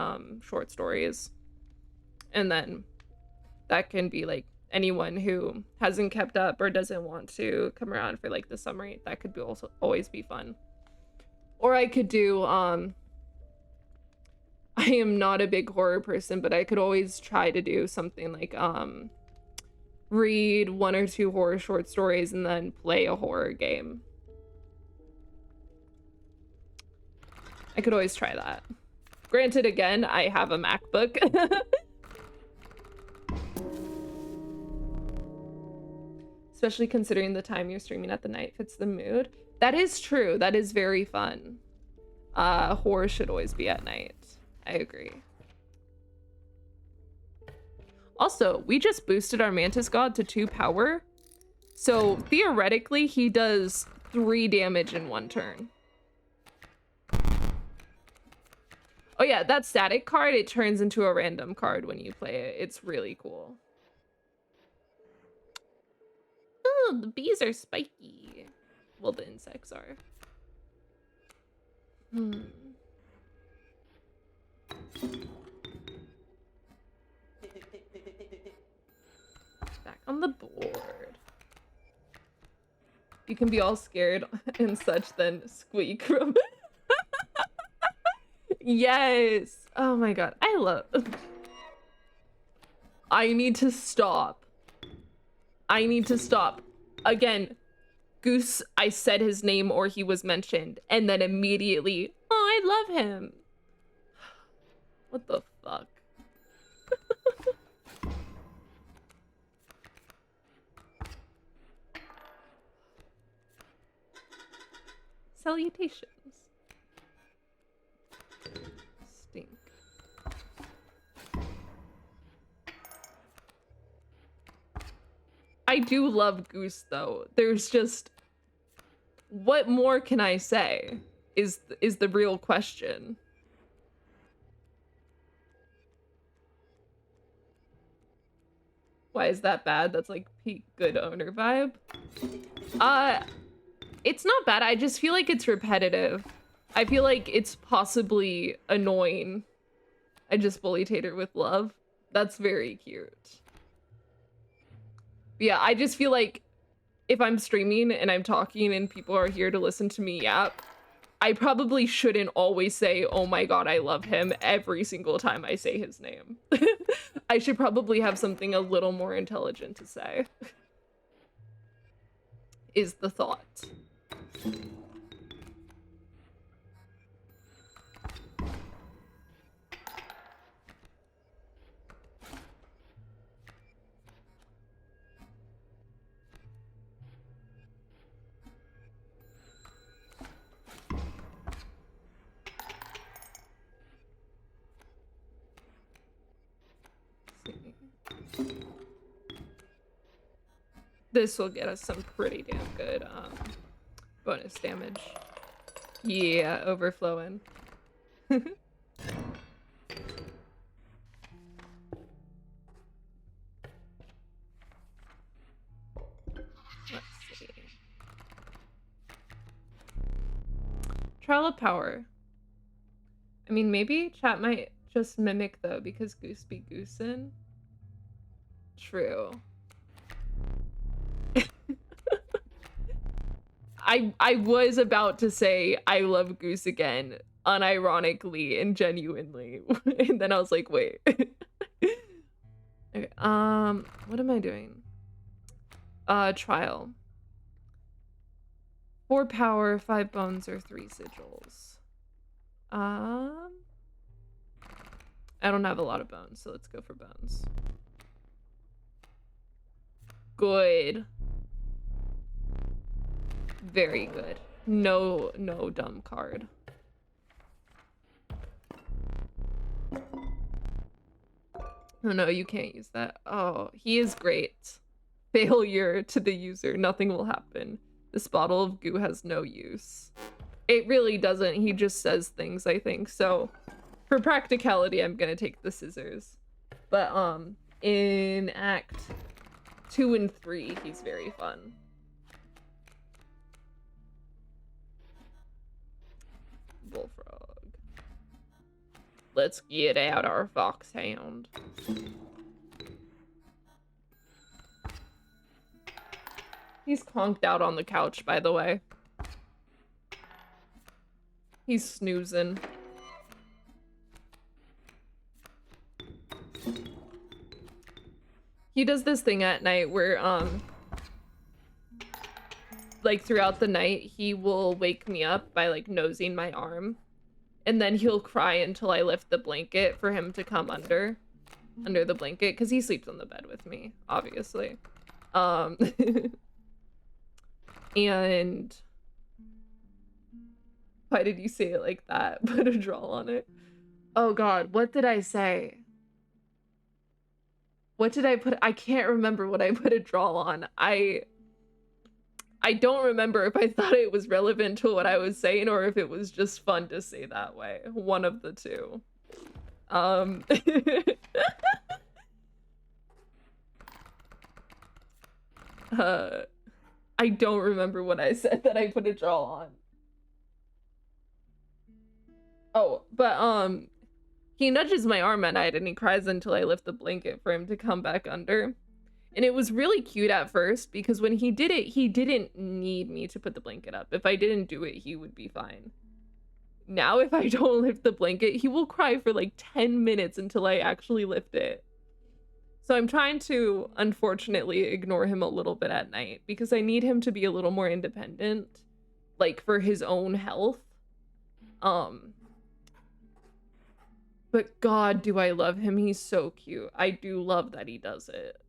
short stories. And then that can be like anyone who hasn't kept up or doesn't want to come around for like the summary. That could be also always be fun. Or I could do I am not a big horror person, but I could always try to do something like read 1 or 2 horror short stories and then play a horror game. I could always try that. Granted, again, I have a MacBook. Especially considering the time you're streaming at the night fits the mood. That is true. That is very fun. Horror should always be at night. I agree. Also, we just boosted our Mantis God to 2 power. So theoretically, he does 3 damage in 1 turn. Oh yeah, that static card, it turns into a random card when you play it. It's really cool. Oh, the bees are spiky. Well, the insects are. Back on the board. You can be all scared and such, then squeak. Yes. Oh my god. I need to stop. I need to stop. Again, Goose, I said his name or he was mentioned, and then immediately, oh, I love him. What the fuck? Salutations. Stink. I do love Goose though. There's just, what more can I say is the real question. Why is that bad? That's like peak good owner vibe. It's not bad. I just feel like it's repetitive. I feel like it's possibly annoying. I just bully Tater with love. That's very cute. But yeah, I just feel like if I'm streaming and I'm talking and people are here to listen to me yap, I probably shouldn't always say, oh my god, I love him every single time I say his name. I should probably have something a little more intelligent to say. Is the thought. This will get us some pretty damn good bonus damage. Yeah, overflowing. Let's see. Trial of Power. I mean, maybe chat might just mimic though, because Goose be goosin'. True. I was about to say I love Goose again, unironically and genuinely. And then I was like, wait. Okay, what am I doing? Trial. 4 power, 5 bones, or 3 sigils. I don't have a lot of bones, so let's go for bones. Good. Very good. No dumb card. Oh no, you can't use that. Oh, he is great. Failure to the user. Nothing will happen. This bottle of goo has no use. It really doesn't. He just says things, I think. So for practicality, I'm gonna take the scissors. But in Act 2 and 3, he's very fun. Bullfrog. Let's get out our foxhound. He's conked out on the couch, by the way. He's snoozing. He does this thing at night where, like throughout the night, he will wake me up by like nosing my arm. And then he'll cry until I lift the blanket for him to come under the blanket, because he sleeps on the bed with me, obviously. And why did you say it like that? Put a draw on it. Oh god, what did I say? What did I put? I can't remember what I put a draw on. I don't remember if I thought it was relevant to what I was saying or if it was just fun to say that way. One of the two. I don't remember what I said that I put a draw on. Oh, but he nudges my arm at night and he cries until I lift the blanket for him to come back under. And it was really cute at first because when he did it, he didn't need me to put the blanket up. If I didn't do it, he would be fine. Now, if I don't lift the blanket, he will cry for like 10 minutes until I actually lift it. So I'm trying to, unfortunately, ignore him a little bit at night because I need him to be a little more independent, like for his own health. But God, do I love him. He's so cute. I do love that he does it.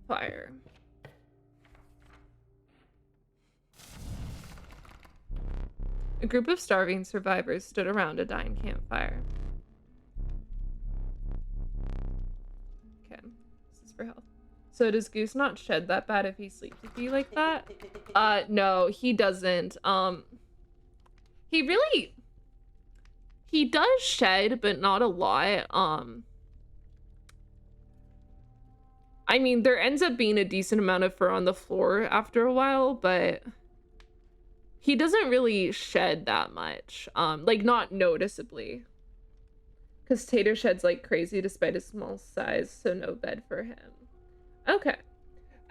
Fire. A group of starving survivors stood around a dying campfire. Okay, this is for health. So does Goose not shed that bad if he sleeps with you like that? No, he doesn't. He does shed, but not a lot. I mean, there ends up being a decent amount of fur on the floor after a while, but he doesn't really shed that much. Like not noticeably. Because Tater sheds like crazy despite his small size, so no bed for him. Okay.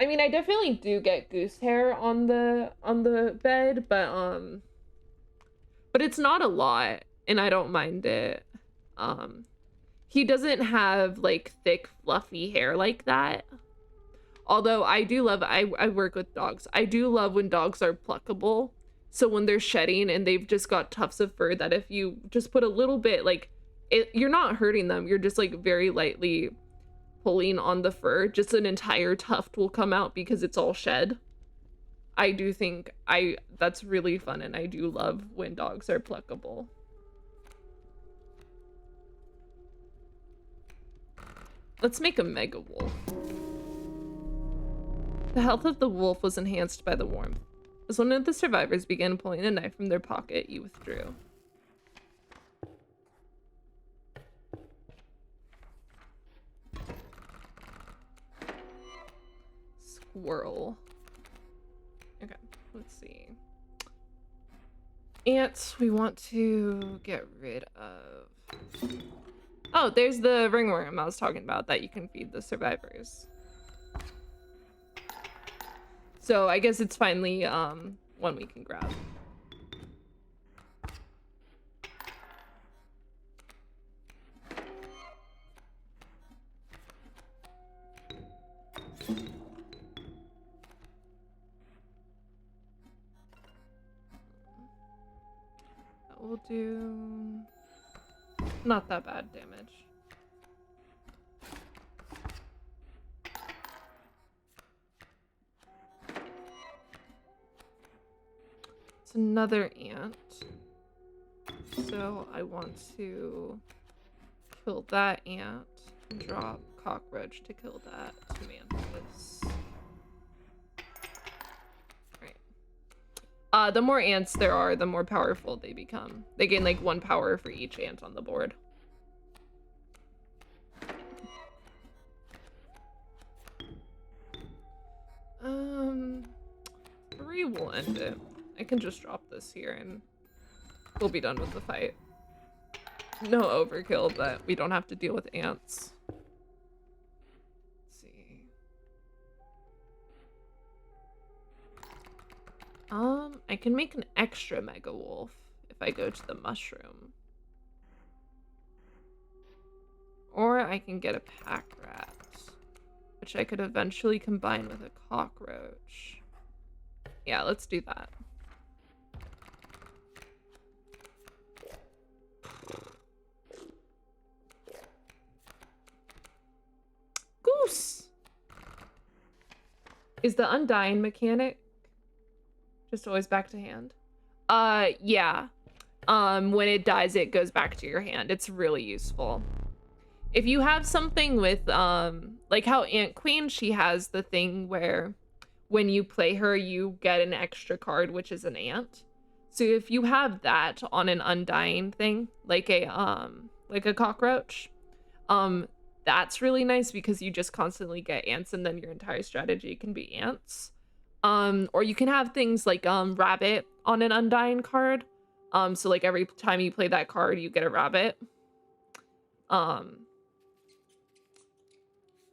I mean, I definitely do get goose hair on the bed, but it's not a lot, and I don't mind it. He doesn't have like thick fluffy hair like that. Although I do love, I work with dogs. I do love when dogs are pluckable. So when they're shedding and they've just got tufts of fur that if you just put a little bit, like you're not hurting them. You're just like very lightly pulling on the fur. Just an entire tuft will come out because it's all shed. I do think that's really fun, and I do love when dogs are pluckable. Let's make a mega wolf. The health of the wolf was enhanced by the warmth. As one of the survivors began pulling a knife from their pocket, he withdrew. Squirrel. Okay. let's see. Ants we want to get rid of. Oh, there's the ringworm I was talking about that you can feed the survivors. So I guess it's finally one we can grab. We'll do not that bad damage. It's another ant. So I want to kill that ant and drop cockroach to kill that mantis. The more ants there are, the more powerful they become. They gain like 1 power for each ant on the board. 3 will end it. I can just drop this here and we'll be done with the fight. No overkill, but we don't have to deal with ants. I can make an extra mega wolf if I go to the mushroom. Or I can get a pack rat, which I could eventually combine with a cockroach. Yeah, let's do that. Goose! Is the undying mechanic just always back to hand? Yeah. When it dies, it goes back to your hand. It's really useful. If you have something with, like how Ant Queen, she has the thing where when you play her, you get an extra card, which is an ant. So if you have that on an undying thing, like a cockroach, that's really nice because you just constantly get ants and then your entire strategy can be ants. Or you can have things like rabbit on an undying card. So like every time you play that card, you get a rabbit.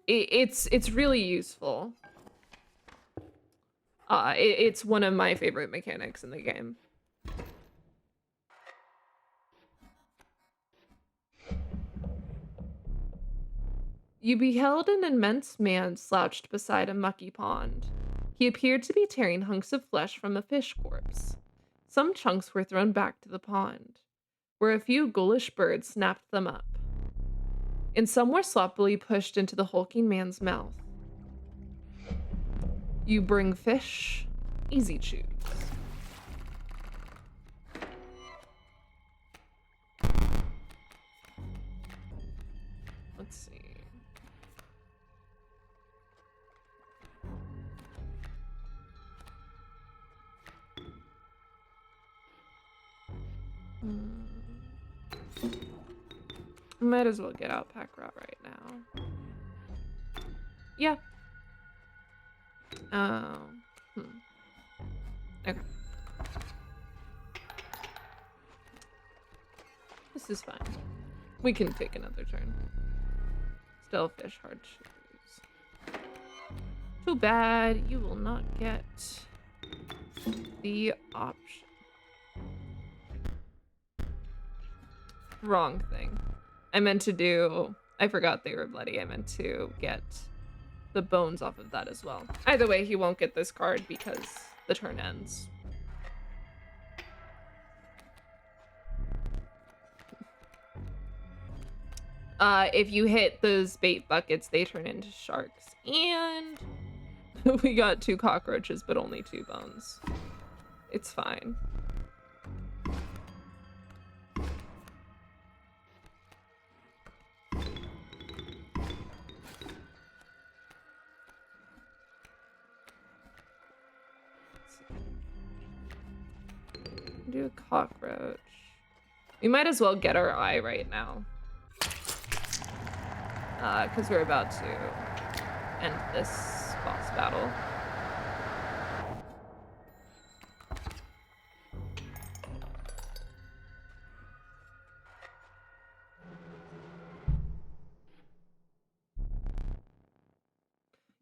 It's really useful. It's one of my favorite mechanics in the game. You beheld an immense man slouched beside a mucky pond. He appeared to be tearing hunks of flesh from a fish corpse. Some chunks were thrown back to the pond, where a few ghoulish birds snapped them up. And some were sloppily pushed into the hulking man's mouth. You bring fish, easy choose. Let's see. Might as well get out Pack Rat right now. Yeah. Okay. This is fine. We can take another turn. Still fish, hard choose. Too bad you will not get the option. Wrong thing. I meant to do... I forgot they were bloody. I meant to get the bones off of that as well. Either way, he won't get this card because the turn ends. If you hit those bait buckets, they turn into sharks. And we got 2 cockroaches, but only 2 bones. It's fine. Do a cockroach. We might as well get our eye right now. Because we're about to end this boss battle.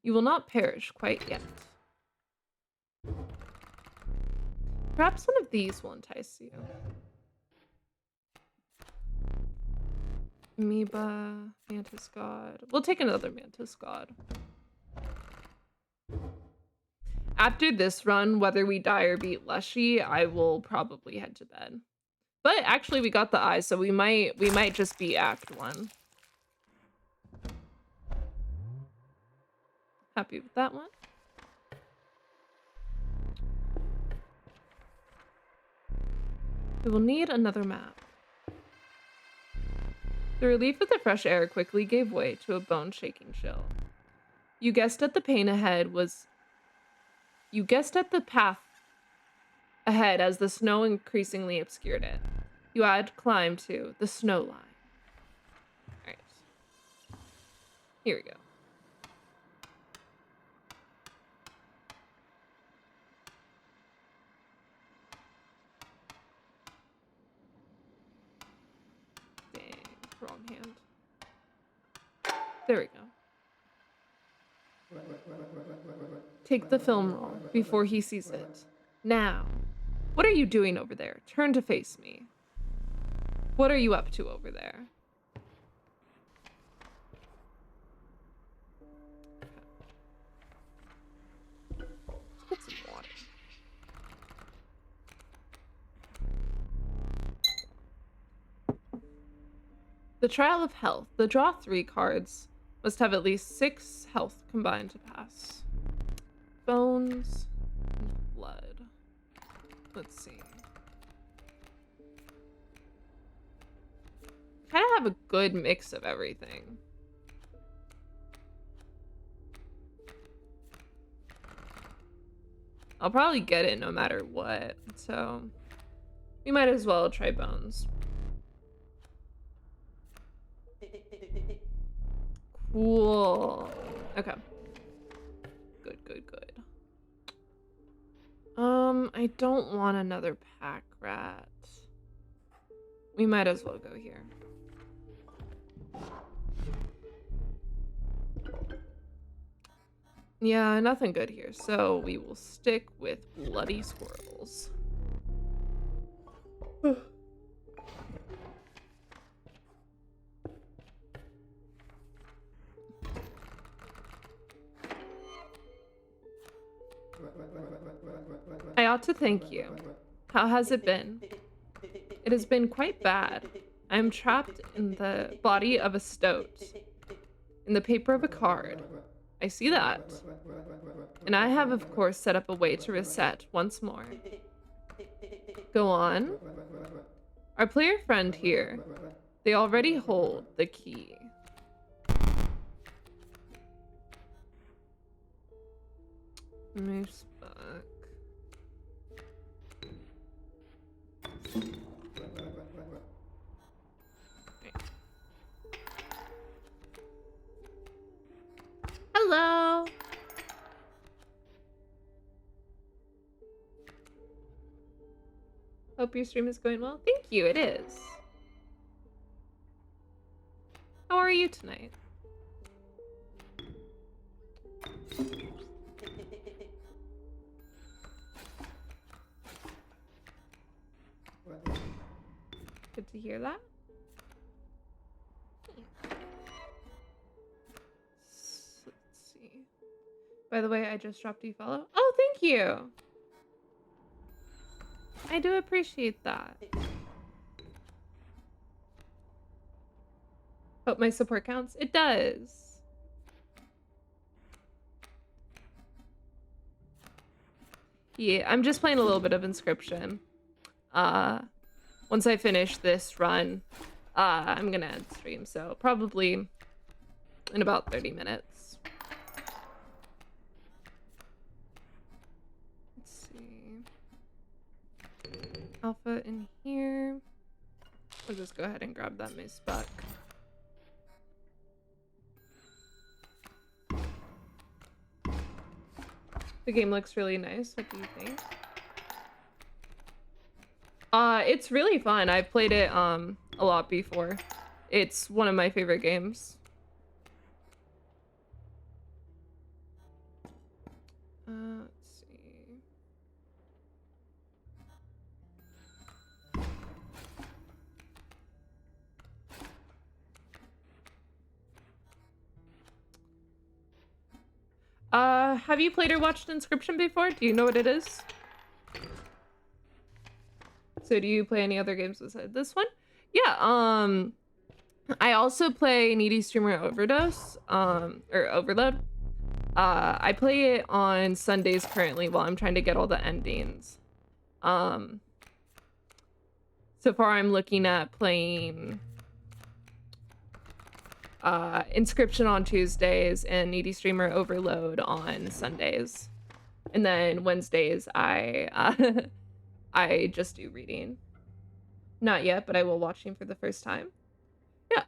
You will not perish quite yet. Perhaps one of these will entice you. Amoeba, Mantis God. We'll take another Mantis God. After this run, whether we die or beat Lushy, I will probably head to bed. But actually we got the eye, so we might just be Act 1. Happy with that one. We will need another map. The relief of the fresh air quickly gave way to a bone-shaking chill. You guessed at the path ahead as the snow increasingly obscured it. You had climbed to the snow line. Alright. Here we go. Wrong hand. There we go. Take the film roll before he sees it. Now, what are you doing over there? Turn to face me. What are you up to over there? Let's get some water. The Trial of Health. The draw 3 cards must have at least 6 health combined to pass. Bones and blood. Let's see. Kind of have a good mix of everything. I'll probably get it no matter what, so we might as well try bones. Cool. Okay. Good. I don't want another pack rat. We might as well go here. Yeah, nothing good here, so we will stick with bloody squirrels. I ought to thank you. How has it been? It has been quite bad. I am trapped in the body of a stoat, in the paper of a card. I see that. And I have, of course, set up a way to reset once more. Go on. Our player friend here, they already hold the key. Moose buck. Hello. Hope your stream is going well. Thank you, it is. How are you tonight? Good to hear that. Let's see. By the way, I just dropped you follow. Oh, thank you. I do appreciate that. Hope my support counts. It does. Yeah, I'm just playing a little bit of Inscryption. Once I finish this run, I'm gonna end stream, so probably in about 30 minutes. Let's see. Alpha in here. We'll just go ahead and grab that moose buck. The game looks really nice. What do you think? It's really fun. I've played it a lot before. It's one of my favorite games. have you played or watched Inscryption before? Do you know what it is? So do you play any other games besides this one? Yeah, I also play Needy Streamer Overdose, or Overload. I play it on Sundays currently while I'm trying to get all the endings. So far I'm looking at playing Inscryption on Tuesdays and Needy Streamer Overload on Sundays. And then Wednesdays I I just do reading. Not yet, but I will watching for the first time. Yeah,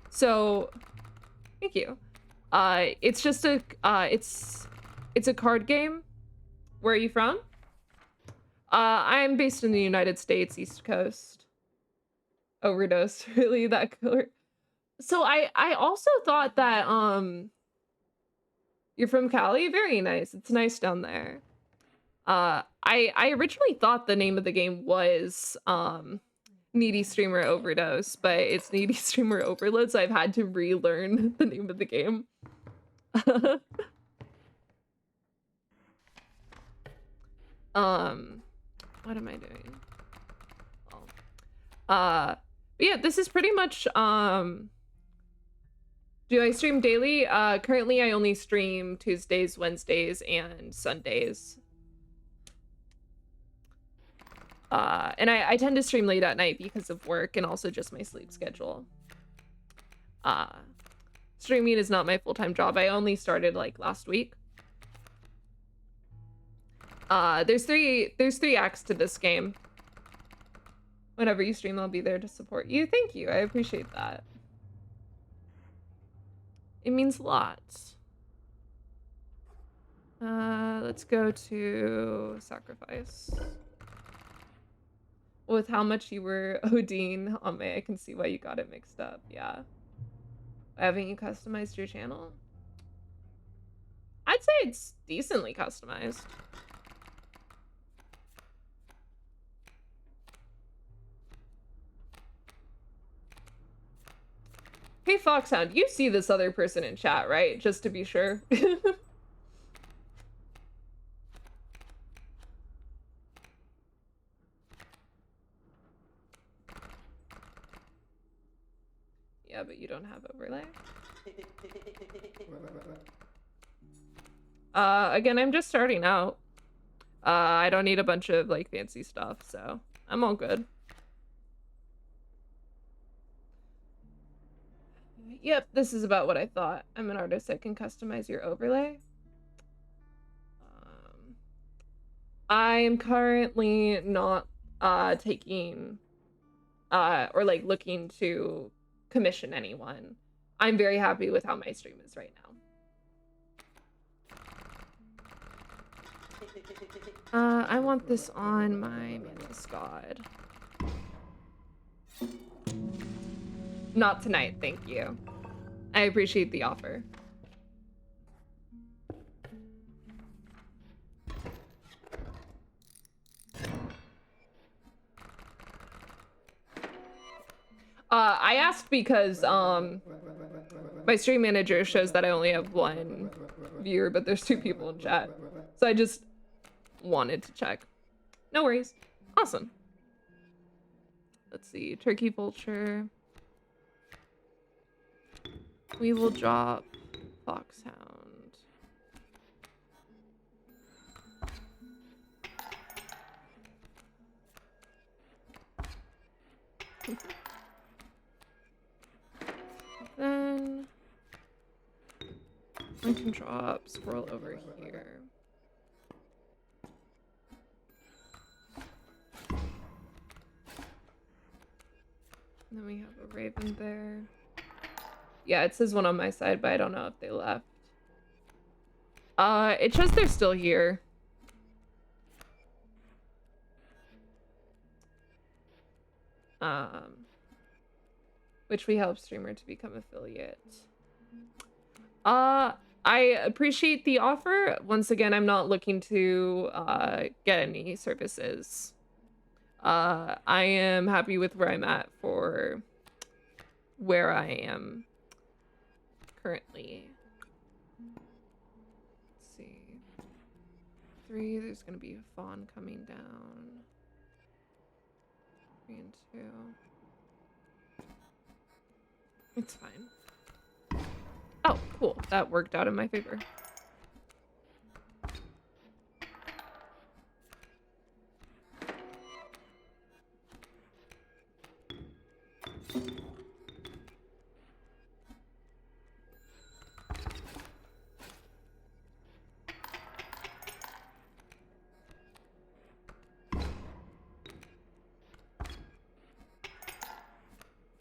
so thank you. It's just a it's a card game. Where are you from? I'm based in the United States, East Coast. Overdose, really that color. So I also thought that you're from Cali? Very nice. It's nice down there. I originally thought the name of the game was Needy Streamer Overdose, but it's Needy Streamer Overload, so I've had to relearn the name of the game. What am I doing? But yeah, this is pretty much do I stream daily? Currently I only stream Tuesdays, Wednesdays, and Sundays. And I tend to stream late at night because of work and also just my sleep schedule. Streaming is not my full-time job. I only started like last week. There's three acts to this game. Whenever you stream, I'll be there to support you. Thank you. I appreciate that. It means a lot. Let's go to sacrifice. With how much you were ODing on me, I can see why you got it mixed up. Yeah. Haven't you customized your channel? I'd say it's decently customized. Hey Foxhound, you see this other person in chat, right? Just to be sure. Yeah, but you don't have overlay. Again, I'm just starting out. I don't need a bunch of like fancy stuff, so I'm all good. Yep, this is about what I thought. I'm an artist that can customize your overlay. I am currently not taking or like looking to commission anyone. I'm very happy with how my stream is right now. I want this on my Mantis God. Not tonight, thank you. I appreciate the offer. I asked because my stream manager shows that I only have one viewer, but there's 2 people in chat. So I just wanted to check. No worries. Awesome. Let's see. Turkey Vulture. We will drop Foxhound. Then I can drop Squirrel over here. And then we have a Raven there. Yeah, it says one on my side, but I don't know if they left. It shows they're still here. Which we help streamer to become affiliate. I appreciate the offer. Once again, I'm not looking to get any services. I am happy with where I'm at for where I am currently. 3, there's gonna be a fawn coming down. 3 and 2. It's fine. Oh, cool. That worked out in my favor.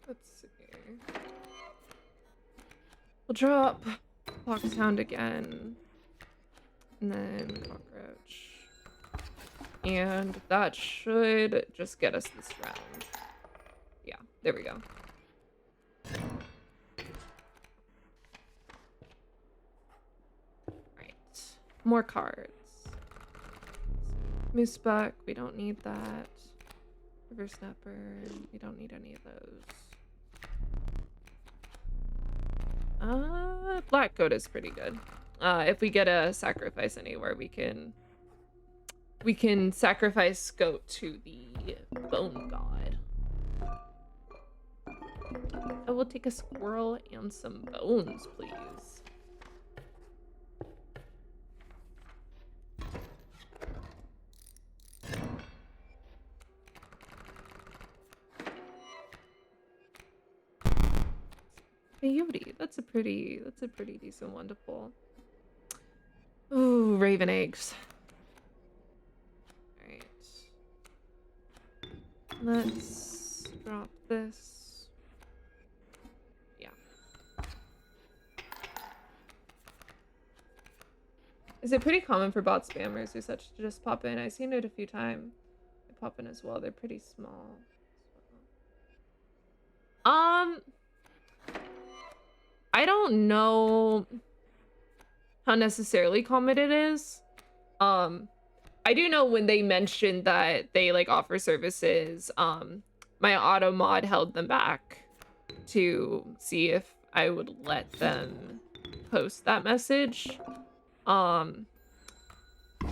Let's see. We'll drop Foxhound again. And then Cockroach. And that should just get us this round. Yeah, there we go. Right. More cards. Moose Buck, we don't need that. River Snapper, we don't need any of those. Black Goat is pretty good. If we get a sacrifice anywhere, we can sacrifice goat to the bone god. I will take a squirrel and some bones, please. Coyote, that's a pretty decent one to pull. Ooh, raven eggs. Alright. Let's drop this. Yeah. Is it pretty common for bot spammers who such to just pop in? I've seen it a few times. They pop in as well. They're pretty small. I don't know how necessarily common it is. I do know when they mentioned that they like offer services, my auto mod held them back to see if I would let them post that message.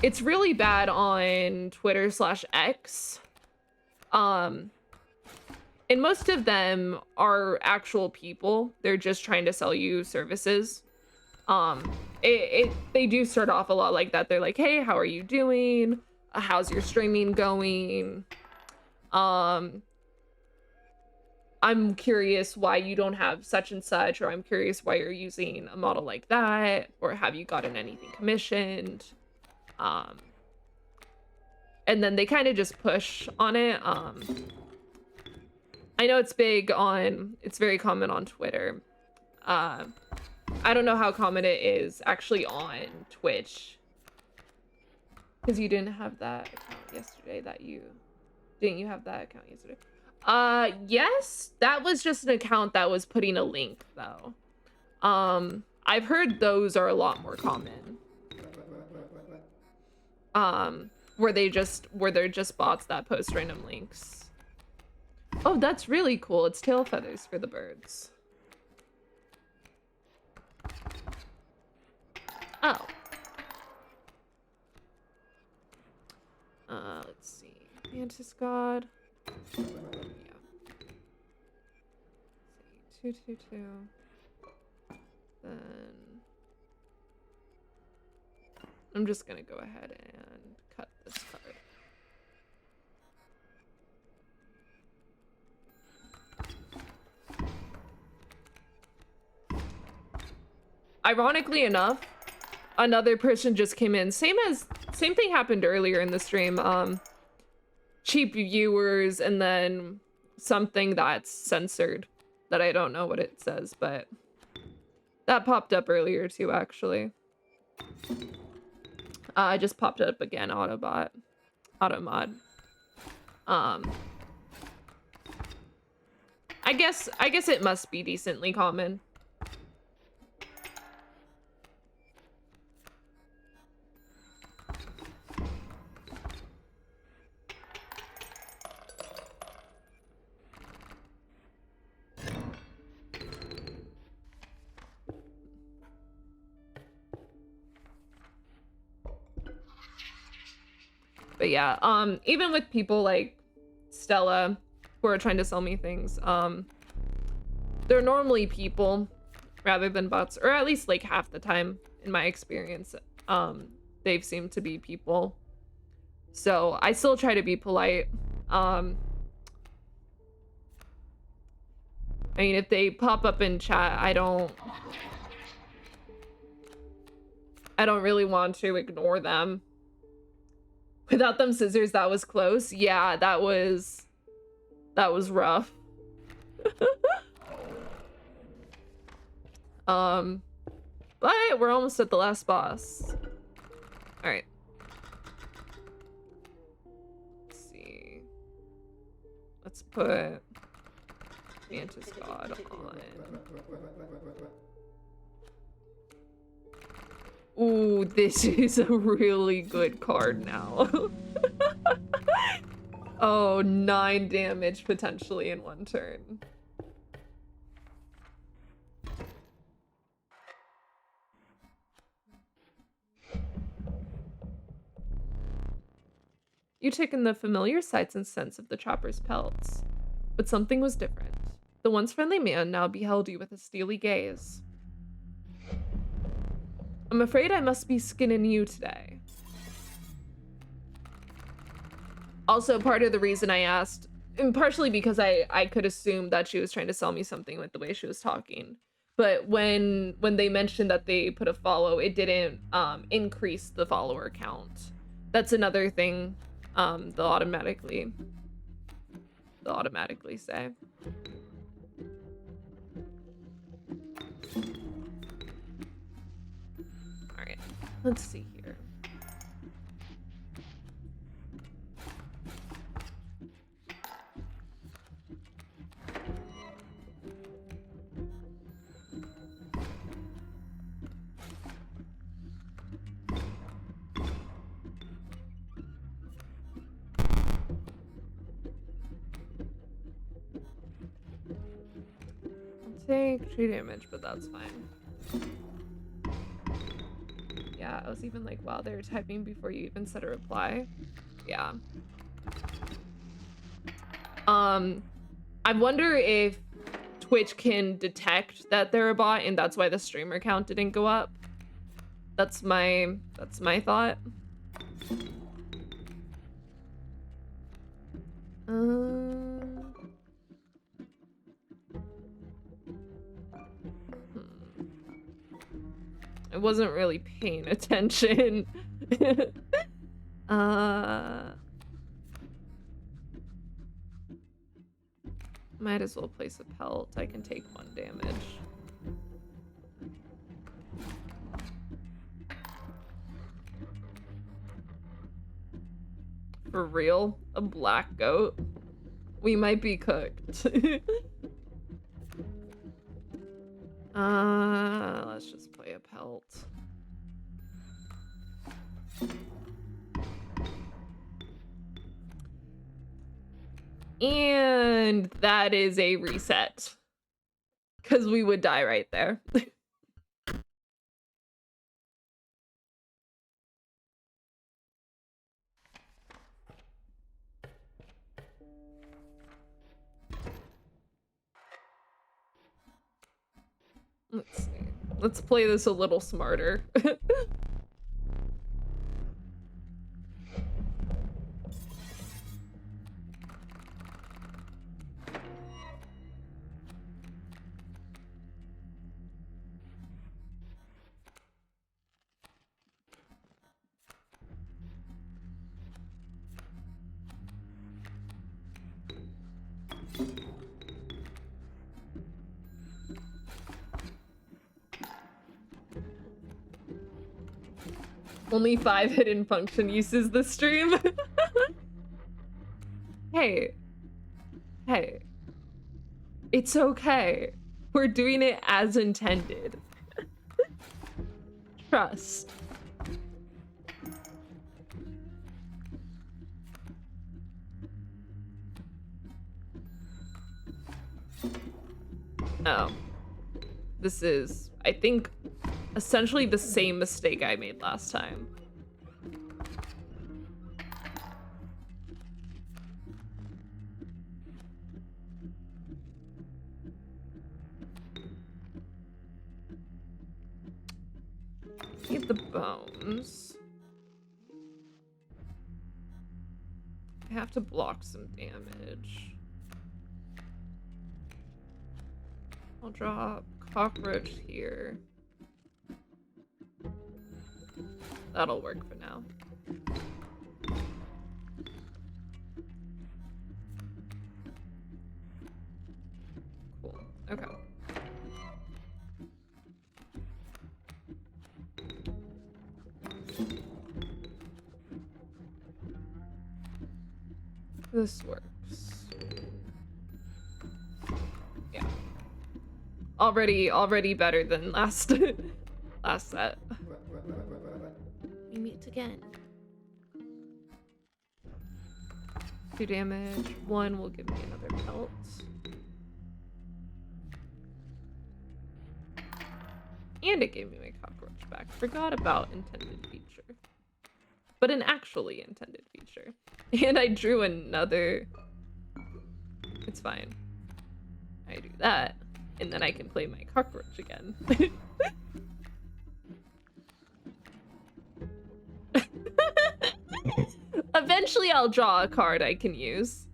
It's really bad on Twitter/X. And most of them are actual people. They're just trying to sell you services. They do start off a lot like that. They're like, hey, how are you doing? How's your streaming going? I'm curious why you don't have such and such, or I'm curious why you're using a model like that, or have you gotten anything commissioned? And then they kind of just push on it. I know it's very common on Twitter. I don't know how common it is actually on Twitch. Because you didn't have that account yesterday didn't you have that account yesterday? Yes, that was just an account that was putting a link though. I've heard those are a lot more common. Where they're just bots that post random links. Oh, that's really cool. It's tail feathers for the birds. Oh. Let's see. Mantis God. Yeah. Let's see. 2, 2, 2. Then I'm just gonna go ahead and cut this card. Ironically enough, another person just came in. Same thing happened earlier in the stream. Cheap viewers and then something that's censored that I don't know what it says, but that popped up earlier too, actually. I just popped it up again, auto mod. I guess it must be decently common. But yeah, even with people like Stella who are trying to sell me things, they're normally people rather than bots, or at least like half the time in my experience, they've seemed to be people. So I still try to be polite. I mean, if they pop up in chat, I don't really want to ignore them. Without them scissors, that was close. Yeah, that was rough. But we're almost at the last boss. All right. Let's see. Let's put Mantis God on. Ooh, this is a really good card now. Oh, 9 damage potentially in 1 turn. You took in the familiar sights and scents of the chopper's pelts, but something was different. The once friendly man now beheld you with a steely gaze. I'm afraid I must be skinning you today. Also, part of the reason I asked, and partially because I could assume that she was trying to sell me something with the way she was talking. But when they mentioned that they put a follow, it didn't increase the follower count. That's another thing they'll automatically say. All right, let's see here. Take 3 damage, but that's fine. Yeah, I was even like, wow, they were typing before you even said a reply. Yeah. I wonder if Twitch can detect that they're a bot and that's why the streamer count didn't go up. That's my thought. I wasn't really paying attention. Might as well place a pelt. I can take 1 damage. For real? A black goat? We might be cooked. Let's just play a pelt. And that is a reset. Because we would die right there. Let's see. Let's play this a little smarter. Only 5 hidden function uses this stream. Hey. Hey. It's okay. We're doing it as intended. Trust. Oh. This is, I think, essentially the same mistake I made last time. bones. I have to block some damage. I'll drop cockroach here. That'll work for now. Cool. Okay. This works. Yeah. Already better than last last set. We meet again. 2 damage. 1 will give me another pelt. And it gave me my cockroach back. Forgot about intended feature. But an actually intended feature. And I drew another. It's fine. I do that, and then I can play my cockroach again. Eventually I'll draw a card I can use.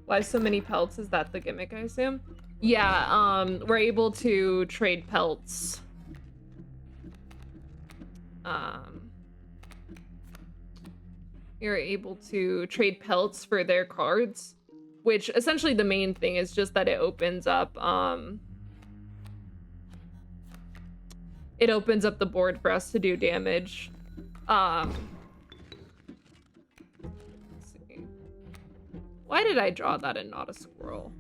Why so many pelts? Is that the gimmick, I assume? Yeah, we're able to trade pelts. You're able to trade pelts for their cards, which essentially the main thing is just that it opens up the board for us to do damage. Let's see. Why did I draw that and not a squirrel?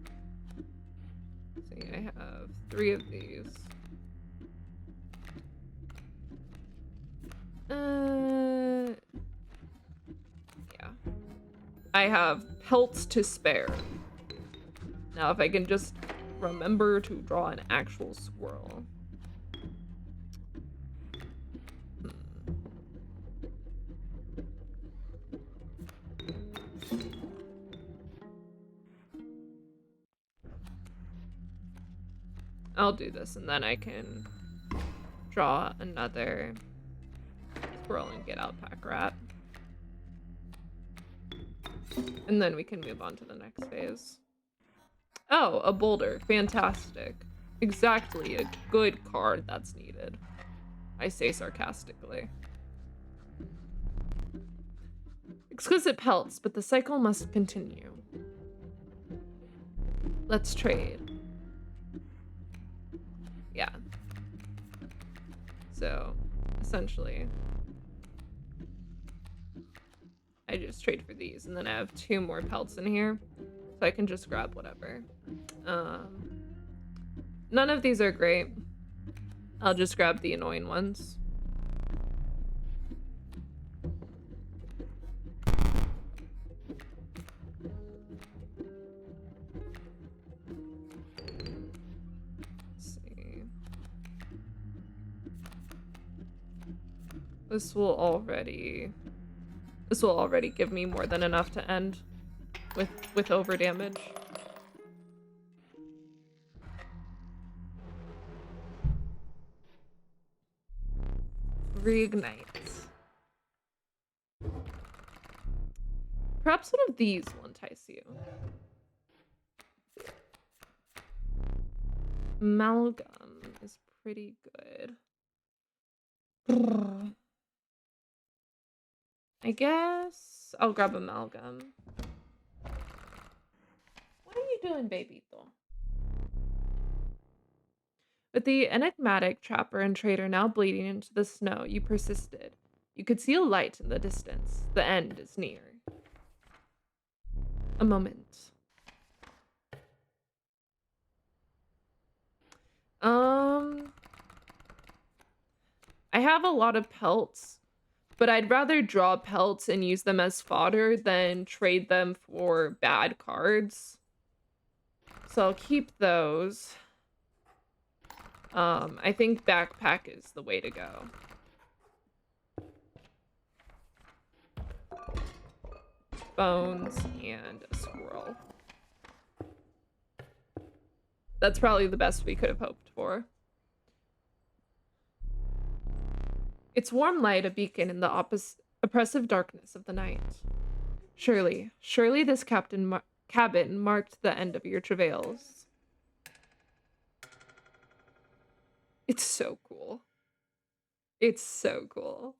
Let's see, I have 3 of these. Yeah. I have pelts to spare. Now, if I can just remember to draw an actual squirrel. I'll do this, and then I can draw another squirrel and get out pack rat. And then we can move on to the next phase. Oh, a boulder. Fantastic. Exactly a good card that's needed. I say sarcastically. Exquisite pelts, but the cycle must continue. Let's trade. Yeah. So, essentially, I just trade for these, and then I have 2 more pelts in here, so I can just grab whatever. None of these are great. I'll just grab the annoying ones. Let's see. This will already give me more than enough to end with over damage. Reignite. Perhaps one of these will entice you. Amalgam is pretty good. I guess I'll grab amalgam. What are you doing, babyito? With the enigmatic trapper and trader now bleeding into the snow, you persisted. You could see a light in the distance. The end is near. A moment. I have a lot of pelts, But I'd rather draw pelts and use them as fodder than trade them for bad cards. So I'll keep those. I think backpack is the way to go. Bones and a squirrel. That's probably the best we could have hoped for. Its warm light a beacon in the oppressive darkness of the night. Surely this cabin marked the end of your travails. It's so cool. It's so cool.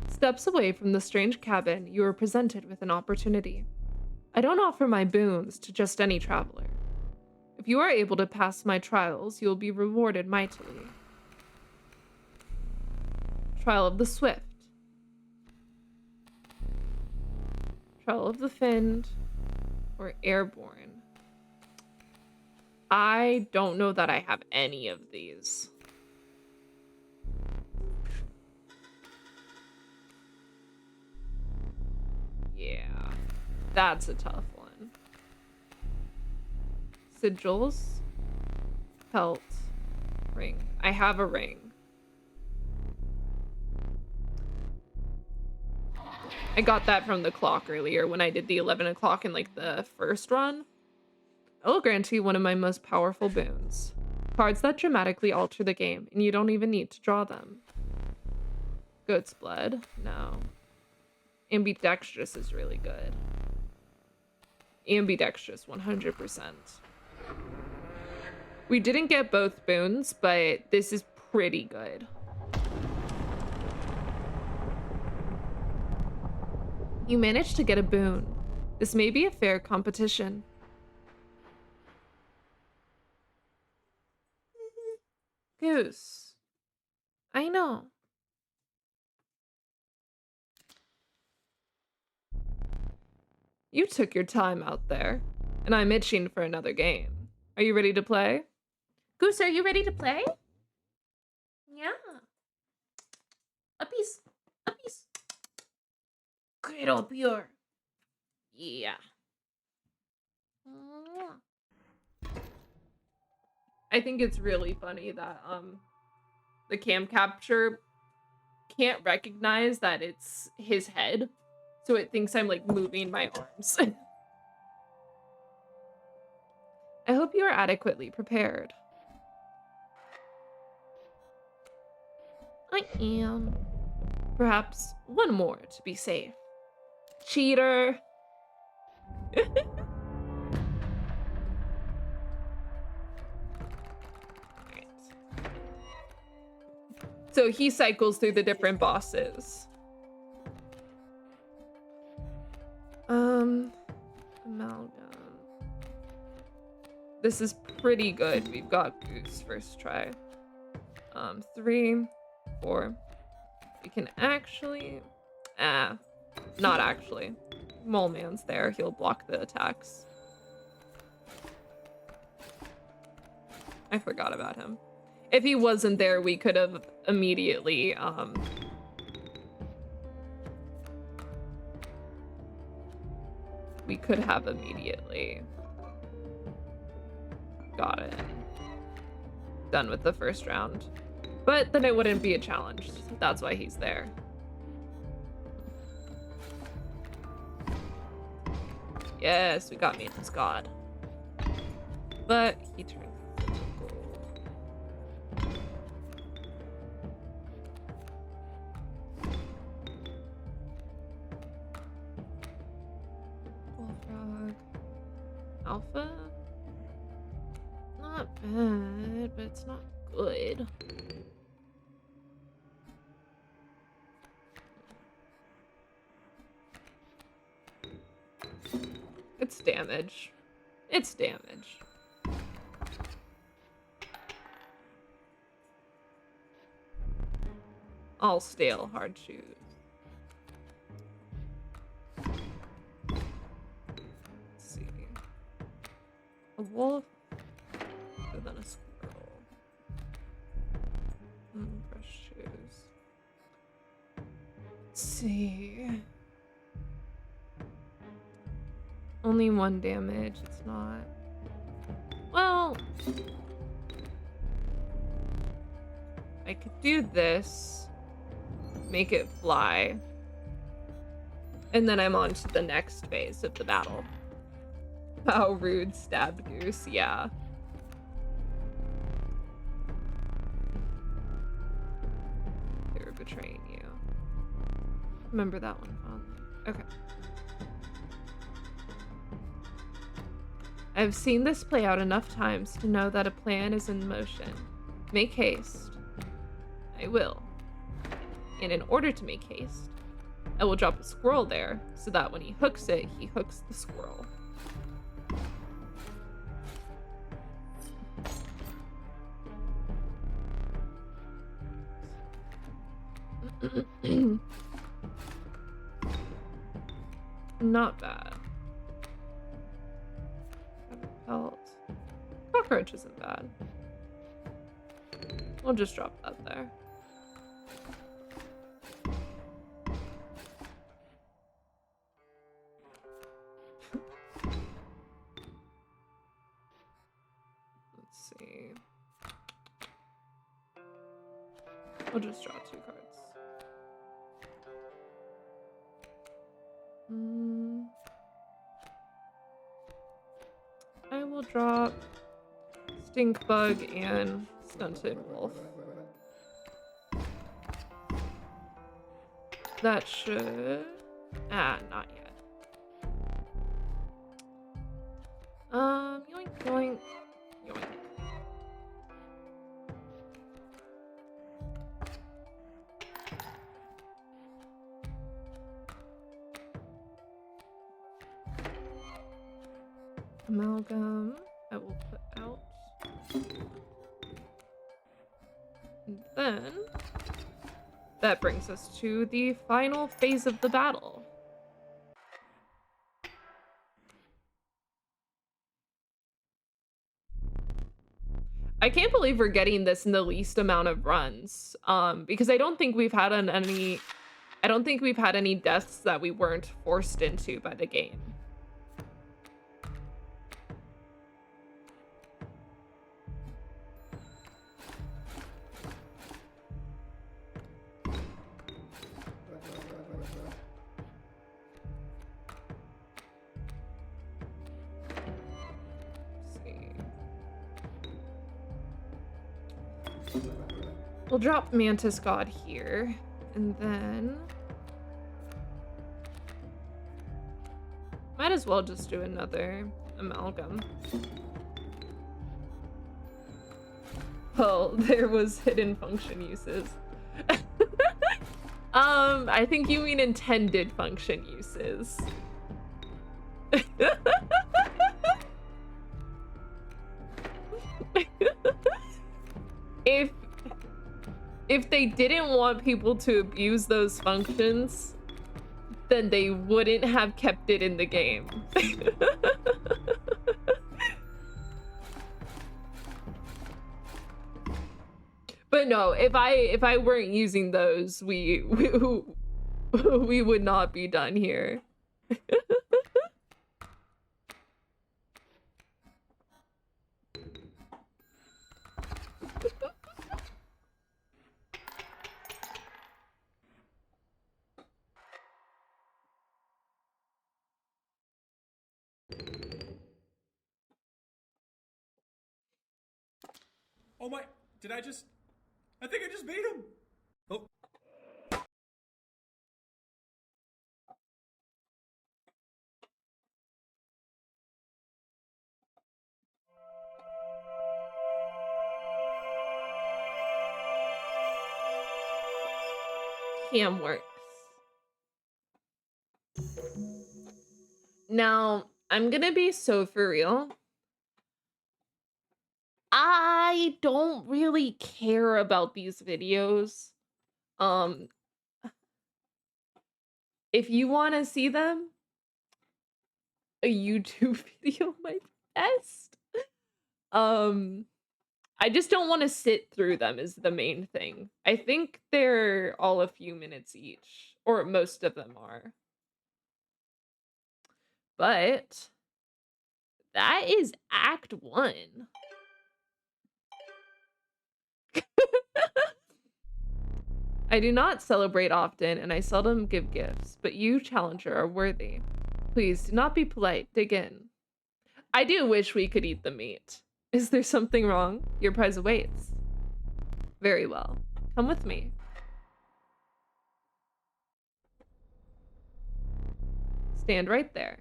Steps away from the strange cabin, you are presented with an opportunity. I don't offer my boons to just any traveler. If you are able to pass my trials, you will be rewarded mightily. Trial of the Swift. Trial of the Finned. Or Airborne. I don't know that I have any of these. Yeah, that's a tough one. Sigils. Pelt. Ring. I have a ring. I got that from the clock earlier when I did the 11 o'clock in like the first run. I will grant you one of my most powerful boons. Cards that dramatically alter the game, and you don't even need to draw them. Goat's Blood? No. Ambidextrous is really good. Ambidextrous, 100%. We didn't get both boons, but this is pretty good. You managed to get a boon. This may be a fair competition. Goose. I know. You took your time out there, and I'm itching for another game. Are you ready to play? Goose, are you ready to play? Yeah. A piece. A piece. Cradle pure. Yeah. I think it's really funny that the cam capture can't recognize that it's his head, so it thinks I'm like moving my arms. I hope you are adequately prepared. I am. Perhaps one more to be safe. Cheater. Right. So he cycles through the different bosses. Amalgam. This is pretty good. We've got Goose first try. 3, 4. We can actually... not actually. Mole Man's there. He'll block the attacks. I forgot about him. If he wasn't there, we could have immediately, got it. Done with the first round. But then it wouldn't be a challenge. That's why he's there. Yes, we got Maiden's God. But he turned into gold. Bullfrog. Alpha? Not bad, but it's not good. It's damage. It's damage. All stale hard shoes. Let's see. A wolf. Other than a squirrel. Brush shoes. Let's see. Only 1 damage. It's not. Well, I could do this. Make it fly. And then I'm on to the next phase of the battle. How rude, stabbed goose. Yeah. They were betraying you. Remember that one fondly. Okay. I've seen this play out enough times to know that a plan is in motion. Make haste. I will. And in order to make haste, I will drop a squirrel there so that when he hooks it, he hooks the squirrel. Not bad. Pelt. Cockroach isn't bad. We'll just drop that there. Let's see. We'll just draw 2 cards. I will drop Stink Bug and Stunted Wolf. That should... not yet. Yoink, yoink, yoink. Amalgam, I will put out. And then that brings us to the final phase of the battle. I can't believe we're getting this in the least amount of runs, because I don't think we've had any deaths that we weren't forced into by the game. We'll drop Mantis God here, and then might as well just do another Amalgam. Well, there was hidden function uses. I think you mean intended function uses. If they didn't want people to abuse those functions, then they wouldn't have kept it in the game. But no, if I weren't using those, we would not be done here. Oh my, I think I just beat him. Oh. Cam works. Now, I'm gonna be so for real. I don't really care about these videos. Um, if you want to see them, a YouTube video might be best. I just don't want to sit through them is the main thing. I think they're all a few minutes each, or most of them are. But that is Act 1. I do not celebrate often, and I seldom give gifts, but you, Challenger, are worthy. Please do not be polite. Dig in. I do wish we could eat the meat. Is there something wrong? Your prize awaits. Very well. Come with me. Stand right there.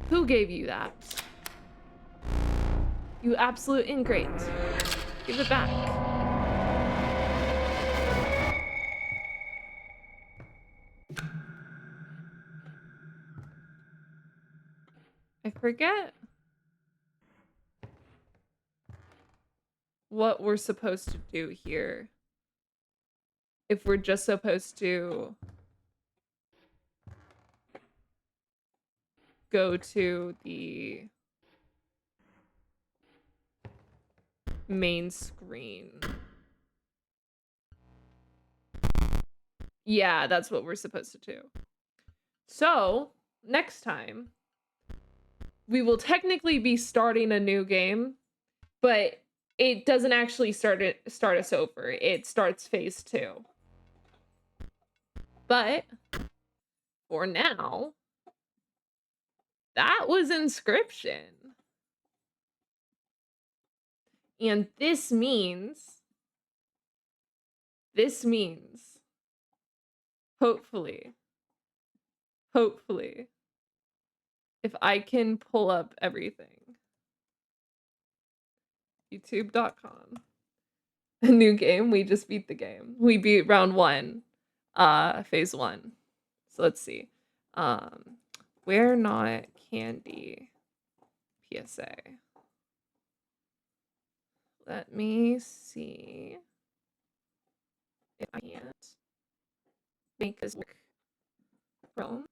Who gave you that? You absolute ingrate. Give it back. I forget what we're supposed to do here. If we're just supposed to go to the main screen. Yeah, that's what we're supposed to do. So, next time, we will technically be starting a new game, but it doesn't actually start us over. It starts phase 2. But for now, that was Inscryption. And this means, hopefully, if I can pull up everything, youtube.com, a new game, we just beat the game. We beat round 1, phase 1. So let's see. We're not candy PSA. Let me see if I can't make this work. Chrome,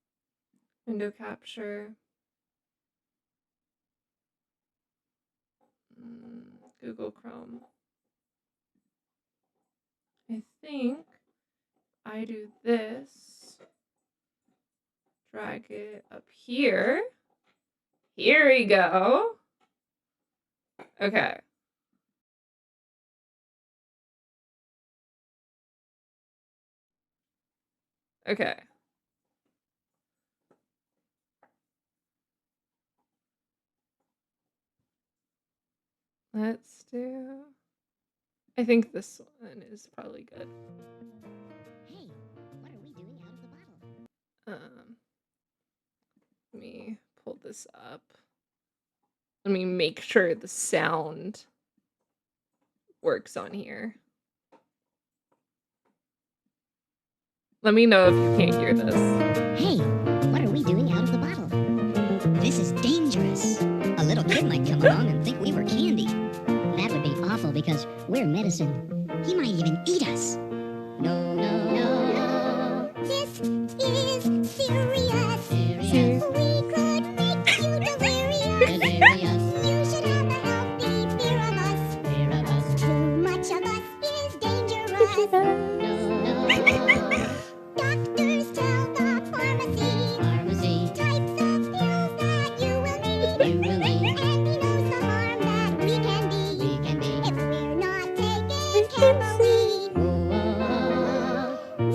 window capture, Google Chrome. I think I do this, drag it up here. Here we go. Okay. Okay. Let's do... I think this one is probably good. Hey, what are we doing out of the bottle? Let me pull this up. Let me make sure the sound works on here. Let me know if you can't hear this. Hey, what are we doing out of the bottle? This is dangerous. A little kid might come along and think we were candy. That would be awful because we're medicine. He might even eat us. No, no, no, no. This is serious. Serious. We could make you delirious. You should have a healthy fear of us. Fear of us. Too much of us is dangerous. No, no. Doctors tell the pharmacy types of pills that you will need. And he knows the harm that we can be. If we're not taking care of we.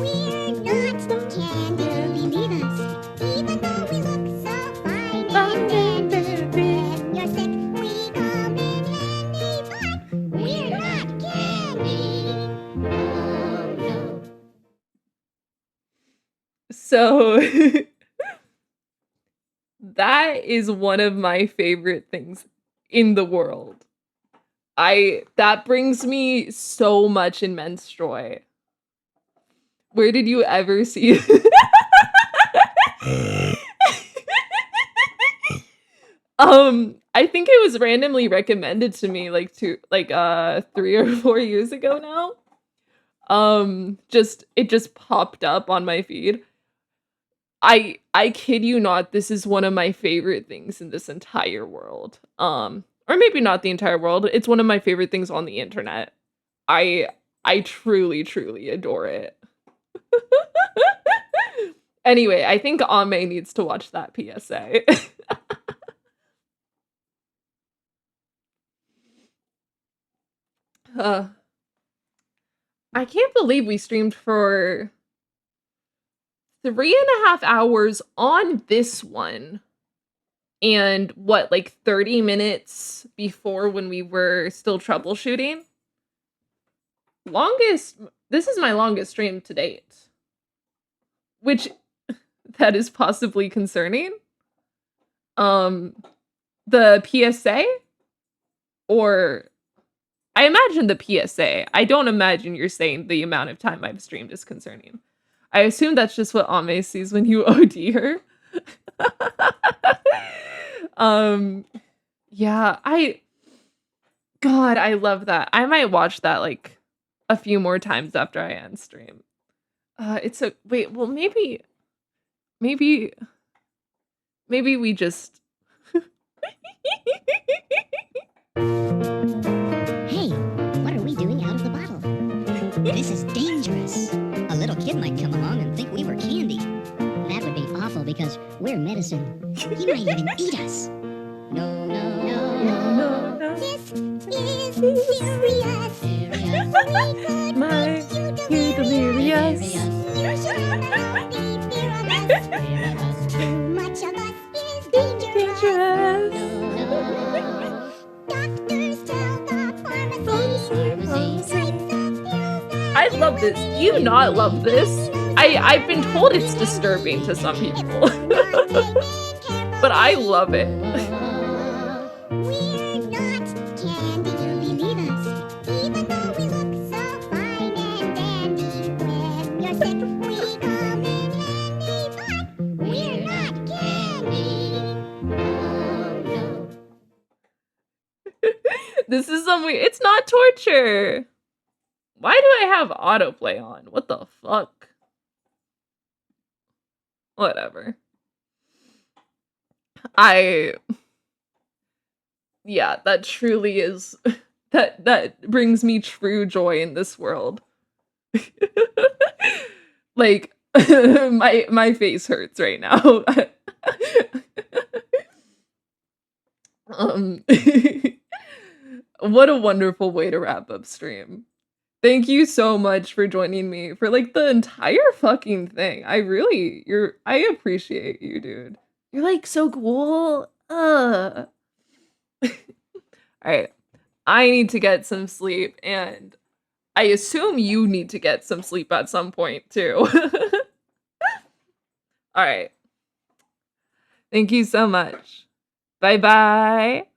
We're not candy, believe us. Even though we look so fine and dandy. When you're sick, we come in handy. But we're not candy. No, no. So that is one of my favorite things in the world. That brings me so much immense joy. Where did you ever see I think it was randomly recommended to me like 3 or 4 years ago now. Just it just popped up on my feed. I kid you not, this is one of my favorite things in this entire world. Or maybe not the entire world. It's one of my favorite things on the internet. I I truly, truly adore it. Anyway, I think Ame needs to watch that PSA. uh, I can't believe we streamed for 3.5 hours on this one. And what, like 30 minutes before when we were still troubleshooting? This is my longest stream to date. Which, that is possibly concerning. The PSA? Or, I imagine the PSA. I don't imagine you're saying the amount of time I've streamed is concerning. I assume that's just what Ame sees when you OD her. Yeah, God, I love that. I might watch that like a few more times after I end stream. It's a wait, well maybe we just Hey, what are we doing out of the bottle? This is dangerous. A little kid might come along and think we were candy. That would be awful because we're medicine. He might even eat us. No, no, no, no. This is serious. We could My make you delirious. You should have a healthy fear of us. Too much of us is dangerous. Doctors tell the pharmacy types of pills I love this. Do you not love this? I've been told it's disturbing to some people. But I love it. We're not candy, believe us. Even though we look so fine and dandy. When you're sick, we come in handy. But we're not candy. No. This is it's not torture. Why do I have autoplay on? What the fuck? Whatever. Yeah, that truly is that brings me true joy in this world. Like my face hurts right now. um what a wonderful way to wrap up stream. Thank you so much for joining me for like the entire fucking thing. I appreciate you, dude. You're like so cool. All right. I need to get some sleep and I assume you need to get some sleep at some point too. All right. Thank you so much. Bye-bye.